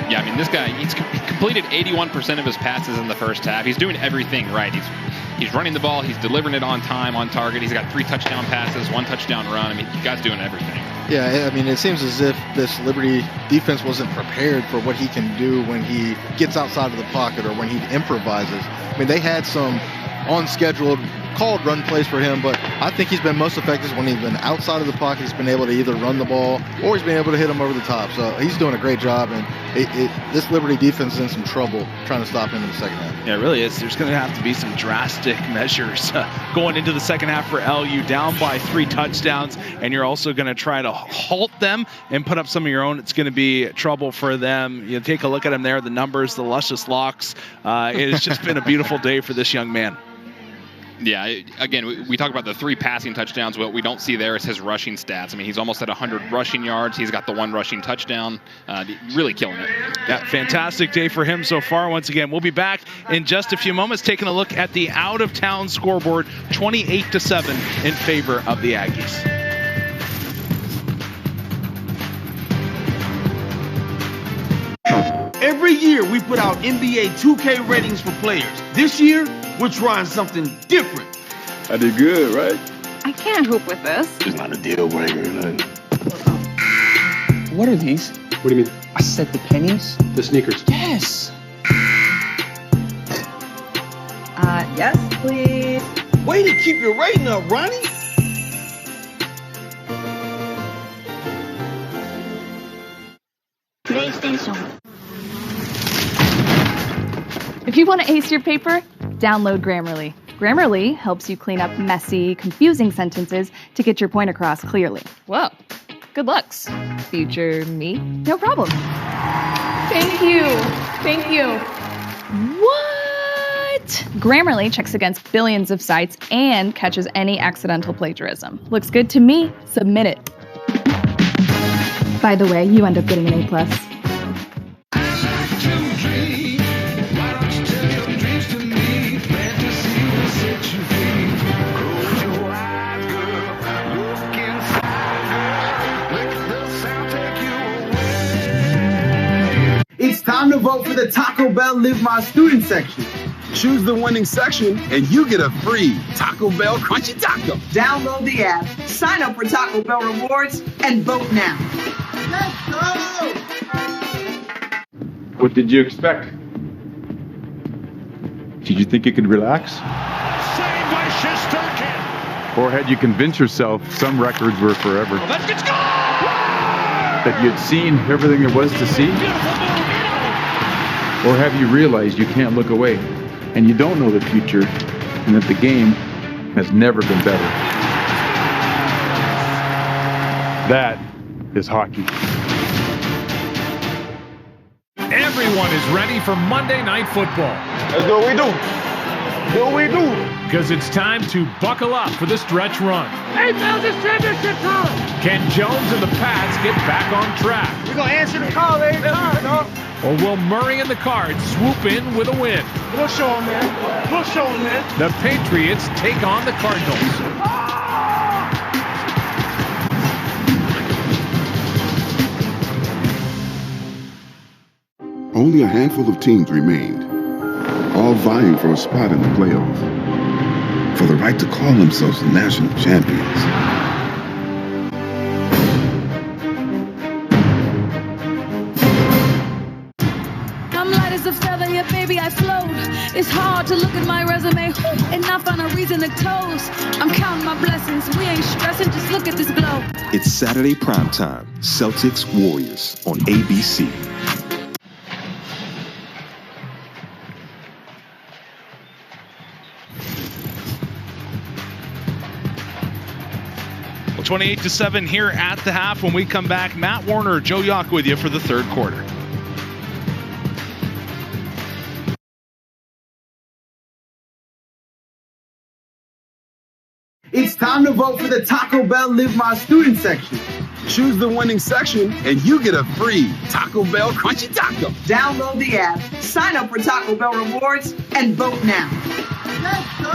Speaker 19: Yeah, I mean, this guy, he's completed 81% of his passes in the first half. He's doing everything right. He's running the ball. He's delivering it on time, on target. He's got 3 touchdown passes, 1 touchdown run. I mean, the guy's doing everything.
Speaker 6: Yeah, I mean, it seems as if this Liberty defense wasn't prepared for what he can do when he gets outside of the pocket or when he improvises. I mean, they had some unscheduled called run plays for him, but I think he's been most effective when he's been outside of the pocket. He's been able to either run the ball or he's been able to hit him over the top. So he's doing a great job, and this Liberty defense is in some trouble trying to stop him in the second half.
Speaker 4: Yeah, it really is. There's going to have to be some drastic measures going into the second half for LU, down by 3 touchdowns, and you're also going to try to halt them and put up some of your own. It's going to be trouble for them. You take a look at them there, the numbers, the luscious locks. It has just been a beautiful day for this young man.
Speaker 19: Yeah, again, we talk about the 3 passing touchdowns. What we don't see there is his rushing stats. I mean, he's almost at 100 rushing yards. He's got the 1 rushing touchdown. Really killing it.
Speaker 4: Yeah, fantastic day for him so far. Once again, we'll be back in just a few moments taking a look at the out-of-town scoreboard, 28-7 in favor of the Aggies.
Speaker 29: Every year we put out NBA 2K ratings for players. This year, we're trying something different.
Speaker 30: I did good, right?
Speaker 31: I can't hoop with this.
Speaker 30: It's not a deal breaker or nothing.
Speaker 32: What are these?
Speaker 30: What do you mean?
Speaker 32: I said the pennies.
Speaker 30: The sneakers.
Speaker 32: Yes.
Speaker 31: Yes, please.
Speaker 29: Way to keep your rating up, Ronnie.
Speaker 16: PlayStation.
Speaker 24: If you want to ace your paper, download Grammarly. Grammarly helps you clean up messy, confusing sentences to get your point across clearly. Whoa, good looks. Future me? No problem. Thank you. Thank you. What? Grammarly checks against billions of sites and catches any accidental plagiarism. Looks good to me. Submit it. By the way, you end up getting an A+.
Speaker 1: the Taco Bell Live My Student section.
Speaker 30: Choose the winning section and you get a free Taco Bell Crunchy Taco.
Speaker 1: Download the app, sign up for Taco Bell Rewards, and vote now.
Speaker 30: Let's go!
Speaker 3: What did you expect? Did you think you could relax?
Speaker 17: Saved by Shesterkin.
Speaker 3: Or had you convinced yourself some records were forever?
Speaker 17: Well, let's get going!
Speaker 3: That you'd seen everything there was to see? Or have you realized you can't look away and you don't know the future and that the game has never been better? That is hockey.
Speaker 17: Everyone is ready for Monday Night Football.
Speaker 30: Let's do what we do. Do what we do.
Speaker 17: Because it's time to buckle up for the stretch run.
Speaker 12: Hey, Bills, it's championship time!
Speaker 17: Can Jones and the Pats get back on track?
Speaker 12: We're going to answer the call every time, dog.
Speaker 17: Or will Murray and the Cards swoop in with a win?
Speaker 12: We'll show them, man. We'll show them, man.
Speaker 17: The Patriots take on the Cardinals.
Speaker 7: Only a handful of teams remained, all vying for a spot in the playoff, for the right to call themselves the national champions.
Speaker 5: I'm light as a feather, yeah, baby, I float. It's hard to look at my resume and not find a reason to toast. I'm counting my blessings, we ain't stressing, just look at this glow.
Speaker 2: It's Saturday primetime, Celtics Warriors on ABC.
Speaker 4: Well, 28-7 here at the half. When we come back, Matt Warner, Joe Yock with you for the third quarter.
Speaker 1: It's time to vote for the Taco Bell Live My Student section.
Speaker 30: Choose the winning section and you get a free Taco Bell Crunchy Taco.
Speaker 1: Download the app, sign up for Taco Bell Rewards, and vote now.
Speaker 30: Let's go!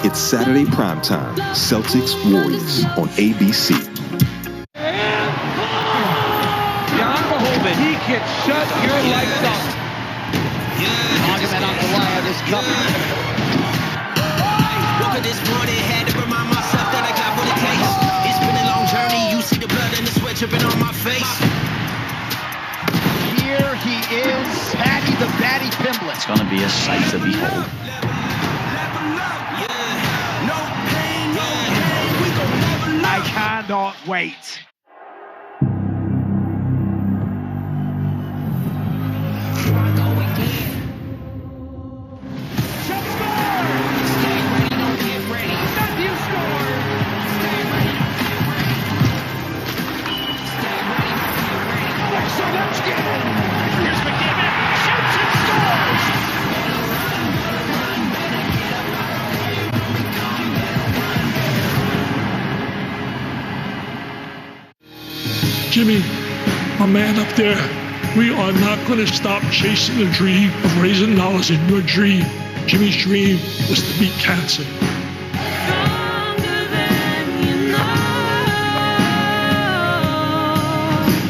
Speaker 2: It's Saturday primetime, Celtics Warriors on ABC.
Speaker 12: Jan Verhoeven, he can shut your lights off. Argument on the wire this cup.
Speaker 8: Woke up this morning, had to remind myself that I got what it takes. It's been a long journey, you see the blood and the sweat dripping on my face.
Speaker 17: Here he is, Patty the Batty Pimblett.
Speaker 23: It's going to be a sight to behold.
Speaker 17: I cannot wait.
Speaker 9: Jimmy, my man up there, we are not going to stop chasing the dream of raising dollars in your dream. Jimmy's dream was to beat cancer.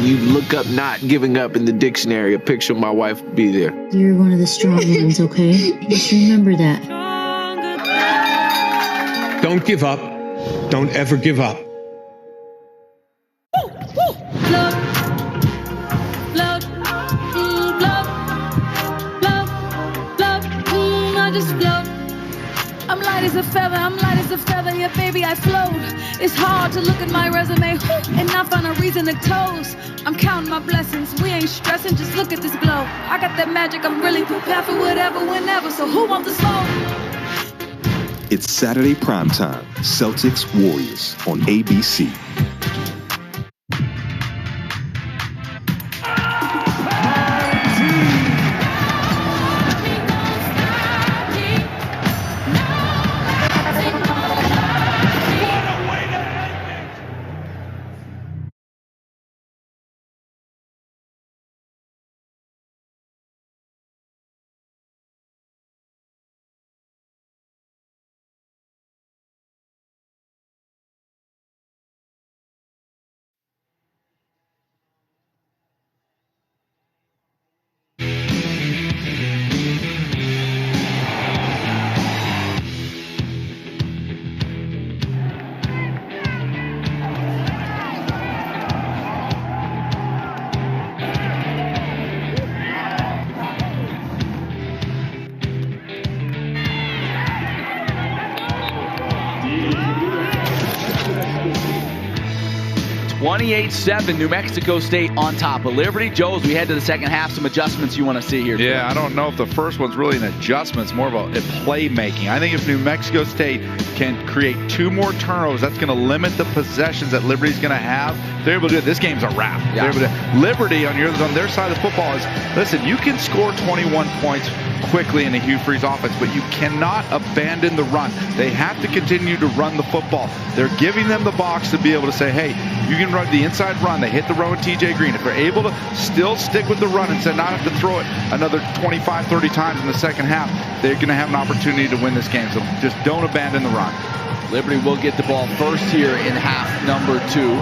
Speaker 13: You look up not giving up in the dictionary, a picture of my wife will be there.
Speaker 14: You're one of the strong ones, okay? Just remember that.
Speaker 15: Don't give up. Don't ever give up.
Speaker 5: I'm light as a feather, yeah, baby, I float. It's hard to look at my resume and not find a reason to toast. I'm counting my blessings, we ain't stressing, just look at this glow. I got that magic, I'm really prepared for whatever, whenever, so who wants the smoke?
Speaker 2: It's Saturday primetime, Celtics Warriors on ABC.
Speaker 6: 28-7, New Mexico State on top of Liberty. Joe, as we head to the second half, some adjustments you want to see here.
Speaker 3: Yeah, I don't know if the first one's really an adjustment. It's more of a playmaking. I think if New Mexico State can create 2 more turnovers, that's going to limit the possessions that Liberty's going to have. They're able to do it. This game's a wrap.
Speaker 6: Yeah.
Speaker 3: Liberty, on their side of the football, is, listen, you can score 21 points quickly in a Hugh Freeze offense, but you cannot abandon the run. They have to continue to run the football. They're giving them the box to be able to say, hey, you can run the inside run. They hit the run with TJ Green. If they're able to still stick with the run and not have to throw it another 25, 30 times in the second half, they're going to have an opportunity to win this game. So just don't abandon the run.
Speaker 6: Liberty will get the ball first here in half number 2.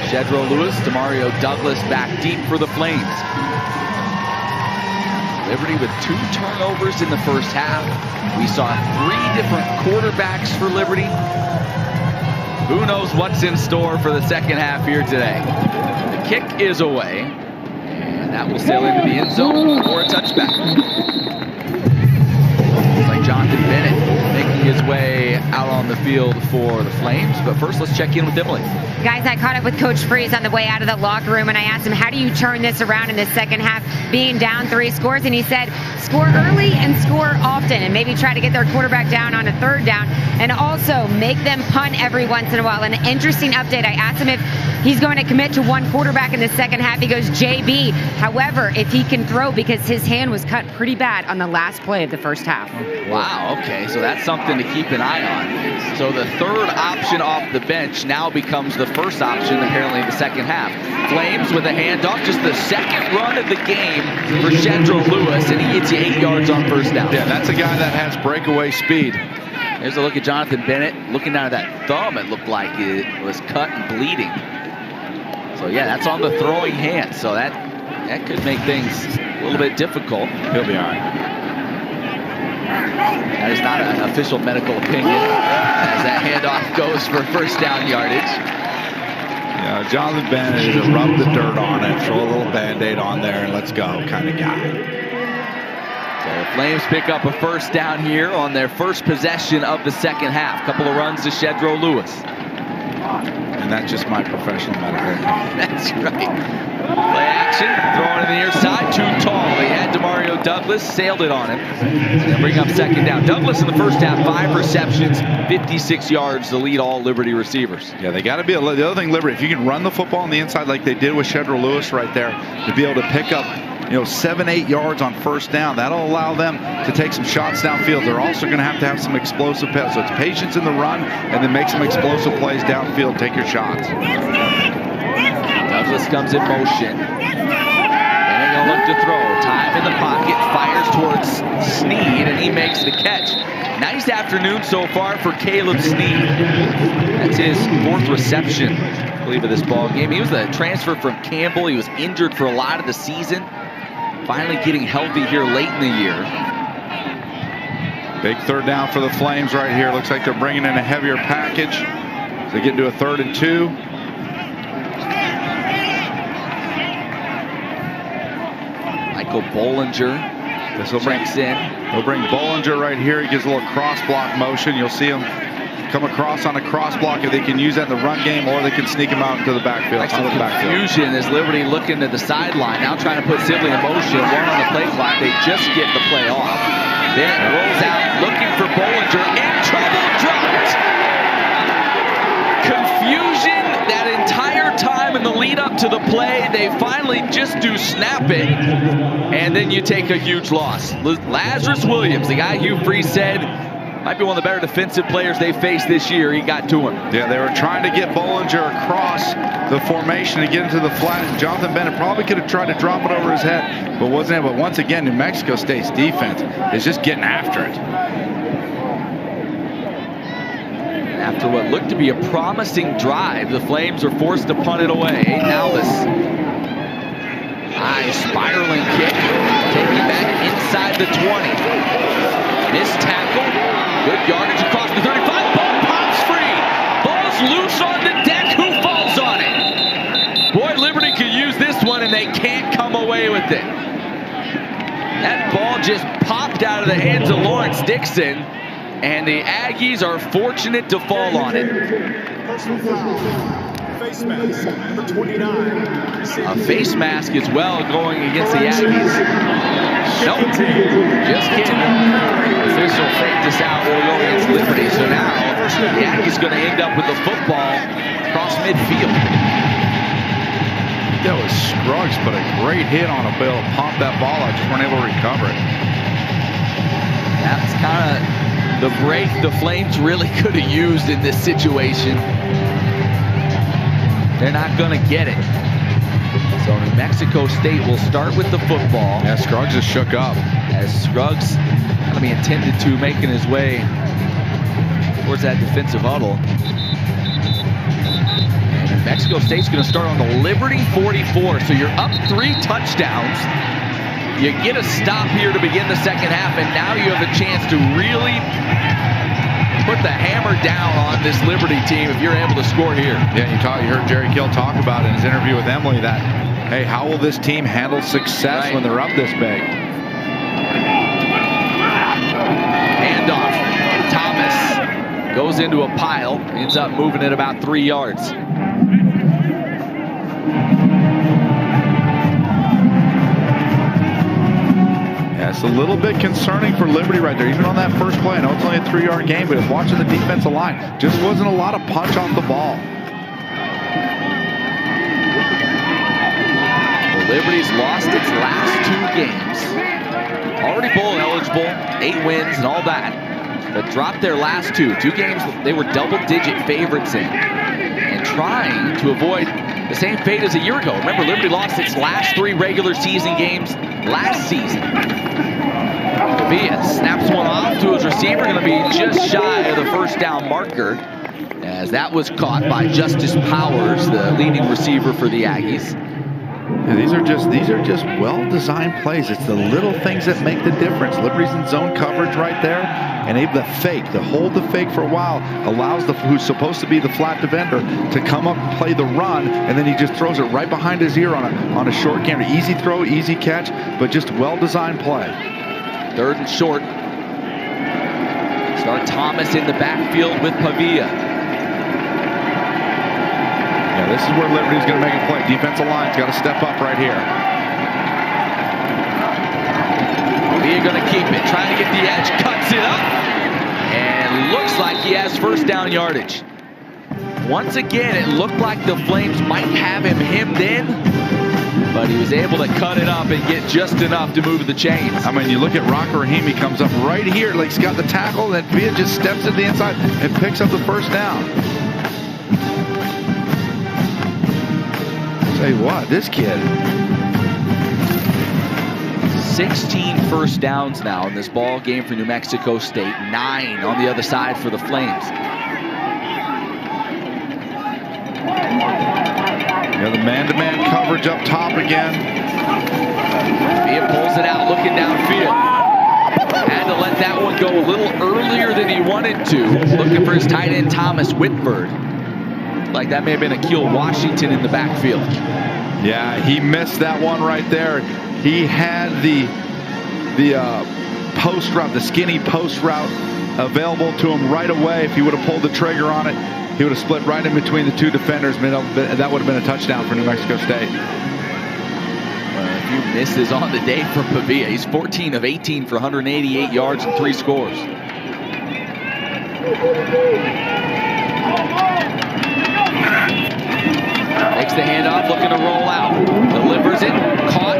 Speaker 6: Shedro Lewis, Demario Douglas back deep for the Flames. Liberty with 2 turnovers in the first half. We saw 3 different quarterbacks for Liberty. Who knows what's in store for the second half here today. The kick is away, and that will sail into the end zone for a touchback. Looks like Jonathan Bennett making his way out on the field for the Flames. But first, let's check in with Emily.
Speaker 10: Guys, I caught up with Coach Freeze on the way out of the locker room, and I asked him, how do you turn this around in the second half, being down 3 scores? And he said, score early and score often, and maybe try to get their quarterback down on a 3rd down, and also make them punt every once in a while. An interesting update, I asked him if he's going to commit to 1 quarterback in the second half. He goes, JB. However, if he can throw, because his hand was cut pretty bad on the last play of the first half.
Speaker 6: Wow, okay, so that's something to keep an eye on. So the 3rd option off the bench now becomes the first option, apparently, in the second half. Flames with a handoff, just the 2nd run of the game for Shedro Lewis, and he gets you 8 yards on first down.
Speaker 3: Yeah, that's a guy that has breakaway speed.
Speaker 6: Here's a look at Jonathan Bennett. Looking down at that thumb, it looked like it was cut and bleeding. So yeah, that's on the throwing hand. So that could make things a little bit difficult.
Speaker 3: He'll be all right.
Speaker 6: That is not an official medical opinion, as that handoff goes for first down yardage.
Speaker 3: Yeah, Jonathan Bennett is a rub the dirt on it, throw a little Band-Aid on there, and let's go kind of guy.
Speaker 6: So the Flames pick up a first down here on their first possession of the second half. Couple of runs to Shedro Lewis.
Speaker 3: And that's just my professional medical opinion.
Speaker 6: That's right. Play action, throwing to the near side, too tall. He had Demario Douglas, sailed it on him. And bring up second down. Douglas in the first half, 5 receptions, 56 yards to lead all Liberty receivers.
Speaker 3: Yeah, they got to be the other thing, Liberty, if you can run the football on the inside like they did with Shedro Lewis right there, to be able to pick up 7-8 yards on first down, that'll allow them to take some shots downfield. They're also going to have some explosive plays. So it's patience in the run and then make some explosive plays downfield. Take your shots.
Speaker 6: Douglas comes in motion. And they're going to look to throw. Time in the pocket, fires towards Sneed, and he makes the catch. Nice afternoon so far for Caleb Sneed. That's his 4th reception, I believe, of this ball game. He was a transfer from Campbell. He was injured for a lot of the season. Finally getting healthy here late in the year.
Speaker 3: Big 3rd down for the Flames right here. Looks like they're bringing in a heavier package. They get into a 3rd and 2.
Speaker 6: Michael Bollinger checks in.
Speaker 3: They'll bring Bollinger right here. He gives a little cross block motion. You'll see him come across on a cross block if they can use that in the run game, or they can sneak him out into the backfield.
Speaker 6: Confusion as Liberty looking to the sideline, now trying to put Sibley in motion. 1 on the play clock. They just get the play off. Then it rolls out looking for Bollinger. In trouble, dropped. Confusion that entire time in the lead up to the play. They finally just do snap it, and then you take a huge loss. Lazarus Williams, the guy Hugh Freeze said might be one of the better defensive players they faced this year. He got to him.
Speaker 3: Yeah, they were trying to get Bollinger across the formation to get into the flat. And Jonathan Bennett probably could have tried to drop it over his head, but wasn't able. But once again, New Mexico State's defense is just getting after it.
Speaker 6: After what looked to be a promising drive, the Flames are forced to punt it away. Now this high spiraling kick, taking back inside the 20. Missed tackle. Good yardage across the 35. Ball pops free. Ball's loose on the deck. Who falls on it? Boy, Liberty could use this one, and they can't come away with it. That ball just popped out of the hands of Lawrence Dixon, and the Aggies are fortunate to fall on it.
Speaker 11: face mask, number 29.
Speaker 6: A face mask as well going against the Aggies. Nope, just kidding. Official faked us out. We'll go against Liberty. So now the Aggies going to end up with the football across midfield.
Speaker 3: That was Scruggs, but a great hit on a bill. Pump that ball out, just weren't able to recover it.
Speaker 6: That's kind of the break the Flames really could have used in this situation. They're not going to get it. So New Mexico State will start with the football.
Speaker 3: Yeah, Scruggs is shook up.
Speaker 6: As Scruggs going to be intended to making his way towards that defensive huddle. And New Mexico State's going to start on the Liberty 44. So you're up 3 touchdowns. You get a stop here to begin the second half, and now you have a chance to really put the hammer down on this Liberty team if you're able to score here.
Speaker 3: Yeah, you heard Jerry Kill talk about in his interview with Emily that, hey, how will this team handle success when they're up this big?
Speaker 6: Handoff. Thomas goes into a pile, ends up moving it about 3 yards.
Speaker 3: Yeah, it's a little bit concerning for Liberty right there, even on that first play. I know it's only a 3-yard game, but it's watching the defensive line. Just wasn't a lot of punch off the ball.
Speaker 6: Well, Liberty's lost its last 2 games. Already bowl eligible, 8 wins and all that. But dropped their last 2 games they were double-digit favorites in. And trying to avoid the same fate as a year ago. Remember, Liberty lost its last 3 regular season games last season. Pavia snaps one off to his receiver, going to be just shy of the first down marker, as that was caught by Justice Powers, the leading receiver for the Aggies.
Speaker 3: Yeah, these are just well-designed plays. It's the little things that make the difference. Liberty's in zone coverage right there, and able to hold the fake for a while, allows who's supposed to be the flat defender to come up and play the run, and then he just throws it right behind his ear on a short gainer. Easy throw, easy catch, but just well-designed play.
Speaker 6: 3rd and short. Start Thomas in the backfield with Pavia.
Speaker 3: Yeah, this is where Liberty's going to make a play. Defensive line's got to step up right here.
Speaker 6: Pavia going to keep it, trying to get the edge, cuts it up, and looks like he has first down yardage. Once again, it looked like the Flames might have him hemmed in, but he was able to cut it up and get just enough to move the chains.
Speaker 3: I mean, you look at Rocker Rahimi, comes up right here, like he's got the tackle, and Pavia just steps to the inside and picks up the first down. Tell you what, this kid.
Speaker 6: 16 first downs now in this ball game for New Mexico State. 9 on the other side for the Flames.
Speaker 3: Yeah, the man-to-man coverage up top again.
Speaker 6: He pulls it out, looking downfield. Had to let that one go a little earlier than he wanted to. Looking for his tight end, Thomas Whitford. Like that may have been Akil Washington in the backfield.
Speaker 3: Yeah, he missed that one right there. He had the post route, the skinny post route available to him right away. If he would have pulled the trigger on it, he would have split right in between the 2 defenders. That would have been a touchdown for New Mexico State.
Speaker 6: A few misses on the day from Pavia. He's 14 of 18 for 188 yards and 3 scores. Takes the handoff, looking to roll out. Delivers it, caught,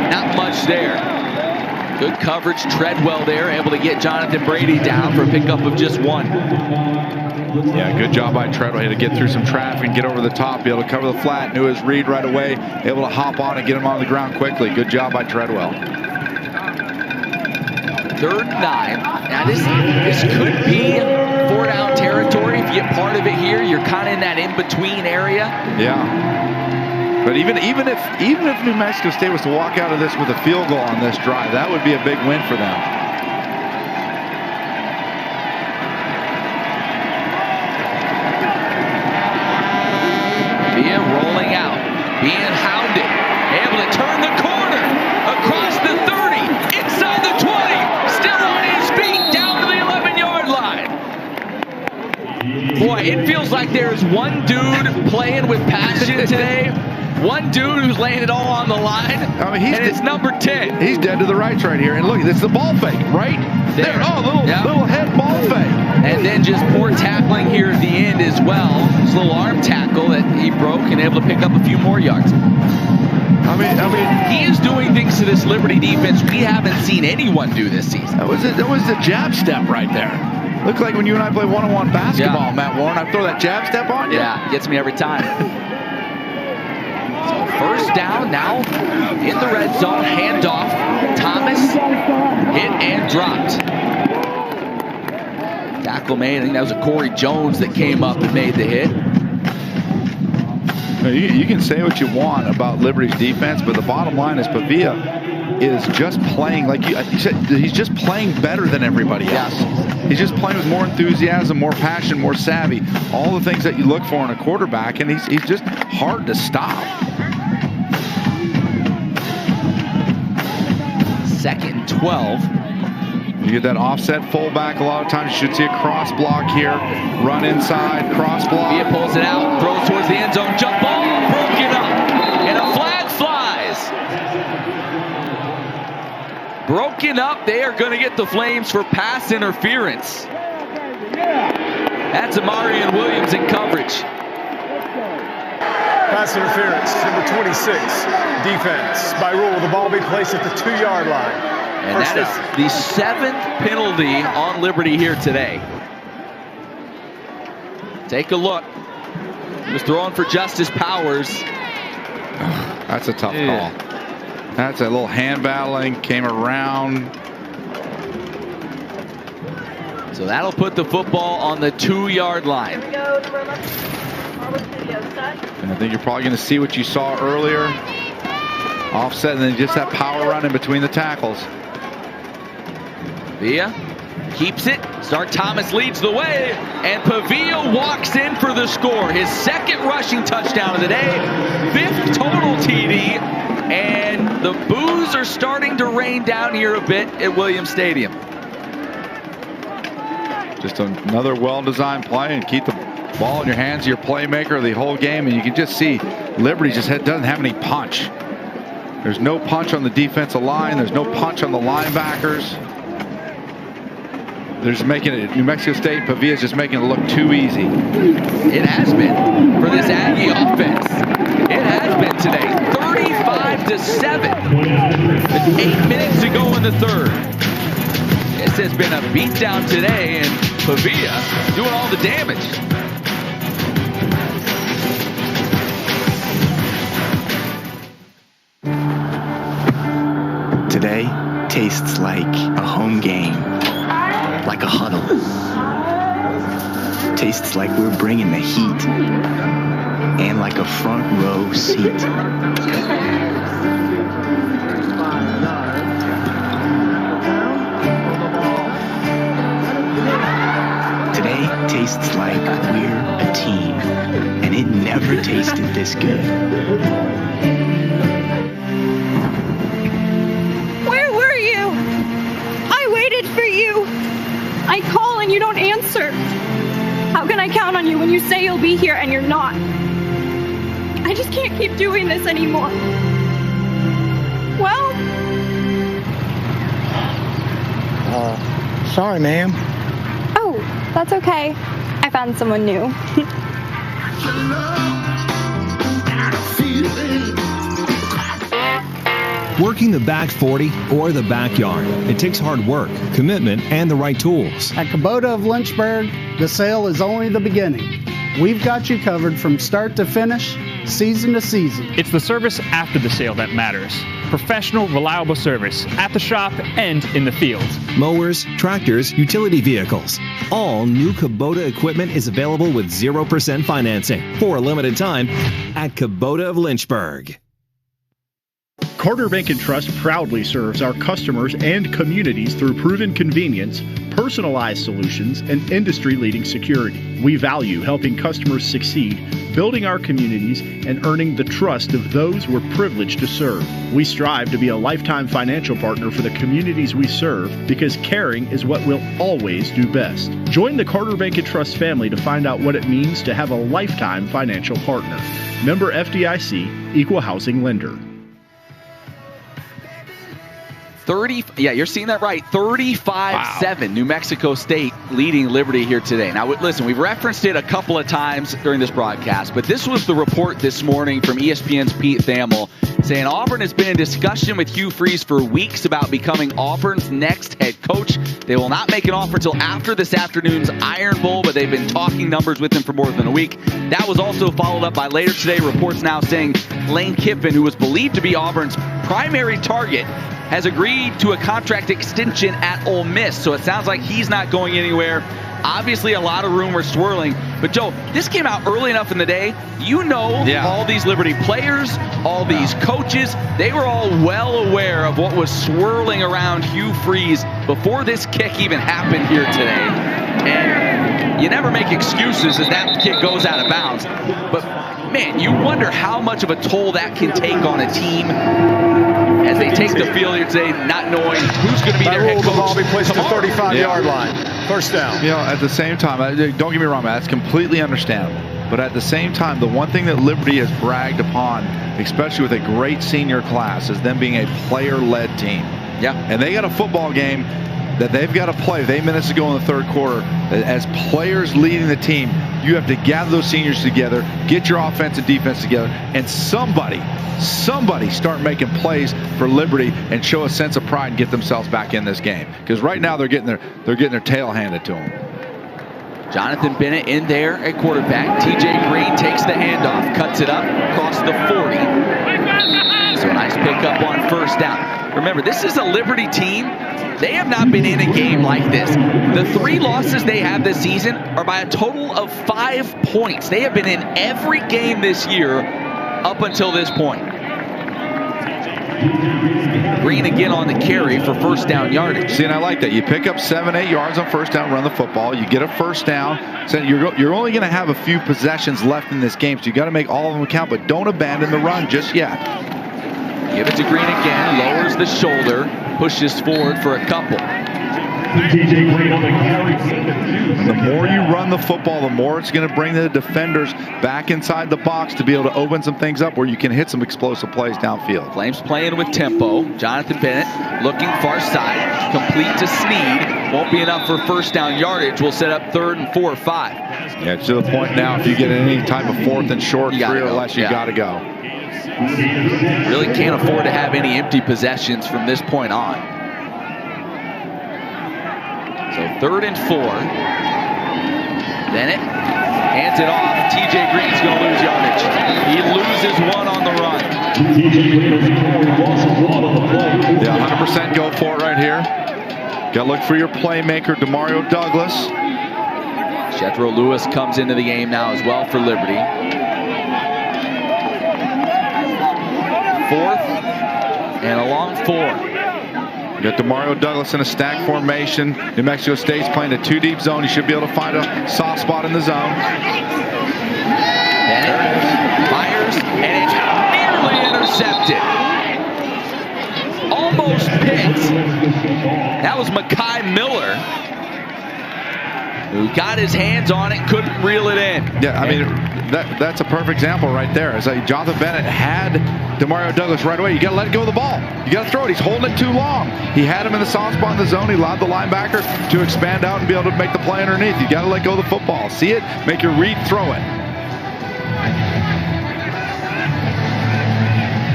Speaker 6: not much there. Good coverage, Treadwell there, able to get Jonathan Brady down for a pickup of just 1.
Speaker 3: Yeah, good job by Treadwell. He had to get through some traffic, get over the top, be able to cover the flat, knew his read right away, able to hop on and get him on the ground quickly. Good job by Treadwell.
Speaker 6: 3rd and 9. Now this could be 4-down territory. If you get part of it here, you're kind of in that in-between area.
Speaker 3: Yeah. But even if New Mexico State was to walk out of this with a field goal on this drive, that would be a big win for them.
Speaker 6: Being rolling out, being hounded, able to turn the corner across the 30, inside the 20, still on his feet, down to the 11-yard line. Boy, right. It feels like there's one dude playing with passion today. One dude who's laying it all on the line.
Speaker 3: I mean,
Speaker 6: it's number 10.
Speaker 3: He's dead to the rights right here. And look, it's the ball fake, right? There. Oh, little head ball fake.
Speaker 6: And then just poor tackling here at the end as well. This little arm tackle that he broke and able to pick up a few more yards.
Speaker 3: I mean,
Speaker 6: he is doing things to this Liberty defense we haven't seen anyone do this season.
Speaker 3: That was the jab step right there. Looked like when you and I play one-on-one basketball, Matt Warren. I throw that jab step on you.
Speaker 6: Yeah, gets me every time. So first down now in the red zone. Handoff. Thomas hit and dropped. Tackle made. I think that was a Corey Jones that came up and made the hit.
Speaker 3: You can say what you want about Liberty's defense, but the bottom line is Pavia is just playing, like you said, he's just playing better than everybody else. He's just playing with more enthusiasm, more passion, more savvy, all the things that you look for in a quarterback, and he's just hard to stop.
Speaker 6: 2nd and 12.
Speaker 3: You get that offset fullback. A lot of times you should see a cross block here. Run inside, cross block.
Speaker 6: Pavia pulls it out, throws towards the end zone, jump ball, broken up, and a flag flies. Broken up, they are going to get the Flames for pass interference. That's Amarian Williams in coverage.
Speaker 11: Pass interference, number 26, defense. By rule, the ball be placed at the 2-yard line.
Speaker 6: And that is the 7th penalty on Liberty here today. Take a look. He was throwing for Justice Powers.
Speaker 3: That's a tough call. That's a little hand battling, came around.
Speaker 6: So that'll put the football on the 2-yard line.
Speaker 3: And I think you're probably going to see what you saw earlier. Offset and then just that power run in between the tackles.
Speaker 6: Pavia keeps it. Start Thomas leads the way, and Pavia walks in for the score. His 2nd rushing touchdown of the day, 5th total TD, and the boos are starting to rain down here a bit at Williams Stadium.
Speaker 3: Just another well-designed play, and keep the ball in your hands, your playmaker the whole game, and you can just see Liberty just doesn't have any punch. There's no punch on the defensive line. There's no punch on the linebackers. They're just making it, New Mexico State, Pavia's just making it look too easy.
Speaker 6: It has been for this Aggie offense. It has been today, 35-7. With 8 minutes to go in the 3rd. This has been a beatdown today, and Pavia doing all the damage.
Speaker 18: Today tastes like a home game, like a huddle. Tastes like we're bringing the heat, and like a front row seat. Today tastes like we're a team, and it never tasted this good.
Speaker 24: For you. I call and you don't answer. How can I count on you when you say you'll be here and you're not? I just can't keep doing this anymore. Well,
Speaker 19: sorry, ma'am.
Speaker 24: Oh, that's okay. I found someone new.
Speaker 20: Working the back 40 or the backyard, it takes hard work, commitment, and the right tools.
Speaker 21: At Kubota of Lynchburg, the sale is only the beginning. We've got you covered from start to finish, season to season.
Speaker 22: It's the service after the sale that matters. Professional, reliable service at the shop and in the field.
Speaker 20: Mowers, tractors, utility vehicles. All new Kubota equipment is available with 0% financing for a limited time at Kubota of Lynchburg.
Speaker 25: Carter Bank & Trust proudly serves our customers and communities through proven convenience,
Speaker 1: personalized solutions, and industry-leading security. We value helping customers succeed, building our communities, and earning the trust of those we're privileged to serve. We strive to be a lifetime financial partner for the communities we serve because caring is what we'll always do best. Join the Carter Bank & Trust family to find out what it means to have a lifetime financial partner. Member FDIC, Equal Housing Lender.
Speaker 6: Yeah, you're seeing that right. 35-7, New Mexico State leading Liberty here today. Now, listen, we've referenced it a couple of times during this broadcast, but this was the report this morning from ESPN's Pete Thamel saying Auburn has been in discussion with Hugh Freeze for weeks about becoming Auburn's next head coach. They will not make an offer until after this afternoon's Iron Bowl, but they've been talking numbers with him for more than a week. That was also followed up by later today reports now saying Lane Kiffin, who was believed to be Auburn's primary target, has agreed to a contract extension at Ole Miss. So it sounds like he's not going anywhere. Obviously, a lot of rumors swirling. But, Joe, this came out early enough in the day. You know, all these Liberty players, all these coaches, they were all well aware of what was swirling around Hugh Freeze before this kick even happened here today. And you never make excuses as that kick goes out of bounds. But, man, you wonder how much of a toll that can take on a team as they take the field here today, not knowing who's going to be their head coach.
Speaker 11: The ball be placed to the 35-yard line. First down.
Speaker 3: You know, at the same time, don't get me wrong, that's completely understandable. But at the same time, the one thing that Liberty has bragged upon, especially with a great senior class, is them being a player-led team.
Speaker 6: Yeah.
Speaker 3: And they got a football game that they've got to play with 8 minutes to go in the third quarter. As players leading the team, you have to gather those seniors together, get your offense and defense together, and somebody start making plays for Liberty and show a sense of pride and get themselves back in this game. Because right now they're getting their tail handed to them.
Speaker 6: Jonathan Bennett in there at quarterback. TJ Green takes the handoff, cuts it up across the 40. So a nice pickup on first down. Remember, this is a Liberty team. They have not been in a game like this. The 3 losses they have this season are by a total of 5 points. They have been in every game this year up until this point. Green again on the carry for first down yardage.
Speaker 3: See, and I like that. You pick up 7-8 yards on first down, run the football. You get a first down. So you're only going to have a few possessions left in this game, so you got to make all of them count, but don't abandon the run just yet.
Speaker 6: Give it to Green again, lowers the shoulder, pushes forward for a couple.
Speaker 3: The more you run the football, the more it's going to bring the defenders back inside the box to be able to open some things up where you can hit some explosive plays downfield.
Speaker 6: Flames playing with tempo. Jonathan Bennett looking far side, complete to Sneed. Won't be enough for first down yardage. We'll set up 3rd and 4 or 5.
Speaker 3: Yeah, it's to the point now, if you get any type of 4th and short, 3 or less, you got to go.
Speaker 6: Really can't afford to have any empty possessions from this point on. So 3rd and 4. Bennett hands it off. TJ Green's going to lose yardage. He loses 1 on the run.
Speaker 3: Yeah, 100% go for it right here. Got to look for your playmaker, Demario Douglas.
Speaker 6: Jethro Lewis comes into the game now as well for Liberty. 4th and a long 4.
Speaker 3: You got Demario Douglas in a stack formation. New Mexico State's playing a 2-deep zone. You should be able to find a soft spot in the zone.
Speaker 6: Bennett fires, and it's nearly intercepted. Almost picked. That was Mekhi Miller, who got his hands on it, couldn't reel it in.
Speaker 3: Yeah, I mean, that's a perfect example right there. It's like Jonathan Bennett had Demario Douglas right away. You got to let go of the ball. You got to throw it. He's holding it too long. He had him in the soft spot in the zone. He allowed the linebacker to expand out and be able to make the play underneath. You got to let go of the football. See it, make your read, throw it.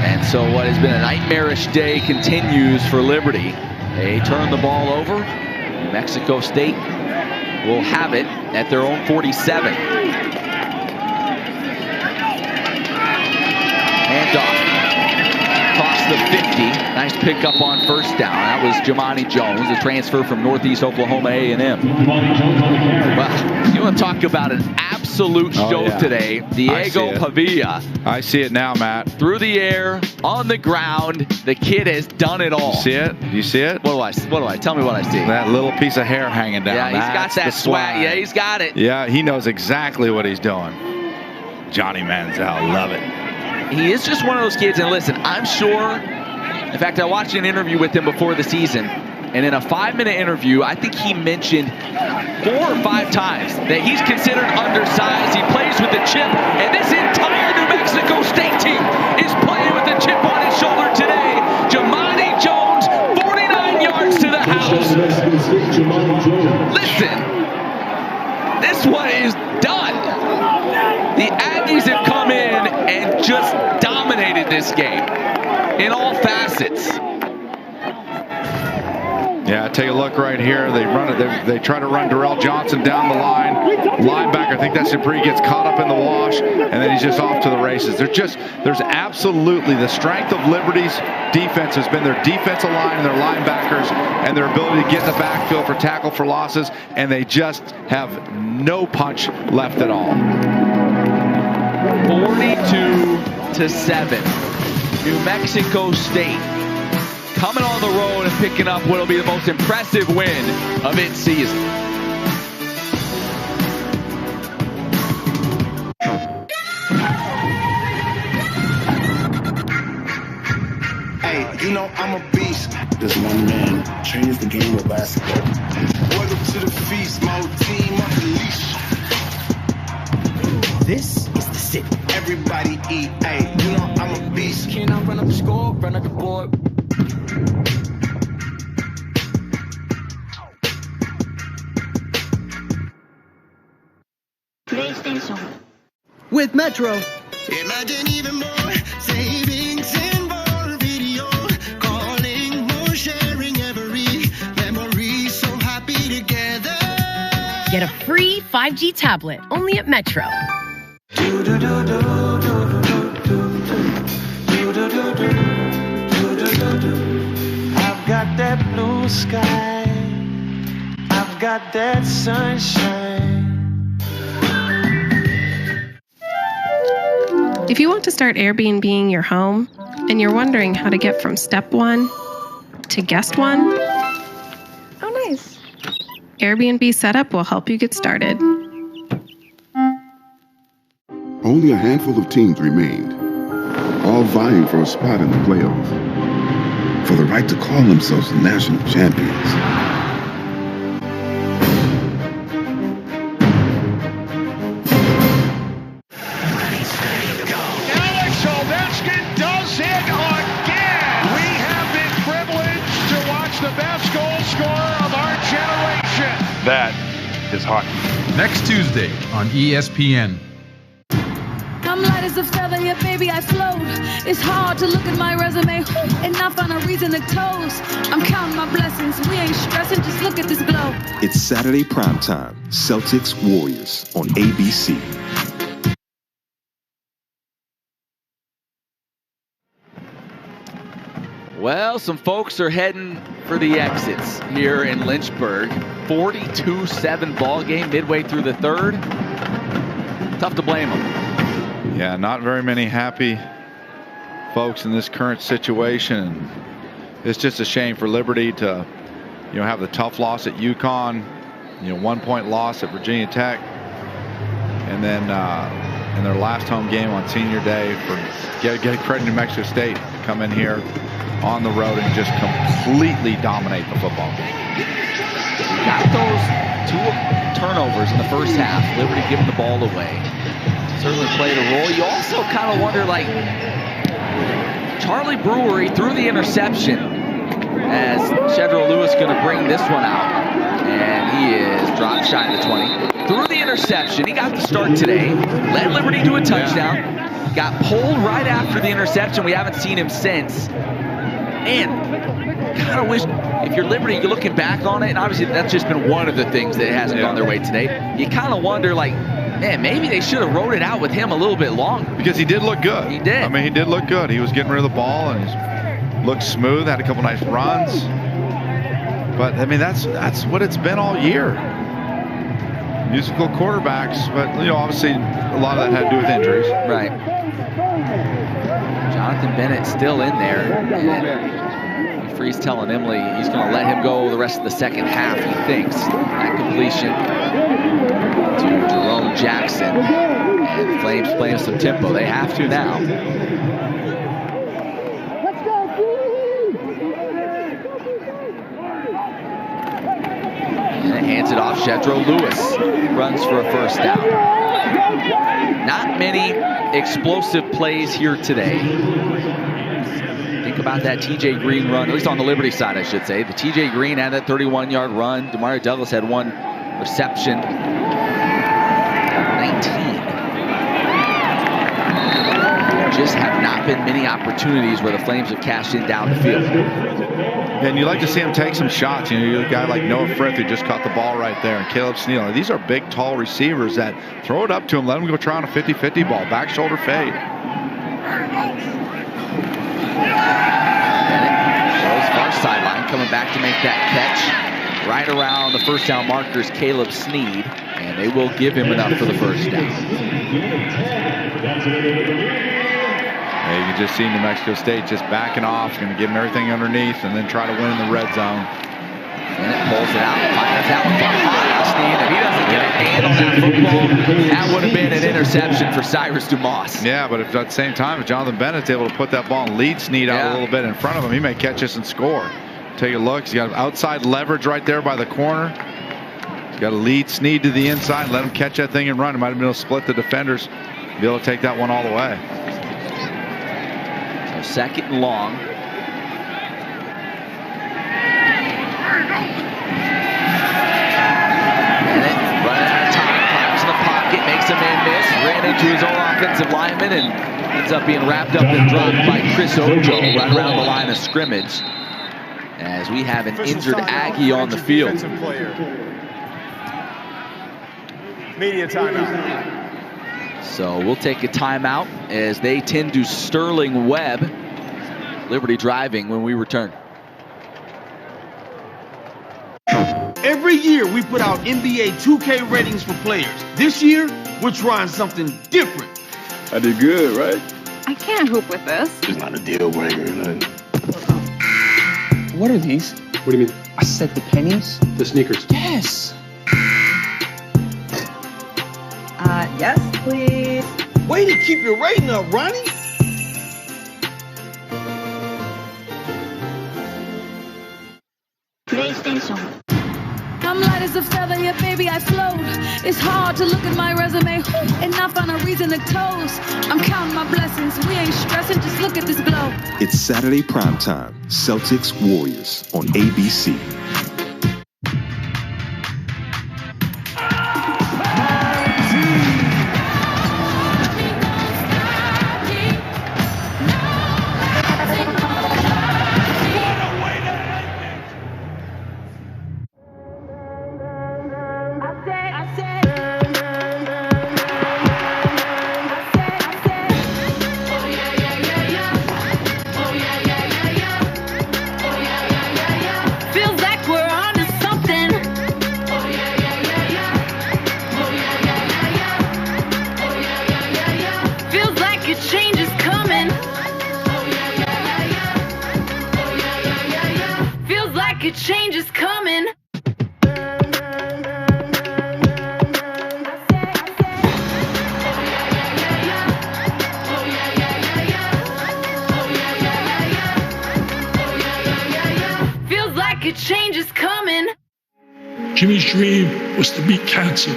Speaker 6: And so what has been a nightmarish day continues for Liberty. They turn the ball over. New Mexico State will have it at their own 47. Handoff. Across the 50. Nice pickup on first down. That was Jamani Jones, a transfer from Northeast Oklahoma A&M. Well, you want to talk about an absolute absolute show today. Diego Pavia.
Speaker 3: I see it now, Matt.
Speaker 6: Through the air, on the ground. The kid has done it all.
Speaker 3: You see it? You see it?
Speaker 6: What do I? Tell me what I see.
Speaker 3: That little piece of hair hanging down.
Speaker 6: Yeah, he's got that swag. Yeah, he's got it.
Speaker 3: Yeah, he knows exactly what he's doing. Johnny Manziel, love it.
Speaker 6: He is just one of those kids, and listen, I'm sure. In fact, I watched an interview with him before the season, and in a 5-minute interview, I think he mentioned 4 or 5 times that he's considered undersized. He plays with a chip, and this entire New Mexico State team is playing with a chip on his shoulder today. Jamani Jones, 49 yards to the house. Listen, this one is done. The Aggies have come in and just dominated this game in all facets.
Speaker 3: Yeah, take a look right here. They run it. They try to run Darrell Johnson down the line. Linebacker, I think that's Dupree, gets caught up in the wash, and then he's just off to the races. There's absolutely the strength of Liberty's defense has been their defensive line and their linebackers and their ability to get in the backfield for tackle for losses, and they just have no punch left at all.
Speaker 6: 42-7. New Mexico State coming on the road and picking up what will be the most impressive win of its season.
Speaker 8: Hey, you know I'm a beast.
Speaker 4: This one man changed the game of basketball.
Speaker 8: Welcome to the feast, my whole team on the leash. This is the city. Everybody eat, hey, you know I'm a beast. Can I run up the score, run up the board?
Speaker 7: PlayStation.
Speaker 16: With Metro.
Speaker 8: Imagine even more savings involved video calling, more sharing every memory, so happy together.
Speaker 7: Get a free 5G tablet only at Metro.
Speaker 19: I've got that blue sky. I've got that sunshine.
Speaker 25: If you want to start Airbnb-ing your home and you're wondering how to get from step 1 to guest 1,
Speaker 26: oh nice.
Speaker 25: Airbnb Setup will help you get started.
Speaker 4: Only a handful of teams remained, all vying for a spot in the playoff, for the right to call themselves national champions.
Speaker 17: Alex Ovechkin does it again. We have been privileged to watch the best goal scorer of our generation.
Speaker 27: That is hockey.
Speaker 28: Next Tuesday on ESPN.
Speaker 5: I'm light as a feather, yeah, baby, I float. It's hard to look at my resume and not find a reason to toast. I'm counting my blessings, we ain't stressing, just look at this glow.
Speaker 2: It's Saturday primetime, Celtics Warriors on ABC.
Speaker 6: Well, some folks are heading for the exits here in Lynchburg. 42-7 ball game midway through the third. Tough to blame them.
Speaker 3: Yeah, not very many happy folks in this current situation. It's just a shame for Liberty to, have the tough loss at UConn, 1-point loss at Virginia Tech, and then in their last home game on Senior Day, for get credit to New Mexico State to come in here on the road and just completely dominate the football game.
Speaker 6: We got those 2 turnovers in the first half. Liberty giving the ball away. Certainly played a role. You also kind of wonder, Charlie Brewery threw the interception as Shedro Lewis going to bring this one out. And he is dropped shy of the 20. Threw the interception. He got the start today. Led Liberty to a touchdown. Got pulled right after the interception. We haven't seen him since. And kind of wish, if you're Liberty, you're looking back on it, and obviously that's just been one of the things that hasn't gone their way today. You kind of wonder, man, maybe they should have rode it out with him a little bit longer.
Speaker 3: Because he did look good.
Speaker 6: He did.
Speaker 3: I mean, he did look good. He was getting rid of the ball and he looked smooth, had a couple nice runs. But, I mean, that's what it's been all year. musical quarterbacks, but obviously a lot of that had to do with injuries.
Speaker 6: Right. Jonathan Bennett still in there. And Freeze telling Emily he's going to let him go the rest of the second half, he thinks. That completion to Jerome Jackson. And Flames playing some tempo. They have to now. And hands it off. Shedro Lewis runs for a first down. Not many explosive plays here today. Think about that TJ Green run, at least on the Liberty side, I should say. The TJ Green had that 31-yard run. Demario Douglas had one reception. 19. Just have not been many opportunities where the Flames have cashed in down the field.
Speaker 3: And you like to see him take some shots. You a guy like Noah Frith who just caught the ball right there, and Caleb Sneal. These are big, tall receivers that throw it up to him, let him go try on a 50-50 ball, back shoulder fade.
Speaker 6: Goes far sideline, coming back to make that catch. Right around the first down markers, Caleb Sneed, and they will give him enough for the first down.
Speaker 3: You can just see New Mexico State just backing off, going to give him everything underneath and then try to win in the red zone.
Speaker 6: And it pulls it out, fires that one behind Sneed. If he doesn't get a hand on that football, that would have been an interception for Cyrus Dumas.
Speaker 3: Yeah, but if at the same time, if Jonathan Bennett's able to put that ball and lead Sneed out a little bit in front of him, he may catch this and score. Take a look. He's got outside leverage right there by the corner. He's got to lead Sneed to the inside, let him catch that thing and run. He might have been able to split the defenders, be able to take that one all the way.
Speaker 6: Second and long. Bennett running out of time, climbs in the pocket, makes a man miss, ran into his own offensive lineman and ends up being wrapped up and dropped by Chris Ojo right around the line of scrimmage. As we have an injured Aggie on the field.
Speaker 11: Media timeout.
Speaker 6: So we'll take a timeout as they tend to Sterling Webb. Liberty driving when we return.
Speaker 9: Every year we put out NBA 2K ratings for players. This year, we're trying something different.
Speaker 10: I did good, right?
Speaker 26: I can't hoop with this.
Speaker 10: It's not a deal breaker or nothing.
Speaker 12: What are these?
Speaker 10: What do you mean?
Speaker 12: I said the pennies.
Speaker 10: The sneakers.
Speaker 12: Yes.
Speaker 26: Yes, please.
Speaker 9: Way to keep your rating up, Ronnie.
Speaker 5: PlayStation. I'm light as a feather, yeah, baby, I float. It's hard to look at my resume and not find a reason to toast. I'm counting my blessings. We ain't stressing, just look at this glow.
Speaker 2: It's Saturday primetime, Celtics Warriors on ABC.
Speaker 5: Change is coming. Feels like a change is coming.
Speaker 13: Jimmy's dream was to beat cancer.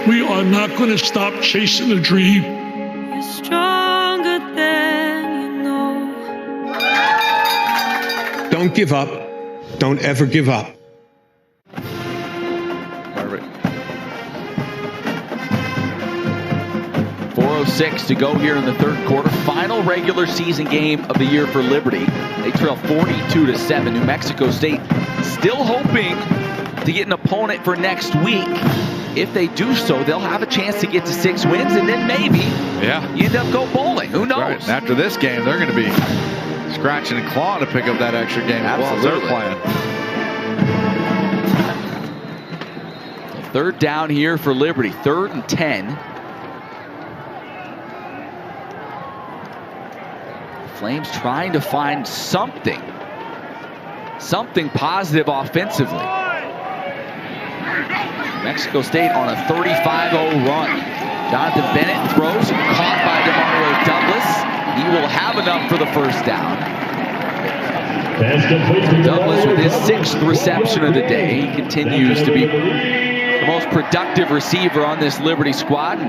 Speaker 13: We are not going to stop chasing the dream.
Speaker 5: You're stronger than you know.
Speaker 14: Don't give up. Don't ever give up.
Speaker 6: Perfect. 4:06 to go here in the third quarter. Final regular season game of the year for Liberty. They trail 42-7. New Mexico State still hoping to get an opponent for next week. If they do so, they'll have a chance to get to 6 wins, and then maybe you end up go bowling. Who knows?
Speaker 3: Right. After this game, they're going to be scratching and clawing to pick up that extra game as well as they're playing.
Speaker 6: Third down here for Liberty, 3rd and 10. Flames trying to find something positive offensively. Mexico State on a 35-0 run. Jonathan Bennett throws, caught by Demario Douglas. He will have enough for the first down. Douglas with his 6th reception of the day. He continues to be the most productive receiver on this Liberty squad.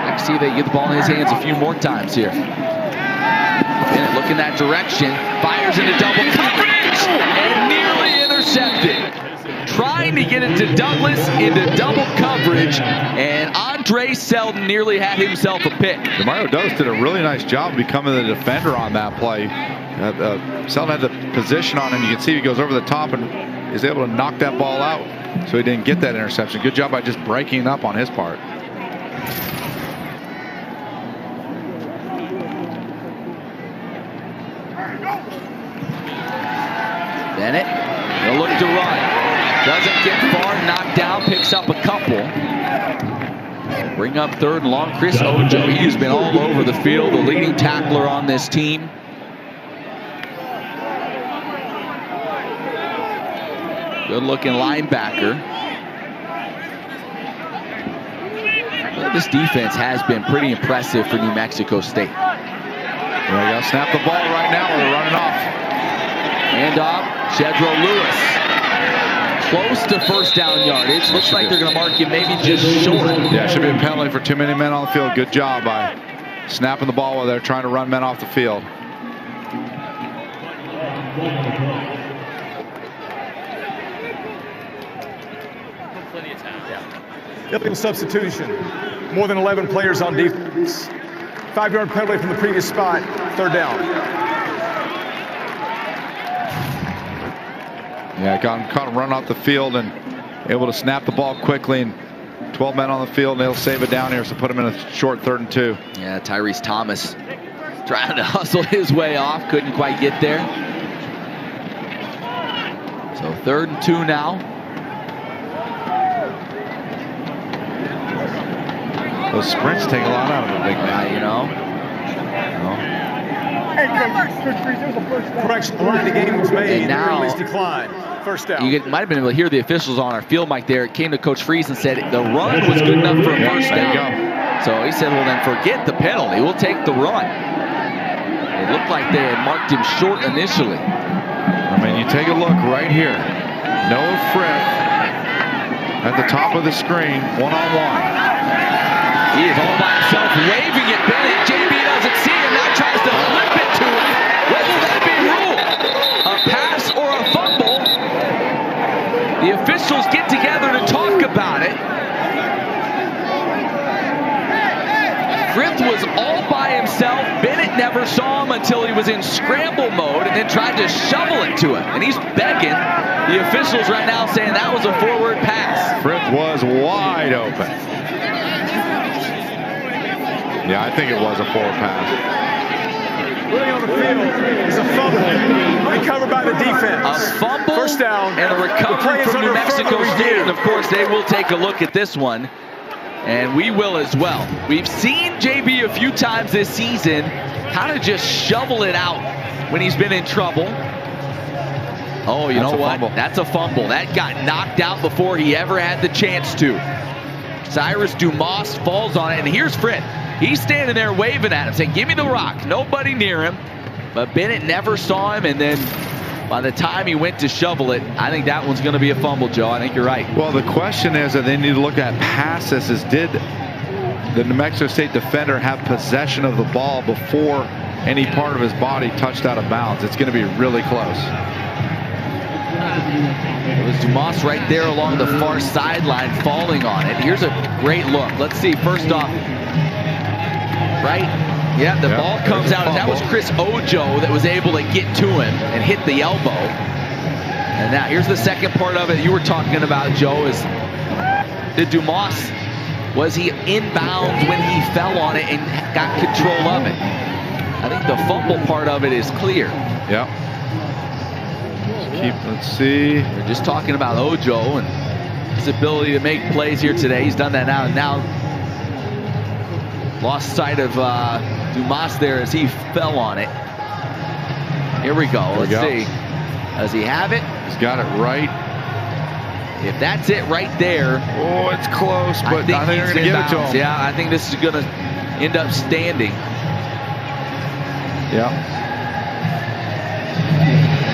Speaker 6: Let's see if they get the ball in his hands a few more times here. Bennett looking that direction, fires into double coverage, and nearly intercepted. Trying to get it to Douglas into double coverage, and Andre Selden nearly had himself a pick.
Speaker 3: Demario Douglas did a really nice job becoming the defender on that play. Selden had the position on him. You can see he goes over the top and is able to knock that ball out, so he didn't get that interception. Good job by just breaking up on his part.
Speaker 6: Bennett, he'll look to run. Doesn't get far, knocked down, picks up a couple. Bring up 3rd and long. Chris Ojo, he's been all over the field, the leading tackler on this team. Good looking linebacker. Well, this defense has been pretty impressive for New Mexico State.
Speaker 3: They got to snap the ball right now or they're running off.
Speaker 6: Hand off, Shedro Lewis. Close to first down yardage. Looks like they're going to mark you maybe just short.
Speaker 3: Yeah, should be a penalty for too many men on the field. Good job by snapping the ball while they're trying to run men off the field.
Speaker 11: Illegal substitution. More than 11 players on defense. 5-yard penalty from the previous spot. 3rd down.
Speaker 3: Yeah, caught him run off the field and able to snap the ball quickly. And 12 men on the field, and they'll save it down here, so put him in a short 3rd and 2.
Speaker 6: Yeah, Tyrese Thomas trying to hustle his way off. Couldn't quite get there. So 3rd and 2 now.
Speaker 3: Those sprints take a lot out of a big man.
Speaker 6: You know.
Speaker 11: Correction, the line of the game was made.
Speaker 6: And now,
Speaker 11: decline. First down.
Speaker 6: You might have been able to hear the officials on our field mic there. It came to Coach Freeze and said the run was good enough for a first down. So he said, well, then forget the penalty. We'll take the run. It looked like they had marked him short initially.
Speaker 3: I mean, you take a look right here. Noah Frith at the top of the screen, one-on-one.
Speaker 6: He is all by himself, waving at Bennett. JB doesn't see him, now tries to flip it to him. What will that be ruled? A pass or a fumble? The officials get together to talk about it. Frith was all by himself. Bennett never saw him until he was in scramble mode and then tried to shovel it to him. And he's begging the officials right now, saying that was a forward pass.
Speaker 3: Frith was wide open. Yeah, I think it was a forward pass.
Speaker 11: Running on the field is a fumble. Recovered by the defense.
Speaker 6: A fumble.
Speaker 11: First down.
Speaker 6: And a recovery from New Mexico State. And of course, they will take a look at this one. And we will as well. We've seen JB a few times this season how to just shovel it out when he's been in trouble. Oh, you know what? That's a fumble. That got knocked out before he ever had the chance to. Cyrus Dumas falls on it, and here's Frith. He's standing there waving at him, saying, give me the rock. Nobody near him. But Bennett never saw him, and then by the time he went to shovel it, I think that one's going to be a fumble, Joe. I think you're right.
Speaker 3: Well, the question is that they need to look at passes. Did the New Mexico State defender have possession of the ball before any part of his body touched out of bounds? It's going to be really close.
Speaker 6: It was Dumas right there along the far sideline falling on it. Here's a great look. Let's see, first off, right? Yeah, the ball comes out, and that was Chris Ojo that was able to get to him and hit the elbow. And now here's the second part of it you were talking about, Joe, is did Dumas, was he inbounds when he fell on it and got control of it? I think the fumble part of it is clear.
Speaker 3: Yeah. Let's see.
Speaker 6: We're just talking about Ojo and his ability to make plays here today. He's done that now. And now lost sight of Dumas there as he fell on it. Here we go. Let's see. Does he have it?
Speaker 3: He's got it right.
Speaker 6: If that's it right there.
Speaker 3: Oh, it's close, but I think they're going to give it to him.
Speaker 6: Yeah, I think this is going to end up standing.
Speaker 3: Yeah.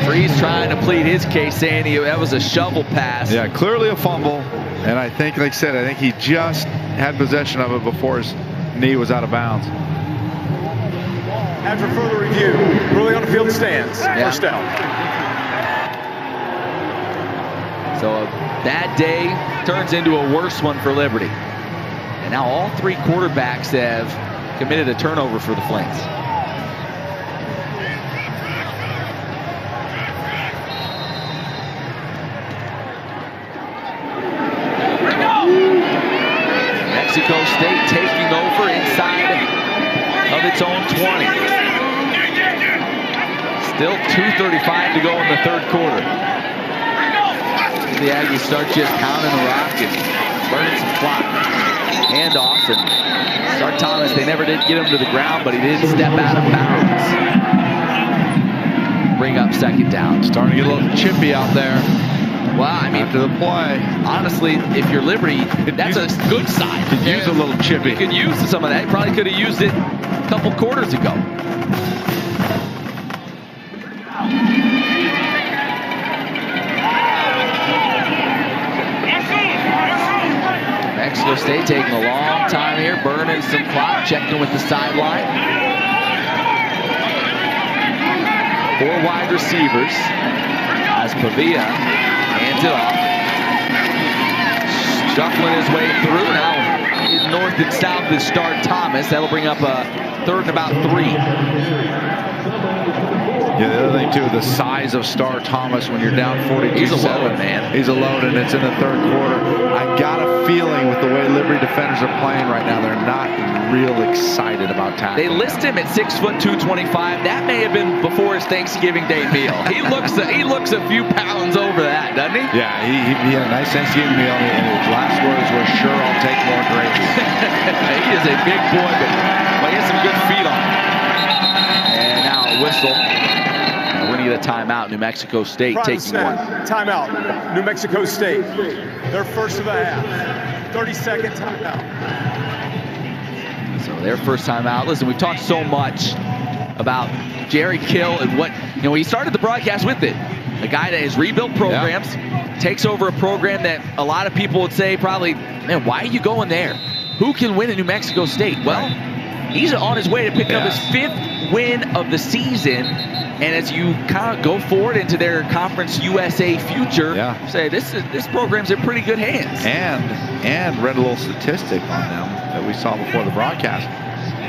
Speaker 6: Freeze trying to plead his case, saying that was a shovel pass.
Speaker 3: Yeah, clearly a fumble. And I think, like I said, I think he just had possession of it before his knee was out of bounds.
Speaker 11: After further review, ruling on the field stands. First down.
Speaker 6: So a bad day turns into a worse one for Liberty. And now all three quarterbacks have committed a turnover for the Flames. Mexico State taking over inside of its own 20. Still 2:35 to go in the third quarter. The Aggies start just pounding the rock and burning some clock. Handoff and Star Thomas, they never did get him to the ground, but he did step out of bounds. Bring up second down.
Speaker 3: Starting to get a little chippy out there.
Speaker 6: Well, I mean,
Speaker 3: after the play.
Speaker 6: Honestly, if you're Liberty, that's a good sign.
Speaker 3: Could use a little chippy.
Speaker 6: You could use some of that. You probably could have used it a couple quarters ago. Mexico State taking a long time here, burning some clock, checking with the sideline. 4 wide receivers as Pavia hands it off. Shuffling his way through now. North and south is Star Thomas. That'll bring up a third and about 3.
Speaker 3: Yeah, the other thing too, the size of Star Thomas when you're down 42-7.
Speaker 6: He's a load, man.
Speaker 3: He's a load, and it's in the third quarter. I got a feeling with the way Liberty defenders are playing right now, they're not real excited about tackling.
Speaker 6: They list him at 6'2", 225. That may have been before his Thanksgiving Day meal. He looks a few pounds over that, doesn't he?
Speaker 3: Yeah, he had a nice Thanksgiving meal, and his last words were, "Sure, I'll take more gravy."
Speaker 6: He is a big boy, but he has some good feet on him. And now a whistle. We're going to get a timeout. New Mexico State taking one.
Speaker 11: Timeout. New Mexico State. Their first of the half. 30-second timeout.
Speaker 6: So their first timeout. Listen, we've talked so much about Jerry Kill and what, he started the broadcast with it. A guy that has rebuilt programs, takes over a program that a lot of people would say probably, man, why are you going there? Who can win at New Mexico State? Well, he's on his way to pick up his 5th win of the season. And as you kind of go forward into their Conference USA future, say this program's in pretty good hands.
Speaker 3: And read a little statistic on them that we saw before the broadcast.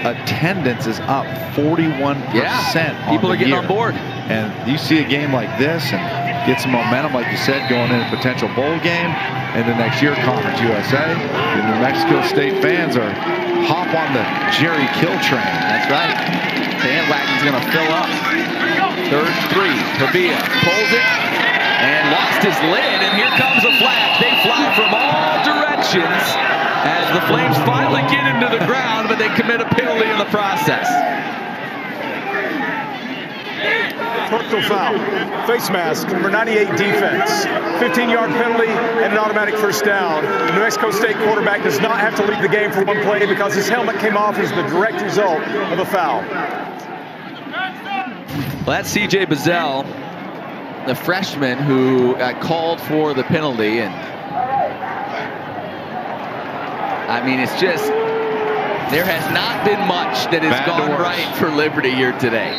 Speaker 3: Attendance is up 41%.
Speaker 6: People are getting on board.
Speaker 3: And you see a game like this and get some momentum, like you said, going into a potential bowl game. And the next year, Conference USA. The New Mexico State fans are hop on the Jerry Kill train.
Speaker 6: That's right. Bandwagon's going to fill up. Third 3. Pavia pulls it and lost his lid, and here comes a flag. They fly from all directions as the Flames finally get into the ground, but they commit a penalty in the process.
Speaker 11: Personal foul. Face mask, number 98 defense. 15-yard penalty and an automatic first down. The New Mexico State quarterback does not have to leave the game for one play because his helmet came off as the direct result of a foul.
Speaker 6: Well, that's C.J. Bazell, the freshman who got called for the penalty. And I mean, it's just, there has not been much that has gone right for Liberty here today.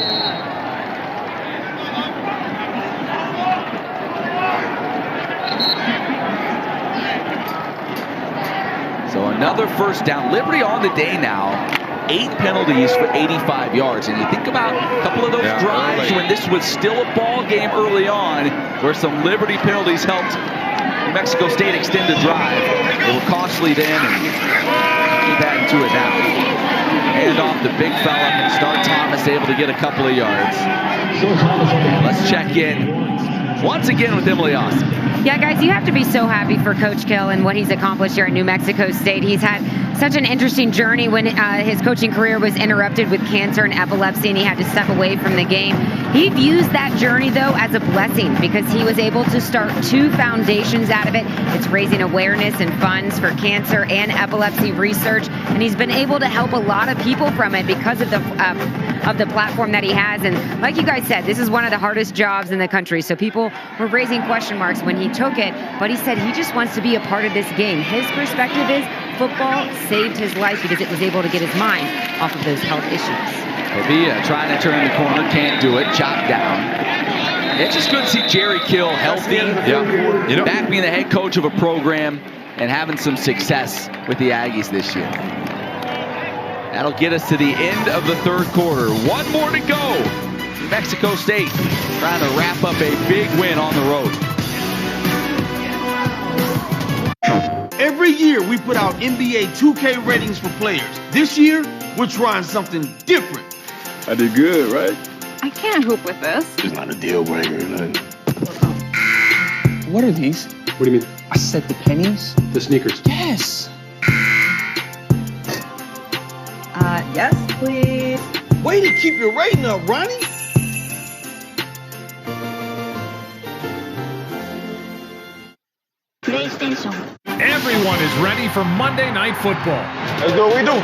Speaker 6: So another first down. Liberty on the day now. 8 penalties for 85 yards. And you think about a couple of those drives when this was still a ball game early on, where some Liberty penalties helped New Mexico State extend the drive. They were costly then, and keep adding to it now. Hand off the big fella. Star Thomas able to get a couple of yards. Let's check in once again with Emily Austin.
Speaker 12: Yeah, guys, you have to be so happy for Coach Kill and what he's accomplished here at New Mexico State. He's had such an interesting journey when his coaching career was interrupted with cancer and epilepsy, and he had to step away from the game. He views that journey, though, as a blessing because he was able to start 2 foundations out of it. It's raising awareness and funds for cancer and epilepsy research, and he's been able to help a lot of people from it because of the platform that he has. And like you guys said, this is one of the hardest jobs in the country, so people were raising question marks when he took it, but he said he just wants to be a part of this game. His perspective is football saved his life because it was able to get his mind off of those health issues.
Speaker 6: Pavia trying to turn the corner, can't do it, chopped down. It's just good to see Jerry Kill healthy, back being the head coach of a program and having some success with the Aggies this year. That'll get us to the end of the third quarter. 1 more to go. New Mexico State trying to wrap up a big win on the road.
Speaker 9: Every year we put out NBA 2K ratings for players. This year, we're trying something different.
Speaker 10: I did good, right?
Speaker 26: I can't hoop with this.
Speaker 10: It's not a deal breaker or nothing.
Speaker 15: What are these?
Speaker 10: What do you mean?
Speaker 15: I said the pennies.
Speaker 10: The sneakers.
Speaker 15: Yes.
Speaker 26: Yes, please.
Speaker 9: Way to keep your rating up, Ronnie.
Speaker 18: PlayStation.
Speaker 17: Everyone is ready for Monday Night Football.
Speaker 10: Let's do what we do.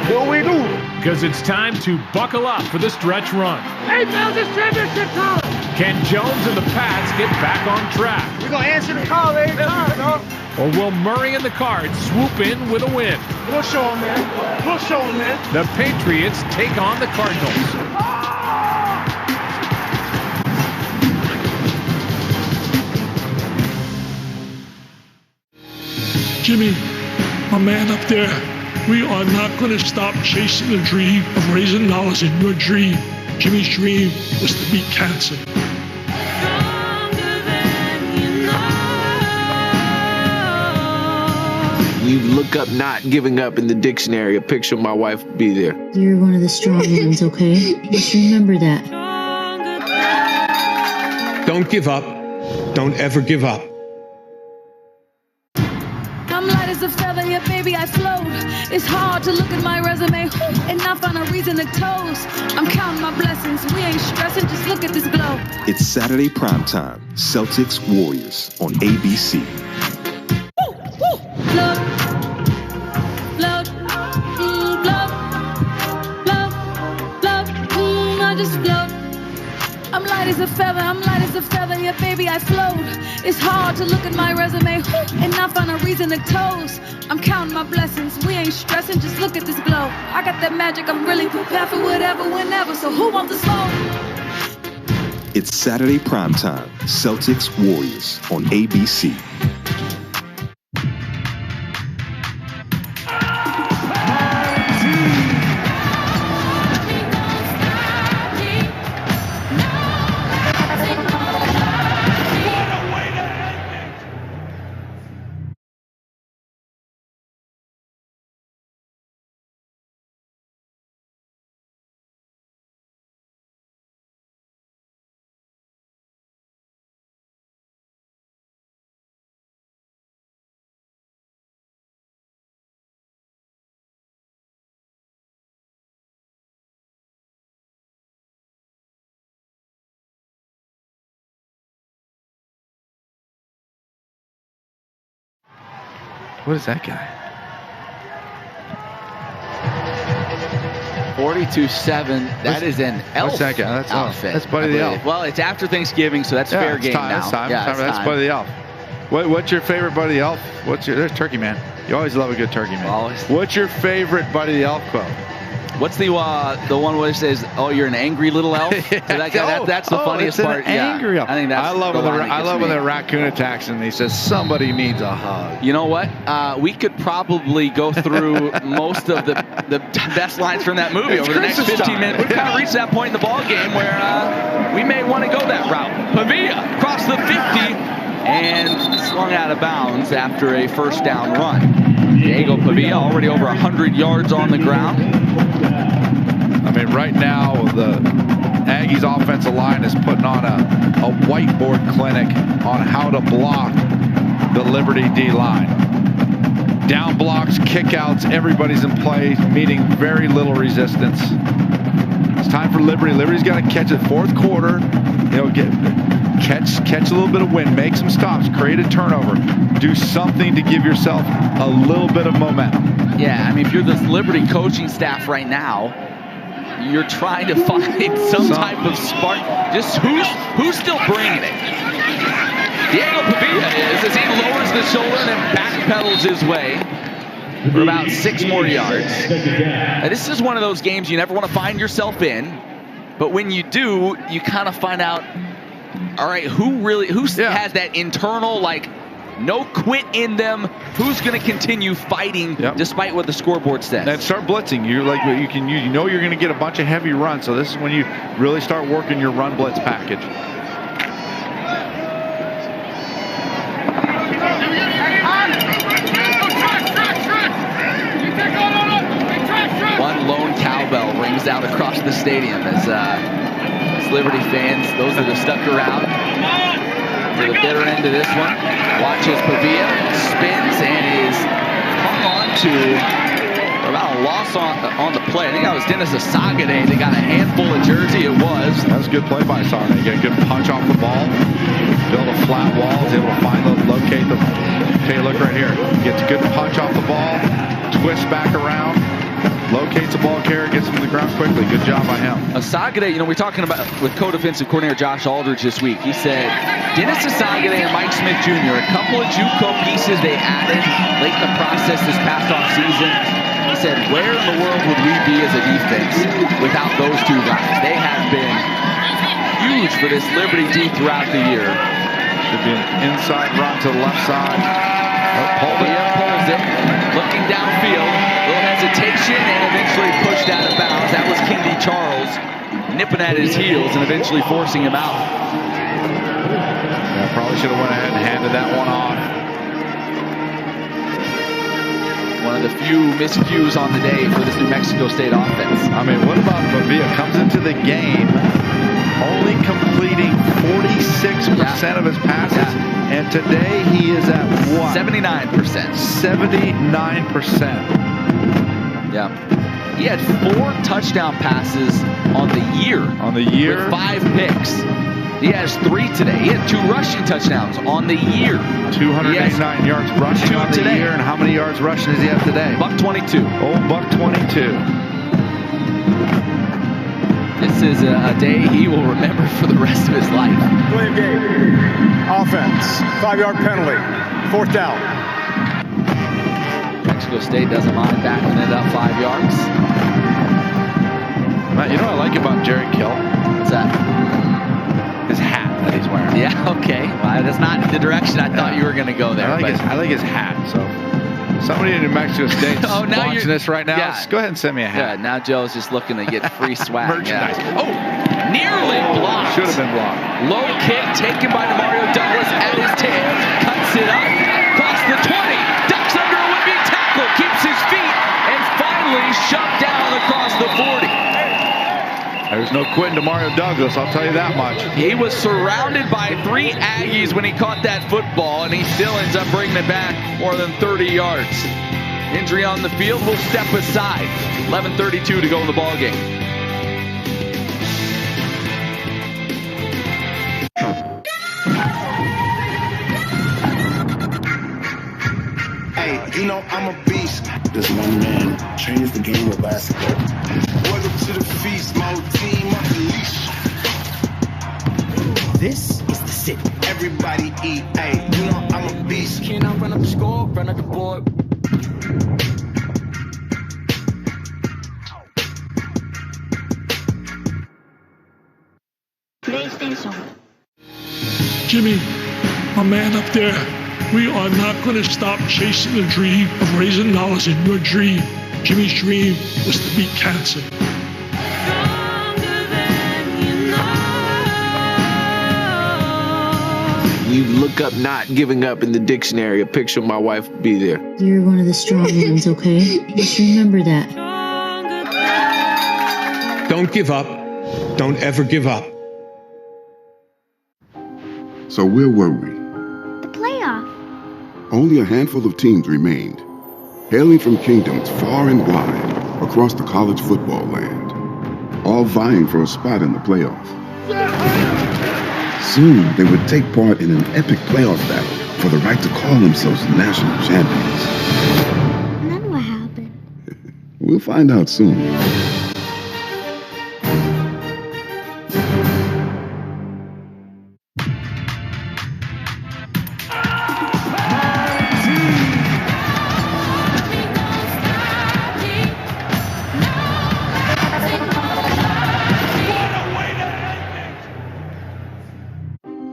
Speaker 10: Do what we do.
Speaker 17: Because it's time to buckle up for the stretch run.
Speaker 18: Hey, Bills, it's championship time.
Speaker 17: Can Jones and the Pats get back on track?
Speaker 18: We're going to answer the call every time, dog.
Speaker 17: Or will Murray and the Cards swoop in with a win?
Speaker 18: We'll show them, man. We'll show them, man.
Speaker 17: The Patriots take on the Cardinals.
Speaker 13: Jimmy, my man up there, we are not going to stop chasing the dream of raising dollars in your dream. Jimmy's dream was to beat cancer.
Speaker 20: You look up not giving up in the dictionary, a picture of my wife would be there.
Speaker 21: You're one of the strong ones, okay? Just remember that.
Speaker 14: Don't give up. Don't ever give up.
Speaker 5: I'm light as a feather, yeah, baby, I float. It's hard to look at my resume and not find a reason to toast. I'm counting my blessings, we ain't stressing, just look at this glow.
Speaker 2: It's Saturday primetime, Celtics Warriors on ABC.
Speaker 5: Look, look, look, I just float. I'm light as a feather, yeah, baby, I float. It's hard to look at my resume and not find a reason to toast. I'm counting my blessings, we ain't stressing, just look at this glow. I got that magic, I'm really prepared for whatever, whenever, so who wants the smoke?
Speaker 2: It's Saturday primetime, Celtics Warriors on ABC.
Speaker 3: What is that guy?
Speaker 6: 42-7. That is an elf.
Speaker 3: What's that guy? That's
Speaker 6: outfit.
Speaker 3: That's Buddy the Elf.
Speaker 6: Well, it's after Thanksgiving, so that's fair game now.
Speaker 3: That's time.
Speaker 6: Yeah,
Speaker 3: That's Buddy the Elf. What's your favorite Buddy the Elf? There's Turkey Man. You always love a good Turkey Man.
Speaker 6: Always.
Speaker 3: What's your favorite Buddy the Elf quote?
Speaker 6: What's the one where it says, "Oh, you're an angry little elf"? So that's the funniest part.
Speaker 3: Angry elf.
Speaker 6: I think that's.
Speaker 3: I love when the raccoon attacks him and he says, "Somebody needs a hug."
Speaker 6: You know what? We could probably go through most of the best lines from that movie over the next 15 minutes. We've kind of reached that point in the ball game where we may want to go that route. Pavia across the 50 and slung out of bounds after a first down run. Diego Pavia already over 100 yards on the ground.
Speaker 3: I mean, right now, Aggie's offensive line is putting on a whiteboard clinic on how to block the Liberty D-line. Down blocks, kickouts, everybody's in play, meeting very little resistance. It's time for Liberty. Liberty's got to catch it fourth quarter. Catch a little bit of wind, make some stops, create a turnover, do something to give yourself a little bit of momentum.
Speaker 6: Yeah, I mean, if you're this Liberty coaching staff right now, you're trying to find some type of spark. Just who's still bringing it? Diego Pavia is, as he lowers the shoulder and then backpedals his way for about 6 more yards. Now, this is one of those games you never want to find yourself in, but when you do, you kind of find out, all right, who has that internal, like, no quit in them? Who's going to continue fighting despite what the scoreboard says?
Speaker 3: And start blitzing. You know you're going to get a bunch of heavy runs. So this is when you really start working your run blitz package.
Speaker 6: One lone cowbell rings out across the stadium as Liberty fans, those that have stuck around to the bitter end of this one, watches Pavia, spins, and is hung on to about a loss on the play. I think that was Dennis Asagade. They got a handful of jersey. It was.
Speaker 3: That was a good play by Asagade. Get a good punch off the ball, build a flat wall, is able to locate the. Take a look right here. Gets a good punch off the ball, twists back around, locates the ball carrier, gets him to the ground quickly. Good job by him.
Speaker 6: Asagade, we're talking about with co-defensive coordinator Josh Aldridge this week. He said Dennis Asagade and Mike Smith Jr., a couple of JUCO pieces they added late in the process this past offseason. He said, where in the world would we be as a defense without those two guys? They have been huge for this Liberty D throughout the year.
Speaker 3: Should be an inside run to the left side.
Speaker 6: Pulls it, looking downfield, a little hesitation, and eventually pushed out of bounds. That was Kendi Charles nipping at his heels and eventually forcing him out.
Speaker 3: Yeah, probably should have went ahead and handed that one off.
Speaker 6: One of the few miscues on the day for this New Mexico State offense.
Speaker 3: I mean, what about Pavia? Comes into the game only completing 46% of his passes, and today he is at what?
Speaker 6: 79%.
Speaker 3: 79%.
Speaker 6: Yeah. He had 4 touchdown passes on the year. With 5 picks. He has 3 today. He had 2 rushing touchdowns on the year.
Speaker 3: 289 yards rushing on the year, and how many yards rushing does he have today?
Speaker 6: $122.
Speaker 3: Oh, $122.
Speaker 6: This is a day he will remember for the rest of his life.
Speaker 11: Clean game. Offense. 5-yard penalty. 4th down.
Speaker 6: Mexico State doesn't mind backing it up 5 yards.
Speaker 3: Matt, you know what I like about Jerry Kill?
Speaker 6: What's that?
Speaker 3: His hat that he's wearing.
Speaker 6: Yeah, okay. Well, that's not the direction I thought you were going to go there.
Speaker 3: I like his hat, so. Somebody in New Mexico State watching this right now, go ahead and send me a hat.
Speaker 6: Yeah, now Joe's just looking to get free swag.
Speaker 3: Merchandise.
Speaker 6: Yeah. Oh, nearly blocked.
Speaker 3: Should have been blocked.
Speaker 6: Low kick taken by Demario Douglas at his tail. Cuts it up. Across the 20. Ducks under a would-be tackle. Keeps his feet. And finally shut down across the 40.
Speaker 3: There's no quitting Demario Douglas, I'll tell you that much.
Speaker 6: He was surrounded by 3 Aggies when he caught that football, and he still ends up bringing it back more than 30 yards. Injury on the field, we'll step aside. 11:32 to go in the ball game.
Speaker 1: Hey, I'm a beast. This one man changed the game of basketball. Welcome to the feast, my team off the leash. This is the city. Everybody eat. Hey, I'm a beast. Can I run up the score, run up the board?
Speaker 21: PlayStation.
Speaker 13: Jimmy, my man up there, we are not going to stop chasing the dream of raising dollars in your dream. Jimmy's dream was to beat cancer.
Speaker 20: You look up not giving up in the dictionary, a picture of my wife would be there.
Speaker 21: You're one of the strong ones, okay? Just remember that.
Speaker 14: Don't give up. Don't ever give up.
Speaker 4: So where were we?
Speaker 7: The playoff.
Speaker 4: Only a handful of teams remained, hailing from kingdoms far and wide across the college football land, all vying for a spot in the playoff. Soon, they would take part in an epic playoff battle for the right to call themselves national champions.
Speaker 7: And then what happened?
Speaker 4: We'll find out soon.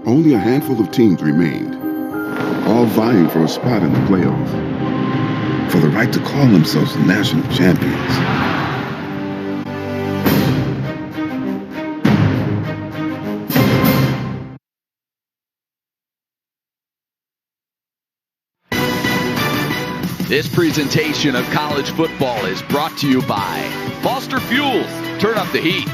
Speaker 4: Only a handful of teams remained, all vying for a spot in the playoff, for the right to call themselves national champions.
Speaker 6: This presentation of college football is brought to you by Foster Fuels, turn up the heat,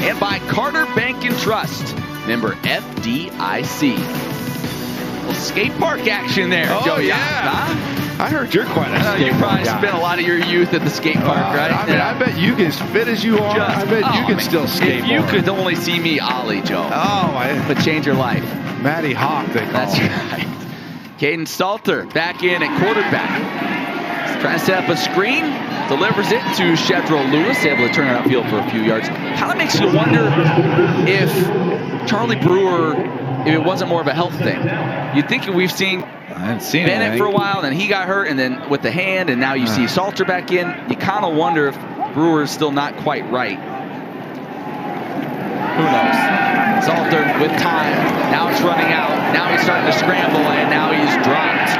Speaker 6: and by Carter Bank and Trust, member FDIC. Little skate park action there,
Speaker 3: Oh,
Speaker 6: Joey.
Speaker 3: yeah.
Speaker 6: Huh?
Speaker 3: I heard you're quite a skate
Speaker 6: You probably
Speaker 3: park guy.
Speaker 6: spent a lot of your youth at the skate park, right?
Speaker 3: I mean, I bet you can, as fit as you are, I bet you can still skateboard.
Speaker 6: If you could only see me ollie, Joe.
Speaker 3: Oh,
Speaker 6: but change your life.
Speaker 3: Matty Hawk, they call
Speaker 6: That's
Speaker 3: him.
Speaker 6: right. Caden Salter back in at quarterback. He's trying to set up a screen, delivers it to Shedro Lewis, able to turn it upfield for a few yards. Kind of makes you wonder if Charlie Brewer, if it wasn't more of a health thing. You'd think we've seen Bennett
Speaker 3: anything.
Speaker 6: for a while, and then he got hurt, and then with the hand, and now you see Salter back in. You kind of wonder if Brewer's still not quite right. Who knows? Salter with time. Now it's running out. Now he's starting to scramble, and now he's dropped.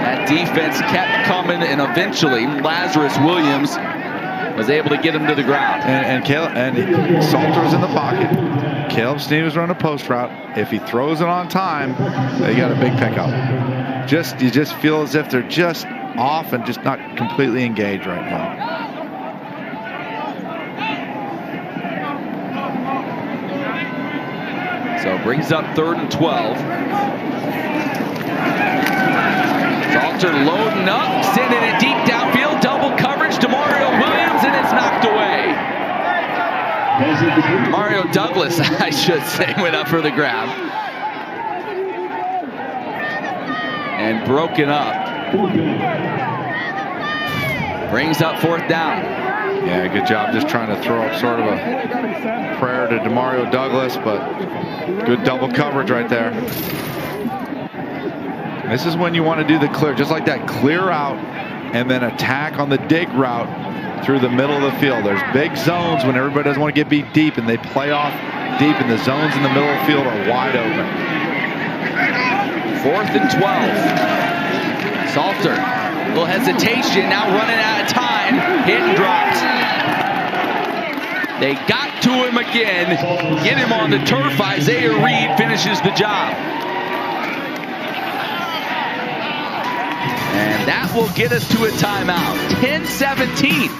Speaker 6: That defense kept coming, and eventually Lazarus Williams was able to get him to the ground.
Speaker 3: And Salter was in the pocket. Caleb Snead was running a post route. If he throws it on time, they got a big pickup. You just feel as if they're just off and just not completely engaged right now.
Speaker 6: So brings up 3rd and 12. Salter loading up, sending it deep downfield, double coverage to Mario Williams, and it's knocked away. Mario Douglas, I should say, went up for the grab. And broken up. Brings up 4th down.
Speaker 3: Yeah, good job just trying to throw up sort of a prayer to Demario Douglas, but good double coverage right there. This is when you want to do the clear, just like that, clear out and then attack on the dig route through the middle of the field. There's big zones when everybody doesn't want to get beat deep, and they play off deep, and the zones in the middle of the field are wide open.
Speaker 6: 4th and 12. Salter, a little hesitation, now running out of time. Hit and dropped. They got to him again. Get him on the turf. Isaiah Reed finishes the job. And that will get us to a timeout. 10-17.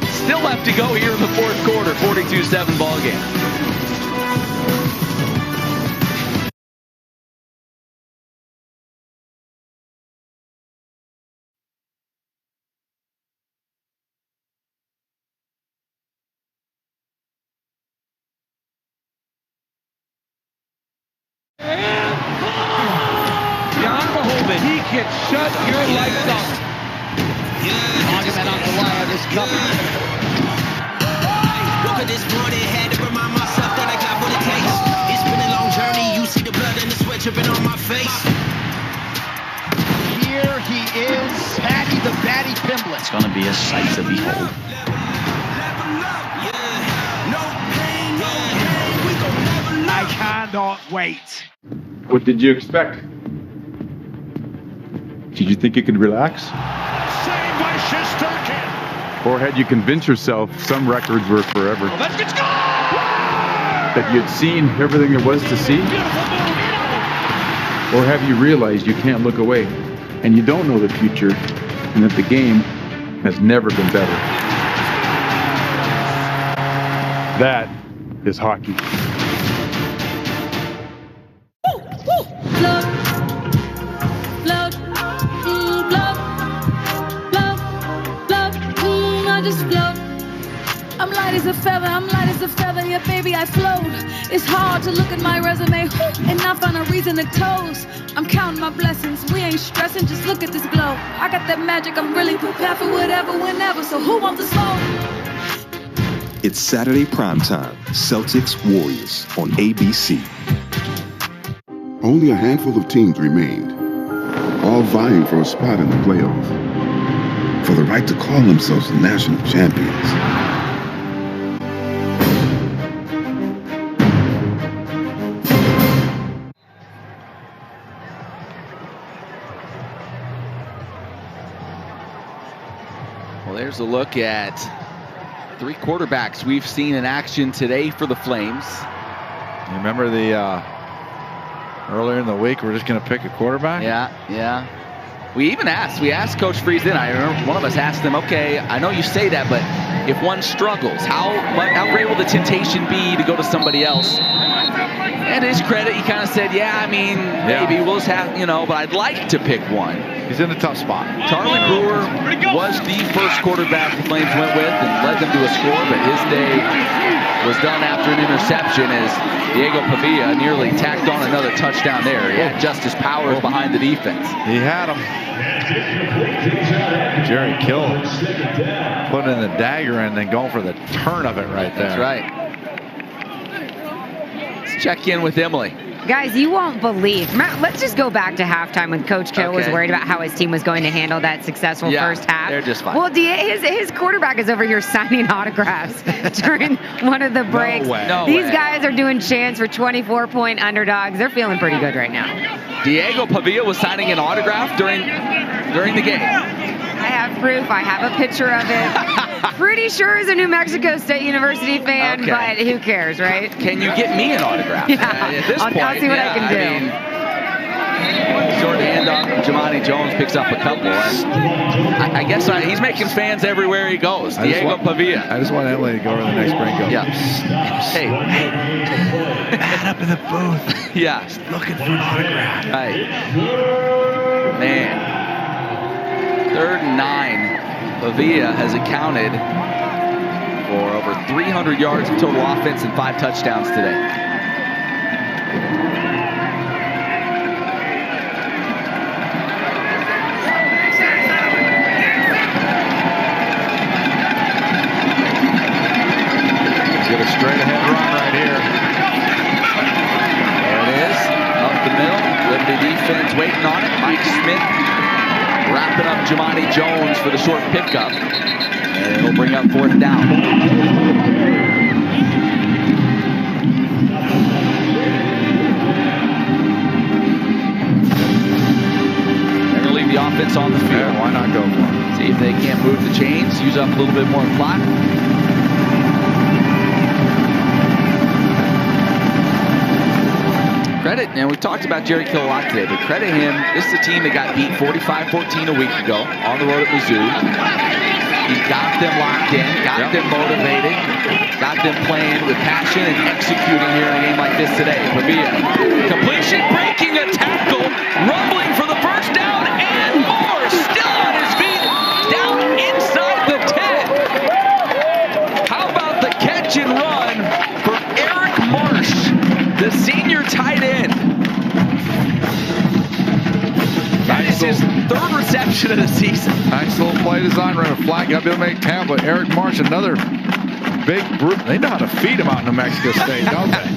Speaker 6: Still left to go here in the 4th quarter. 42-7 ball game.
Speaker 17: He can shut your lights off. Argument on the wire this coming.
Speaker 8: Woke up this morning, had to remind myself that I got what it takes. It's been a long journey, you see the blood and the sweat dripping on my face.
Speaker 17: Here he is, Patty the Batty Pimblett.
Speaker 15: It's going to be a sight to behold.
Speaker 17: I cannot wait.
Speaker 27: What did you expect? Did you think you could relax?
Speaker 17: Saved by Shesterkin.
Speaker 27: Or had you convinced yourself some records were forever?
Speaker 17: Let's get go!
Speaker 27: That you had seen everything there was to see? Or have you realized you can't look away and you don't know the future and that the game has never been better? That
Speaker 11: is hockey.
Speaker 5: I just float. I'm light as a feather, I'm light as a feather, yeah baby I float. It's hard to look at my resume and not find a reason to toast. I'm counting my blessings, we ain't stressing, just look at this glow. I got that magic, I'm really prepared for whatever, whenever, so who wants the smoke?
Speaker 2: It's Saturday primetime, Celtics Warriors on ABC.
Speaker 4: Only a handful of teams remained, all vying for a spot in the playoff, for the right to call themselves the national champions.
Speaker 6: Well, there's a look at 3 quarterbacks we've seen in action today for the Flames.
Speaker 3: You remember the earlier in the week, we're just going to pick a quarterback?
Speaker 6: Yeah. We asked Coach Friesen. I remember one of us asked him, okay, I know you say that, but if one struggles, how great will the temptation be to go to somebody else? And to his credit, he kind of said, maybe we'll just have, but I'd like to pick one.
Speaker 3: He's in a tough spot.
Speaker 6: Charlie Brewer was the first quarterback the Flames went with and led them to a score, but his day was done after an interception as Diego Pavia nearly tacked on another touchdown there. He had Justice Powers behind the defense.
Speaker 3: He had him. Jerry Kill putting in the dagger and then going for the turn of it right there.
Speaker 6: That's right. Let's check in with Emily.
Speaker 12: Guys, you won't believe. Let's just go back to halftime when Coach Kill was worried about how his team was going to handle that successful first half.
Speaker 6: They're just fine.
Speaker 12: Well, his quarterback is over here signing autographs during one of the breaks. These guys are doing chants for 24-point underdogs. They're feeling pretty good right now.
Speaker 6: Diego Pavia was signing an autograph during the game.
Speaker 12: I have proof. I have a picture of it. Pretty sure he's a New Mexico State University fan, but who cares, right?
Speaker 6: Can you get me an autograph? At this point,
Speaker 12: I'll see what I can do.
Speaker 6: Short handoff, Jamani Jones picks up a couple. I guess he's making fans everywhere he goes. Diego Pavia.
Speaker 3: I just want Emily to go over the next break and go,
Speaker 6: hey.
Speaker 3: Matt up in the booth.
Speaker 6: Yeah.
Speaker 3: Just looking for an autograph.
Speaker 6: Right. Man. 3rd and 9. Pavia has accounted for over 300 yards of total offense and 5 touchdowns today.
Speaker 3: Get a straight ahead run right here.
Speaker 6: There it is. Up the middle. With the defense waiting on it. Mike Smith wrapping up Jamani Jones for the short pickup. And it'll bring up 4th down. They're going to leave the offense on the field.
Speaker 3: Yeah, why not go for it?
Speaker 6: See if they can't move the chains, use up a little bit more clock. Credit, and we talked about Jerry Kill a lot today, but credit him. This is a team that got beat 45-14 a week ago on the road at Mizzou. He got them locked in, got them motivated, got them playing with passion and executing here in a game like this today. Pavia, completion, breaking a tackle, rumbling for the first down, and more. Still on his feet, down inside the 10. How about the catch and run for Eric Marsh, the senior tight end? That is his 3rd reception of the season.
Speaker 3: Nice little play design, run a flat, got to be able to make count, but Eric Marsh, another big brute. They know how to feed him out in New Mexico State, don't they?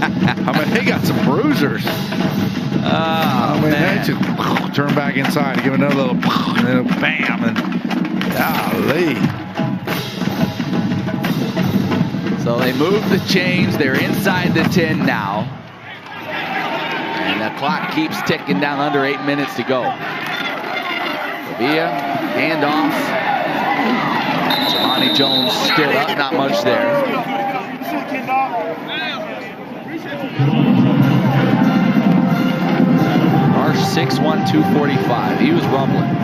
Speaker 3: They got some bruisers. They just turn back inside and give another little and then bam, and golly.
Speaker 6: So they move the chains. They're inside the 10 now. And the clock keeps ticking down, under 8 minutes to go. Pavia, handoff. Jamani Jones stood up, not much there. Marsh 6'1", 245. He was rumbling.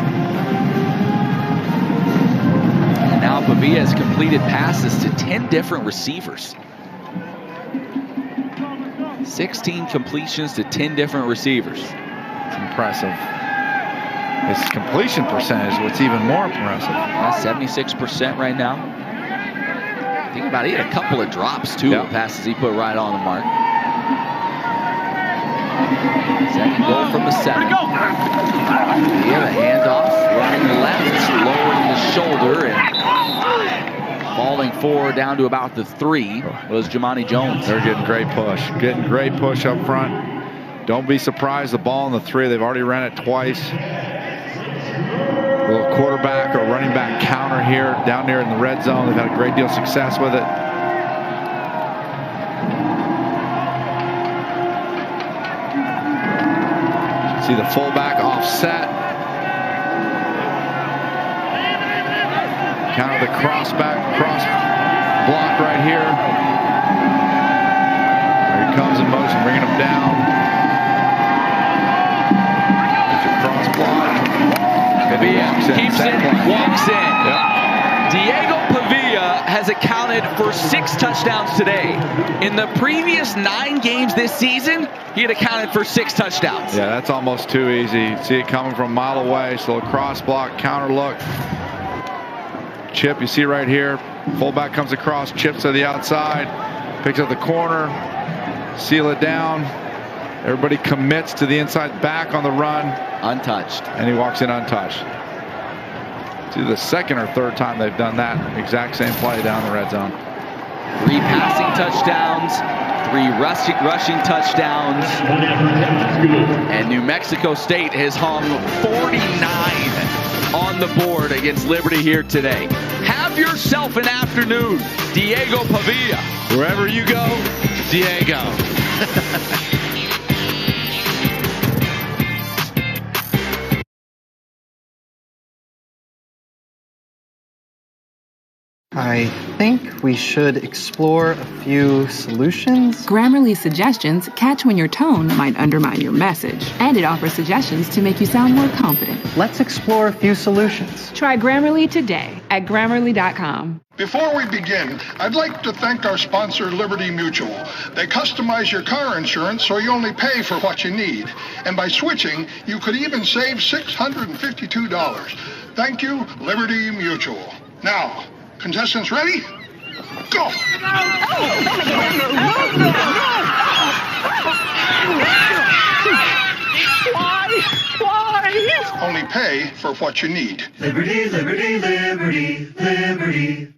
Speaker 6: And now Pavia has completed passes to 10 different receivers. 16 completions to 10 different receivers.
Speaker 3: It's impressive. His completion percentage, what's even more impressive.
Speaker 6: That's 76% right now. Think about it, he had a couple of drops too, the passes he put right on the mark. Second goal from the 7. Here, a handoff, running left, lowering the shoulder, and falling forward down to about the 3 was Jamani Jones.
Speaker 3: They're getting great push up front. Don't be surprised, the ball in the 3, they've already ran it twice. A little quarterback or running back counter here, down there in the red zone. They've had a great deal of success with it. See the fullback offset. Counter the cross block right here. There he comes in motion, bringing him down. There's your cross block.
Speaker 6: Pavia keeps it, walks in. Yep. Diego Pavia has accounted for 6 touchdowns today. In the previous 9 games this season, he had accounted for 6 touchdowns.
Speaker 3: Yeah, that's almost too easy. See it coming from a mile away. So a cross block, counter look. Chip, you see right here. Fullback comes across, chips to the outside, picks up the corner, seal it down. Everybody commits to the inside back on the run.
Speaker 6: Untouched.
Speaker 3: And he walks in untouched. It's either the 2nd or 3rd time they've done that exact same play down the red zone.
Speaker 6: 3 passing touchdowns, 3 rushing touchdowns. And New Mexico State has hung 49 on the board against Liberty here today. Have yourself an afternoon, Diego Pavia.
Speaker 3: Wherever you go, Diego.
Speaker 16: I think we should explore a few solutions.
Speaker 19: Grammarly's suggestions catch when your tone might undermine your message, and it offers suggestions to make you sound more confident.
Speaker 16: Let's explore a few solutions.
Speaker 19: Try Grammarly today at Grammarly.com.
Speaker 22: Before we begin, I'd like to thank our sponsor, Liberty Mutual. They customize your car insurance so you only pay for what you need. And by switching, you could even save $652. Thank you, Liberty Mutual. Now, contestants ready? Go! Why? Only pay for what you need.
Speaker 23: Liberty, liberty, liberty, liberty.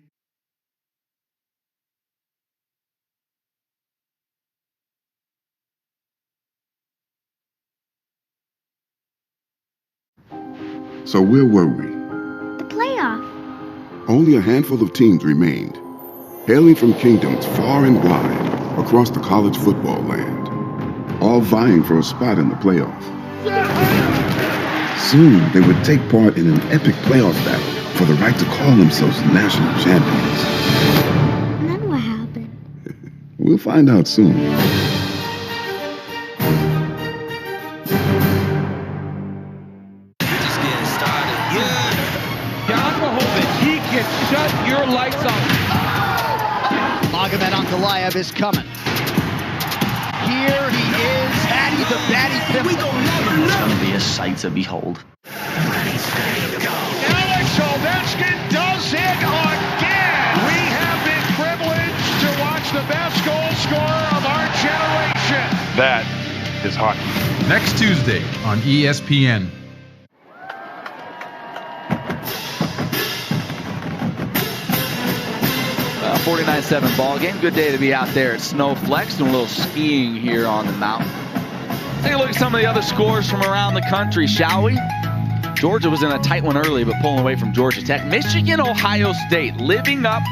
Speaker 4: So where were we?
Speaker 7: The playoff.
Speaker 4: Only a handful of teams remained, hailing from kingdoms far and wide across the college football land, all vying for a spot in the playoff. Soon, they would take part in an epic playoff battle for the right to call themselves national champions.
Speaker 7: And then what happened?
Speaker 4: We'll find out soon.
Speaker 17: Shut your lights off.
Speaker 24: Magomed Ankalaev is coming. Here he is, Hattie the Batty Pimple.
Speaker 15: It's going to be a sight to behold.
Speaker 17: Alex Ovechkin does it again. We have been privileged to watch the best goal scorer of our generation.
Speaker 11: That is hockey.
Speaker 25: Next Tuesday on ESPN.
Speaker 6: 49-7 ball game. Good day to be out there at Snowflex, doing a little skiing here on the mountain. Take a look at some of the other scores from around the country, shall we? Georgia was in a tight one early, but pulling away from Georgia Tech. Michigan, Ohio State, living up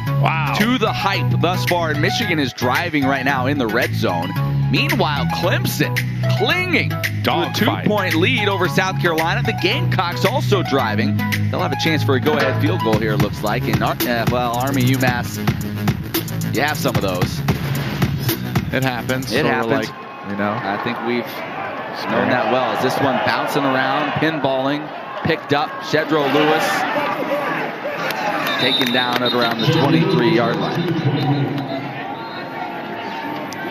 Speaker 6: to the hype thus far. And Michigan is driving right now in the red zone. Meanwhile, Clemson clinging to a 2-point lead over South Carolina. The Gamecocks also driving. They'll have a chance for a go-ahead field goal here, it looks like. And Army, UMass, you have some of those.
Speaker 3: It happens.
Speaker 6: It happens.
Speaker 3: Like, you know,
Speaker 6: I think we've known that well. Is this one bouncing around, pinballing, picked up. Shedro Lewis taken down at around the 23-yard line.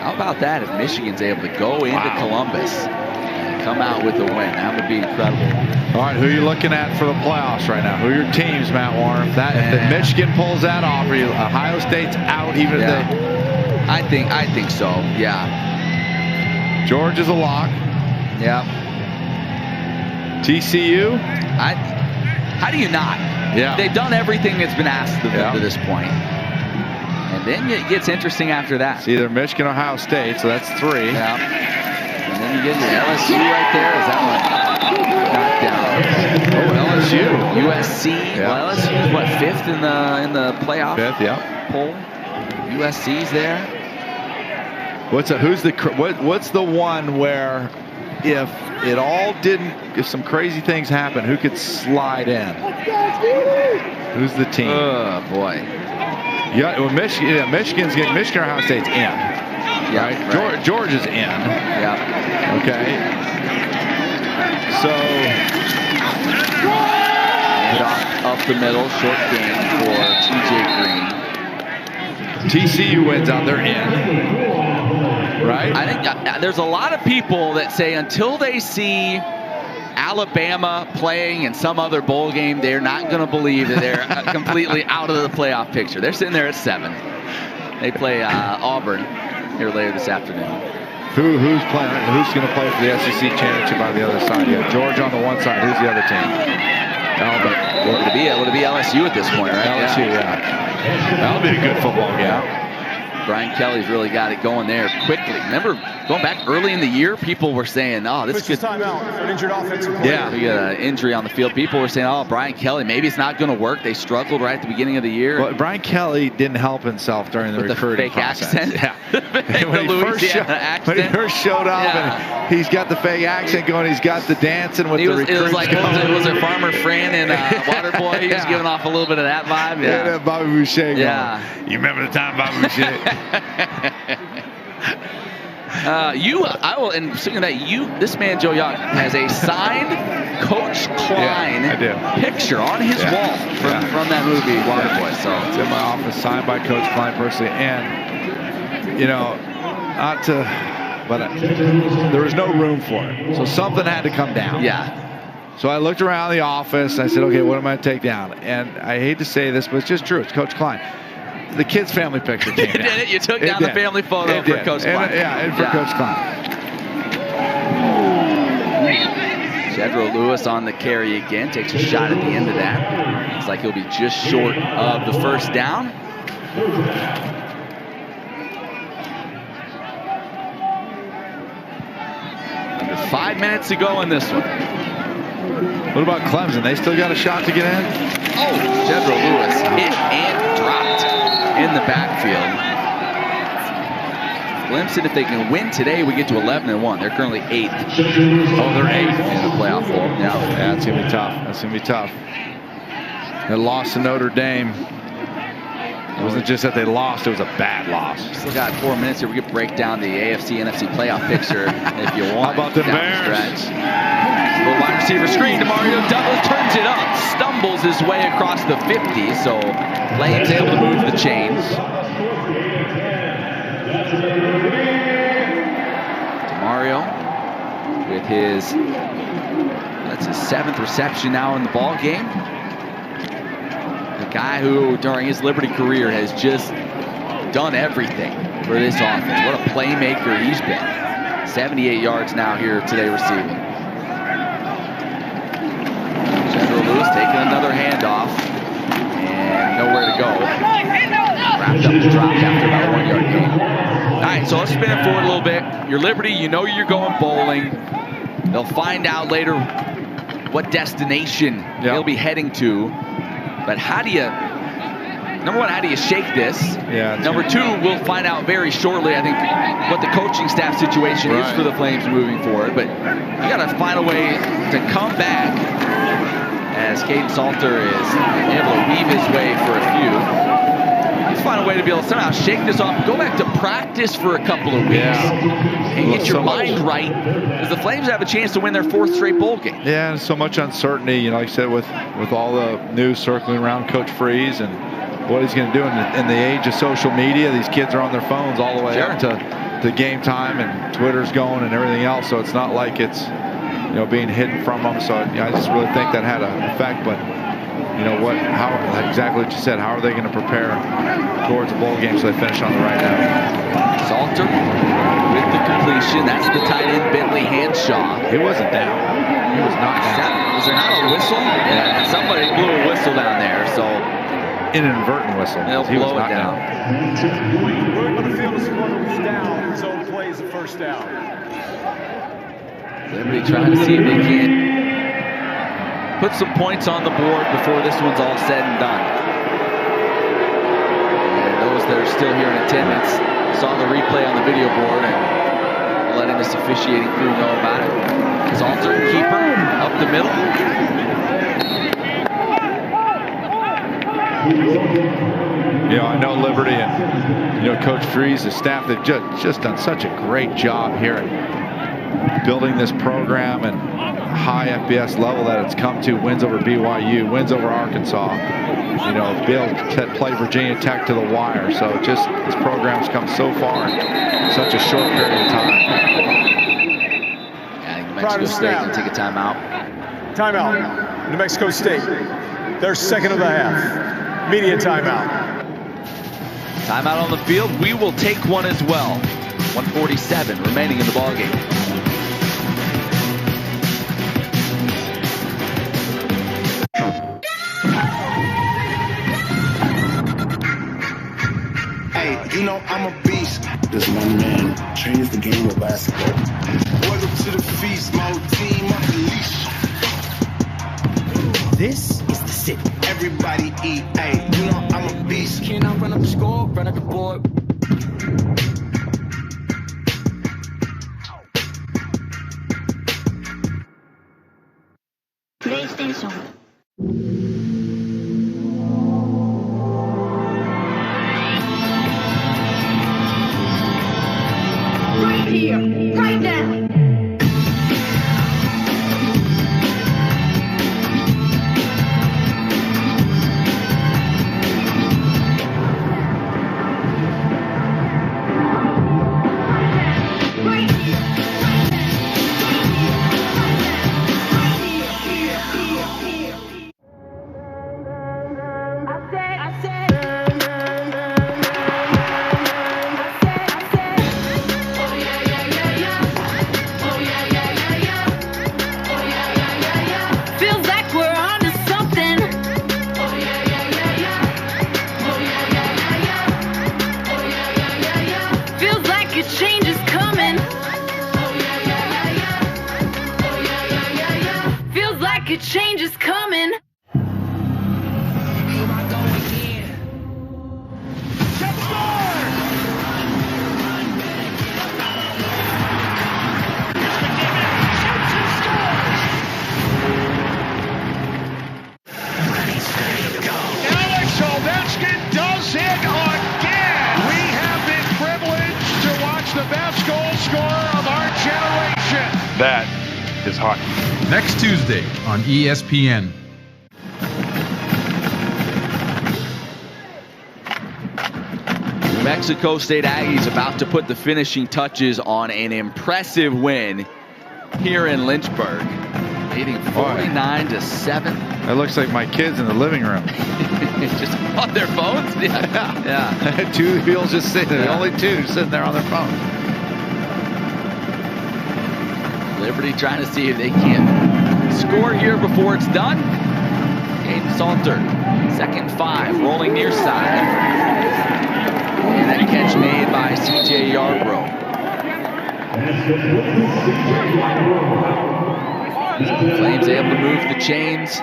Speaker 6: How about that if Michigan's able to go into Columbus and come out with a win? That would be incredible.
Speaker 3: All right, who are you looking at for the playoffs right now? Who are your teams, Matt Warren? If Michigan pulls that off, are you Ohio State's out even if they...
Speaker 6: I think so, yeah.
Speaker 3: Georgia's a lock.
Speaker 6: Yeah.
Speaker 3: TCU?
Speaker 6: How do you not?
Speaker 3: Yeah.
Speaker 6: They've done everything that's been asked of them to this point. And then it gets interesting after that.
Speaker 3: It's either Michigan or Ohio State, so that's 3.
Speaker 6: Yeah. And then you get your LSU right there. Is that one knocked down? Oh, LSU. USC. Yeah. Well, LSU's what, 5th in the playoff
Speaker 3: 5th, yeah.
Speaker 6: poll? USC's there.
Speaker 3: What's the one where if some crazy things happen, who could slide in? Who's the team?
Speaker 6: Oh boy.
Speaker 3: Yeah, well, Michigan or Ohio State's in.
Speaker 6: Yeah,
Speaker 3: right? Georgia's in.
Speaker 6: Yeah.
Speaker 3: Okay. So
Speaker 6: up the middle, short game for TJ Green.
Speaker 3: TCU wins out, they're in. Right?
Speaker 6: I think there's a lot of people that say until they see Alabama playing in some other bowl game, they're not going to believe that they're completely out of the playoff picture. They're sitting there at 7. They play Auburn here later this afternoon.
Speaker 3: Who's playing? Who's going to play for the SEC championship on the other side? Yeah, Georgia on the one side. Who's the other team?
Speaker 6: Alabama. Would it be LSU at this point, right?
Speaker 3: LSU, yeah. That'll be a good football game.
Speaker 6: Yeah. Brian Kelly's really got it going there quickly. Remember, going back early in the year, people were saying, "Oh, this could
Speaker 11: timeout for an injured offensive player."
Speaker 6: Yeah, we got an injury on the field. People were saying, "Oh, Brian Kelly, maybe it's not going to work." They struggled right at the beginning of the year.
Speaker 3: Well, Brian Kelly didn't help himself during the recruiting process.
Speaker 6: Accent.
Speaker 3: Yeah.
Speaker 6: when he
Speaker 3: first showed up, and he's got the fake accent going. He's got the dancing with the recruits.
Speaker 6: It was like was it Farmer Fran and Waterboy? He was giving off a little bit of that vibe.
Speaker 3: Yeah, Bobby Boucher.
Speaker 6: Yeah.
Speaker 3: You remember the time Bobby Boucher?
Speaker 6: And speaking of that, this man, Joe Young, has a signed Coach Klein picture on his wall from that movie, Waterboy. So
Speaker 3: it's in my office, signed by Coach Klein personally. And, there was no room for it. So something had to come down.
Speaker 6: Yeah.
Speaker 3: So I looked around the office. I said, okay, what am I going to take down? And I hate to say this, but it's just true. It's Coach Klein. The kid's family picture came down.
Speaker 6: You did it. You took down the family photo for Coach Klein.
Speaker 3: And for Coach Klein.
Speaker 6: Jedro Lewis on the carry again. Takes a shot at the end of that. Looks like he'll be just short of the first down. Under 5 minutes to go in this one.
Speaker 3: What about Clemson? They still got a shot to get in?
Speaker 6: Oh, Jedro Lewis hit and dropped in the backfield. Clemson, if they can win today, we get to 11-1. They're currently 8th.
Speaker 3: Oh, they're 8th
Speaker 6: in the playoff poll.
Speaker 3: Yeah, that's gonna be tough. That's gonna be tough. They lost to Notre Dame. It wasn't just that they lost; it was a bad loss.
Speaker 6: Still got 4 minutes here. We could break down the AFC, NFC playoff picture if you want.
Speaker 3: How about the Bears?
Speaker 6: Little wide receiver screen to Mario Douglas, turns it up, stumbles his way across the 50, so Flames able to move the chains. DeMario with that's his 7th reception now in the ball game. The guy who during his Liberty career has just done everything for this offense. What a playmaker he's been. 78 yards now here today receiving. Lewis taking another handoff and nowhere to go. Wrapped up the drop after about a 1-yard gain. All right, so let's spin it forward a little bit. Your Liberty, you know you're going bowling. They'll find out later what destination they'll be heading to. But how do you, number one, how do you shake this?
Speaker 3: Yeah.
Speaker 6: Number two, we'll find out very shortly, I think, what the coaching staff situation is for the Flames moving forward. But you got to find a way to come back as Caden Salter is able to weave his way for a few. Let's find a way to be able to somehow shake this off, go back to practice for a couple of weeks, and get your mind right, as the Flames have a chance to win their 4th straight bowl game.
Speaker 3: Yeah, and so much uncertainty, like I said, with all the news circling around Coach Freeze and what he's going to do in the age of social media. These kids are on their phones all the way up to to Game Time, and Twitter's going and everything else, so it's not like it's, you know, being hidden from them. So I just really think that had an effect. But you know what? How exactly what you said? How are they going to prepare towards a bowl game so they finish on the right note?
Speaker 6: Salter with the completion. That's the tight end Bentley Hanshaw.
Speaker 3: He wasn't down. He was not down.
Speaker 6: Was there not a whistle? Yeah, somebody blew a whistle down there. So
Speaker 3: inadvertent whistle.
Speaker 6: They'll blow it down.
Speaker 11: William on the field is down. His own play is the first down.
Speaker 6: Liberty trying to see if they can put some points on the board before this one's all said and done. And those that are still here in attendance saw the replay on the video board and letting this officiating crew know about it. Salter, keeper, up the middle.
Speaker 3: You know, I know Liberty and, you know, Coach Freeze, the staff, they've just done such a great job here in building this program and high FBS level that it's come to. Wins over BYU, wins over Arkansas, you know, be able to play Virginia Tech to the wire. So just this program's come so far in such a short period of time.
Speaker 6: Yeah, New Mexico State can take a timeout.
Speaker 11: Timeout. New Mexico State. Their second of the half. Media timeout.
Speaker 6: Timeout on the field. We will take one as well. 1:47 remaining in the ballgame.
Speaker 8: Hey, you know I'm a beast.
Speaker 1: This one man changed the game of basketball.
Speaker 8: Welcome to the feast, my whole team on the leash. This is the city. Everybody eat, hey, you know I'm a beast. Can I run up the score, run up the board?
Speaker 7: PlayStation. Right here, right now.
Speaker 5: Change is coming.
Speaker 25: That is hockey. Next Tuesday on ESPN.
Speaker 6: New Mexico State Aggies about to put the finishing touches on an impressive win here in Lynchburg, leading 49-7.
Speaker 3: It looks like my kids in the living room.
Speaker 6: Just on their phones? Yeah.
Speaker 3: Two wheels just sitting there. Only two sitting there on their phones.
Speaker 6: Liberty trying to see if they can score here before it's done. Caden Salter, 2nd 5, rolling near side. And that catch made by CJ Yarbrough. Flames able to move the chains.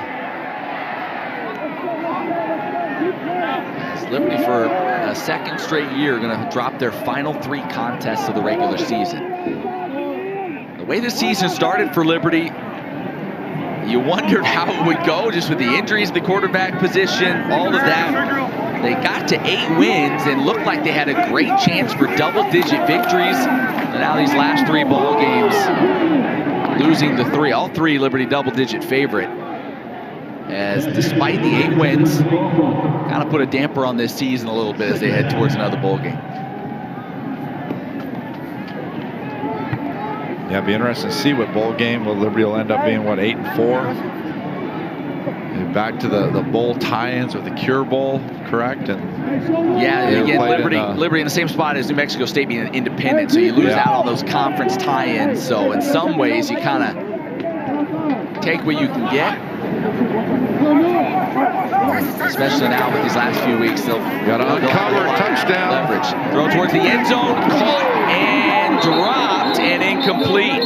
Speaker 6: As Liberty for a 2nd straight year going to drop their final 3 contests of the regular season. The way the season started for Liberty, you wondered how it would go just with the injuries, the quarterback position, all of that. They got to 8 wins and looked like they had a great chance for double-digit victories. And now these last 3 ball games, losing the 3, all 3 Liberty double-digit favorite. As despite the 8 wins, kind of put a damper on this season a little bit as they head towards another bowl game.
Speaker 3: Yeah, it'd be interesting to see what bowl game. Well, Liberty will end up being, what, 8-4? And back to the bowl tie-ins with the Cure Bowl, correct? And
Speaker 6: yeah, again, Liberty in the same spot as New Mexico State being an independent, so you lose out on those conference tie-ins. So in some ways, you kind of take what you can get. Especially now with these last few weeks, they'll
Speaker 3: uncover touchdown.
Speaker 6: Leverage. Throw towards the end zone, caught and dropped and incomplete.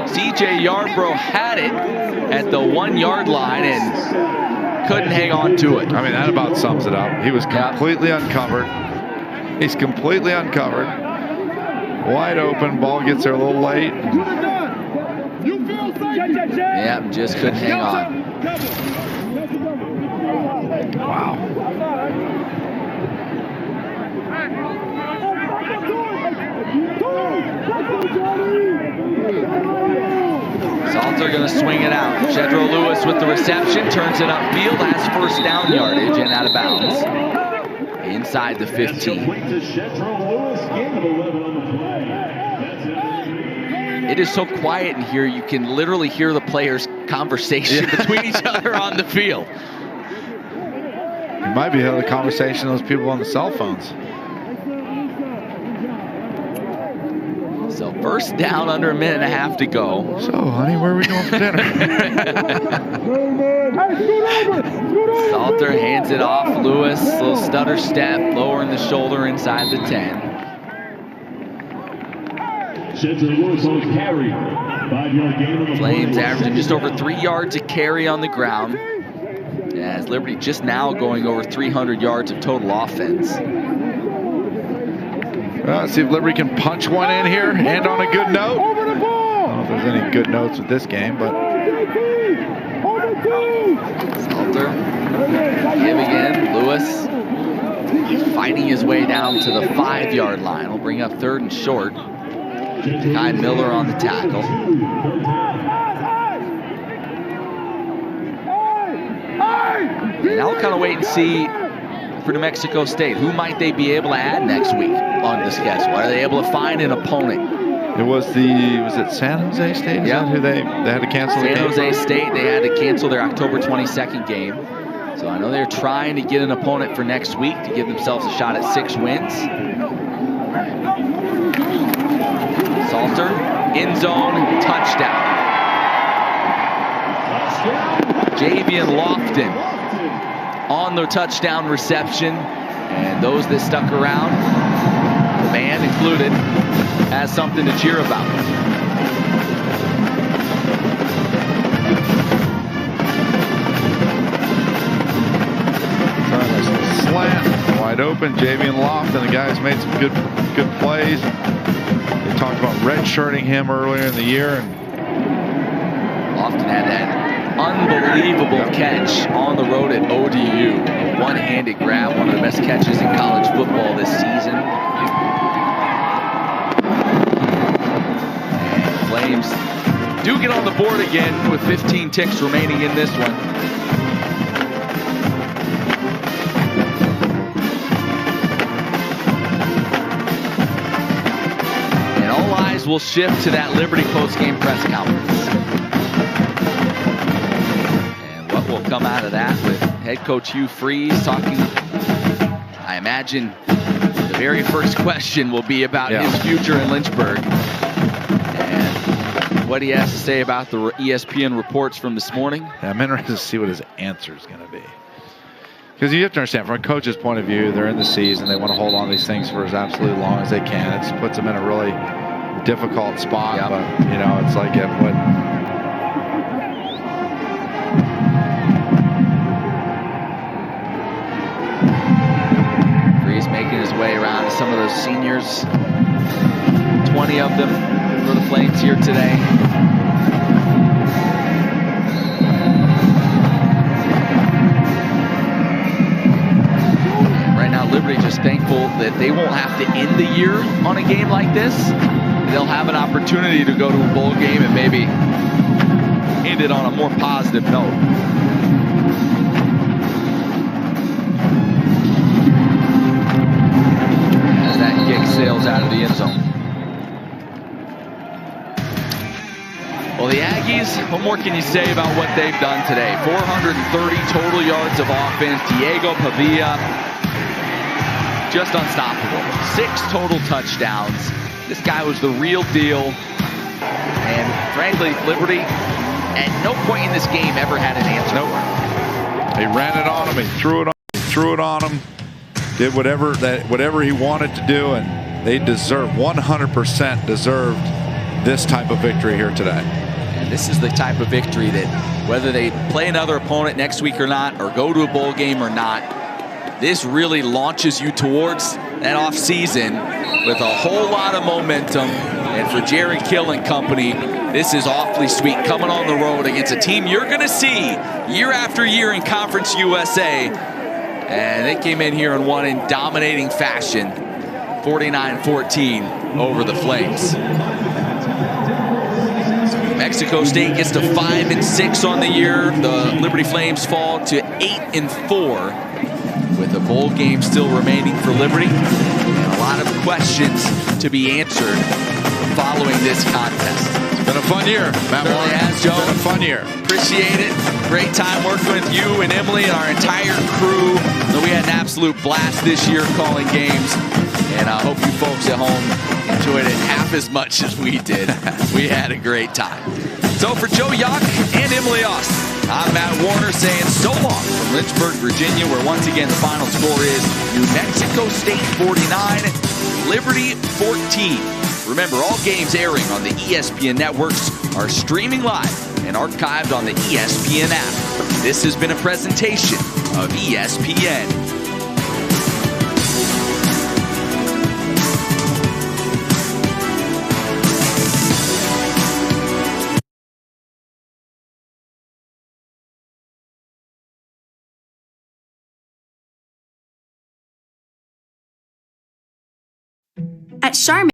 Speaker 6: CJ Yarbrough had it at the 1-yard line and couldn't hang on to it.
Speaker 3: I mean, that about sums it up. He was completely uncovered. He's completely uncovered. Wide open, ball gets there a little late.
Speaker 6: Yep, just couldn't hang on.
Speaker 3: Wow.
Speaker 6: Salter going to swing it out. Shedro Lewis with the reception, turns it upfield, has first down yardage and out of bounds. Inside the 15. It is so quiet in here, you can literally hear the players' conversation between each other on the field.
Speaker 3: You might be having a conversation with those people on the cell phones.
Speaker 6: So first down, under a minute and a half to go.
Speaker 3: So, honey, where are we going for dinner?
Speaker 6: Salter hands it off. Lewis, little stutter step, lowering the shoulder inside the 10. Flames averaging just over 3 yards a carry on the ground. As Liberty just now going over 300 yards of total offense.
Speaker 3: Well, let's see if Liberty can punch one in here, and on a good note. I don't know if there's any good notes with this game, but.
Speaker 6: Salter, give again, Lewis. Fighting his way down to the 5-yard line. Will bring up 3rd and short. Kai Miller on the tackle. And now we'll kind of wait and see for New Mexico State. Who might they be able to add next week on the schedule? Are they able to find an opponent?
Speaker 3: It was it San Jose State? Is that who they had to cancel the game?
Speaker 6: San Jose State, they had to cancel their October 22nd game. So I know they're trying to get an opponent for next week to give themselves a shot at 6 wins. Salter, end zone, touchdown. Javian Lofton on the touchdown reception. And those that stuck around, the band included, has something to cheer about.
Speaker 3: Slant, wide open. Javian Lofton, the guy's made some good plays. They talked about redshirting him earlier in the year, and
Speaker 6: Lofton had that unbelievable catch on the road at ODU. A one-handed grab, one of the best catches in college football this season. And Flames do get on the board again with 15 ticks remaining in this one. And all eyes will shift to that Liberty post-game press conference. Will come out of that with head coach Hugh Freeze talking. I imagine the very first question will be about his future in Lynchburg and what he has to say about the ESPN reports from this morning.
Speaker 3: Yeah, I'm interested to see what his answer is going to be. Because you have to understand, from a coach's point of view, they're in the season. They want to hold on to these things for as absolutely long as they can. It puts them in a really difficult spot. But, you know, it's like what.
Speaker 6: Making his way around to some of those seniors. 20 of them for the Flames here today. Right now, Liberty just thankful that they won't have to end the year on a game like this. They'll have an opportunity to go to a bowl game and maybe end it on a more positive note. As that kick sails out of the end zone. Well, the Aggies, what more can you say about what they've done today? 430 total yards of offense. Diego Pavia, just unstoppable. 6 total touchdowns. This guy was the real deal. And frankly, Liberty, at no point in this game ever had an answer.
Speaker 3: Nope. He ran it on him. He threw it on him. Did whatever he wanted to do, and they 100% deserved this type of victory here today.
Speaker 6: And this is the type of victory that whether they play another opponent next week or not, or go to a bowl game or not, this really launches you towards that off season with a whole lot of momentum. And for Jerry Kill and company, this is awfully sweet coming on the road against a team you're going to see year after year in Conference USA. And they came in here and won in dominating fashion, 49-14 over the Flames. Mexico State gets to 5-6 on the year. The Liberty Flames fall to 8-4 with the bowl game still remaining for Liberty. And a lot of questions to be answered following this contest.
Speaker 3: It's been a fun year, Matt.
Speaker 6: It really has, Joe.
Speaker 3: It's been a fun year.
Speaker 6: Appreciate it. Great time working with you and Emily and our entire crew. So we had an absolute blast this year calling games. And I hope you folks at home enjoyed it half as much as we did. We had a great time. So for Joe Yock and Emily Austin, I'm Matt Warner saying so long from Lynchburg, Virginia, where once again the final score is New Mexico State 49, Liberty 14. Remember, all games airing on the ESPN networks are streaming live and archived on the ESPN app. This has been a presentation of ESPN.
Speaker 9: At Charmin,